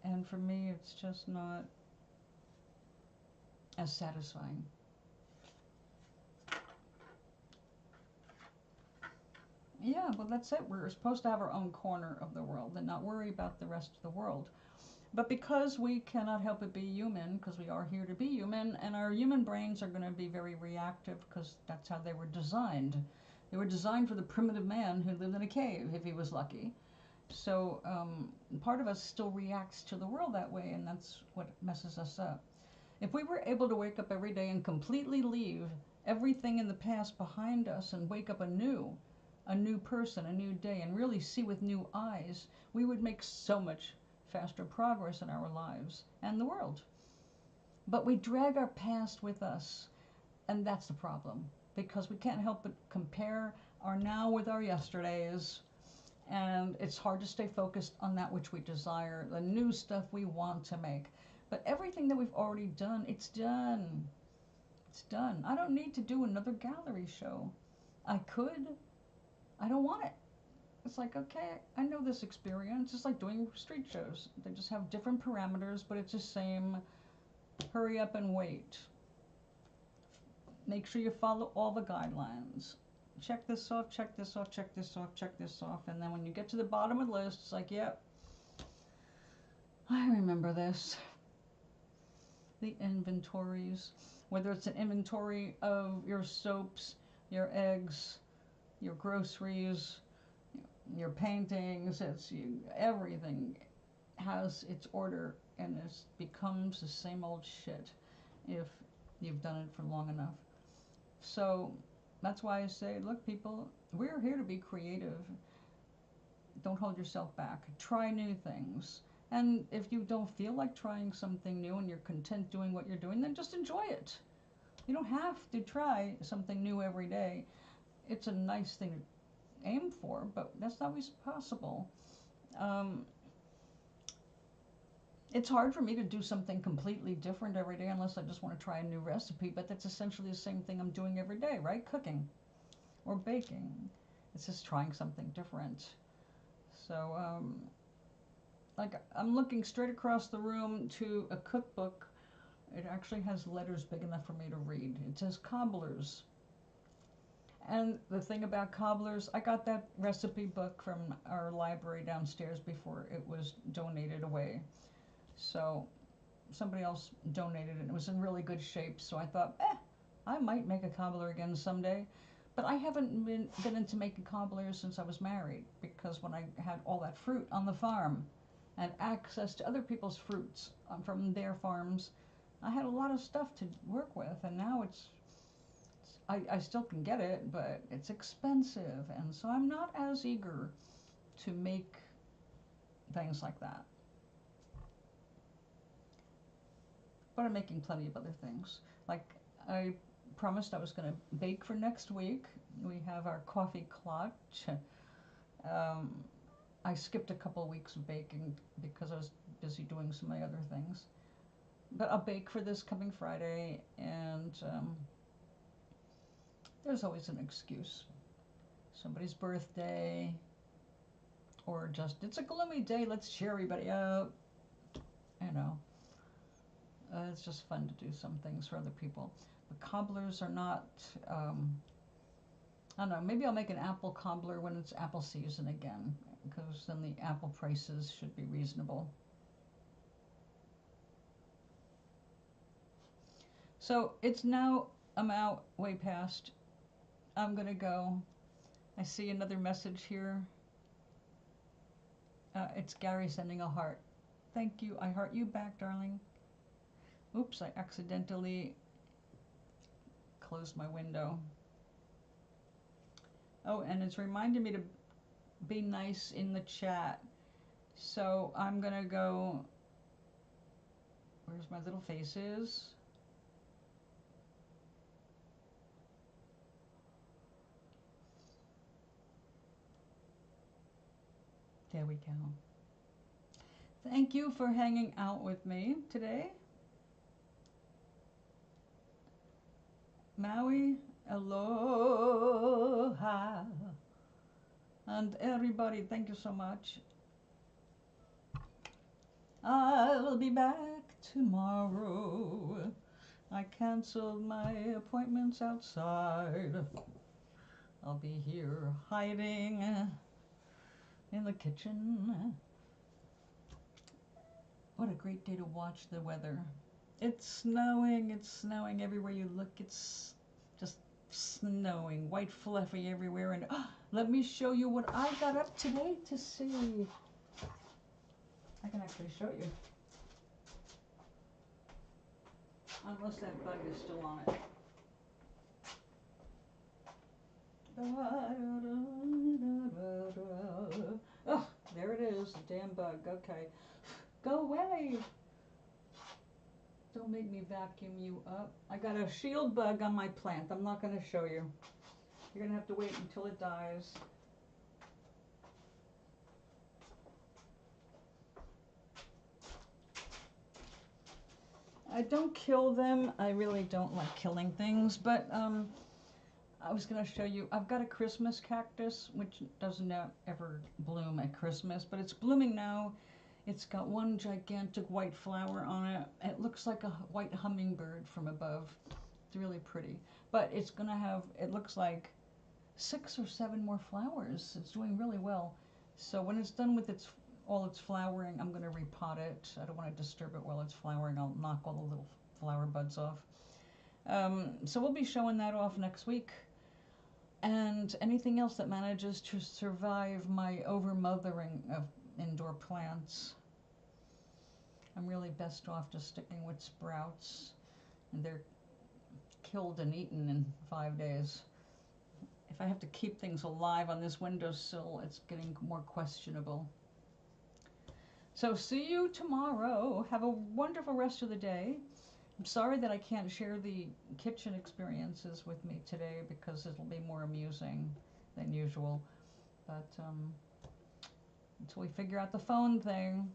And for me, it's just not as satisfying. Yeah, well, that's it. We're supposed to have our own corner of the world and not worry about the rest of the world. But because we cannot help but be human, because we are here to be human, and our human brains are going to be very reactive because that's how they were designed. They were designed for the primitive man who lived in a cave, if he was lucky. So part of us still reacts to the world that way, and that's what messes us up. If we were able to wake up every day and completely leave everything in the past behind us and wake up anew, a new person, a new day, and really see with new eyes, we would make so much faster progress in our lives and the world. But we drag our past with us, and that's the problem, because we can't help but compare our now with our yesterdays, and it's hard to stay focused on that which we desire, the new stuff we want to make. But everything that we've already done, it's done. It's done. I don't need to do another gallery show. I could. I don't want it. It's like, okay, I know this experience. It's like doing street shows. They just have different parameters, but it's the same. Hurry up and wait. Make sure you follow all the guidelines. Check this off, check this off, check this off, check this off. And then when you get to the bottom of the list, it's like, yep, I remember this. The inventories. Whether it's an inventory of your soaps, your eggs, your groceries, your paintings, everything has its order, and it becomes the same old shit if you've done it for long enough. So that's why I say, look, people, we're here to be creative. Don't hold yourself back. Try new things. And if you don't feel like trying something new and you're content doing what you're doing, then just enjoy it. You don't have to try something new every day. It's a nice thing to aim for, but that's not always possible. It's hard for me to do something completely different every day unless I just want to try a new recipe, but that's essentially the same thing I'm doing every day, right? Cooking or baking. It's just trying something different. So, like, I'm looking straight across the room to a cookbook. It actually has letters big enough for me to read. It says cobblers. And the thing about cobblers, I got that recipe book from our library downstairs before it was donated away. So somebody else donated it. It was in really good shape. So I thought, I might make a cobbler again someday. But I haven't been into making cobblers since I was married, because when I had all that fruit on the farm and access to other people's fruits from their farms, I had a lot of stuff to work with. And now I still can get it, but it's expensive. And so I'm not as eager to make things like that. But I'm making plenty of other things. Like, I promised I was going to bake for next week. We have our coffee clutch. I skipped a couple of weeks of baking because I was busy doing so many other things. But I'll bake for this coming Friday, and there's always an excuse. Somebody's birthday, or just, it's a gloomy day, let's cheer everybody up. You know, it's just fun to do some things for other people. But cobblers are not I don't know, maybe I'll make an apple cobbler when it's apple season again, because then the apple prices should be reasonable. So it's now, I'm out way past. I'm gonna go. I see another message here. It's Gary sending a heart. Thank you. I heart you back, darling. Oops, I accidentally closed my window. Oh, and it's reminding me to be nice in the chat. So I'm gonna go, where's my little faces? There we go. Thank you for hanging out with me today. Maui, aloha. And everybody, thank you so much. I'll be back tomorrow. I canceled my appointments outside. I'll be here hiding in the kitchen. What a great day to watch the weather. It's snowing everywhere you look. It's just snowing, white fluffy everywhere. And let me show you what I got up today to see. I can actually show you. Unless that bug is still on it. Oh, there it is, the damn bug. Okay. Go away. Don't make me vacuum you up. I got a shield bug on my plant. I'm not going to show you. You're going to have to wait until it dies. I don't kill them. I really don't like killing things, but I was going to show you. I've got a Christmas cactus, which doesn't ever bloom at Christmas, but it's blooming now. It's got one gigantic white flower on it. It looks like a white hummingbird from above. It's really pretty. But it's going to have, it looks like 6 or 7 more flowers. It's doing really well. So when it's done with all its flowering, I'm going to repot it. I don't want to disturb it while it's flowering. I'll knock all the little flower buds off. So we'll be showing that off next week. And anything else that manages to survive my overmothering of indoor plants. I'm really best off just sticking with sprouts. And they're killed and eaten in 5 days. If I have to keep things alive on this windowsill, it's getting more questionable. So see you tomorrow. Have a wonderful rest of the day. I'm sorry that I can't share the kitchen experiences with me today because it'll be more amusing than usual. But until we figure out the phone thing,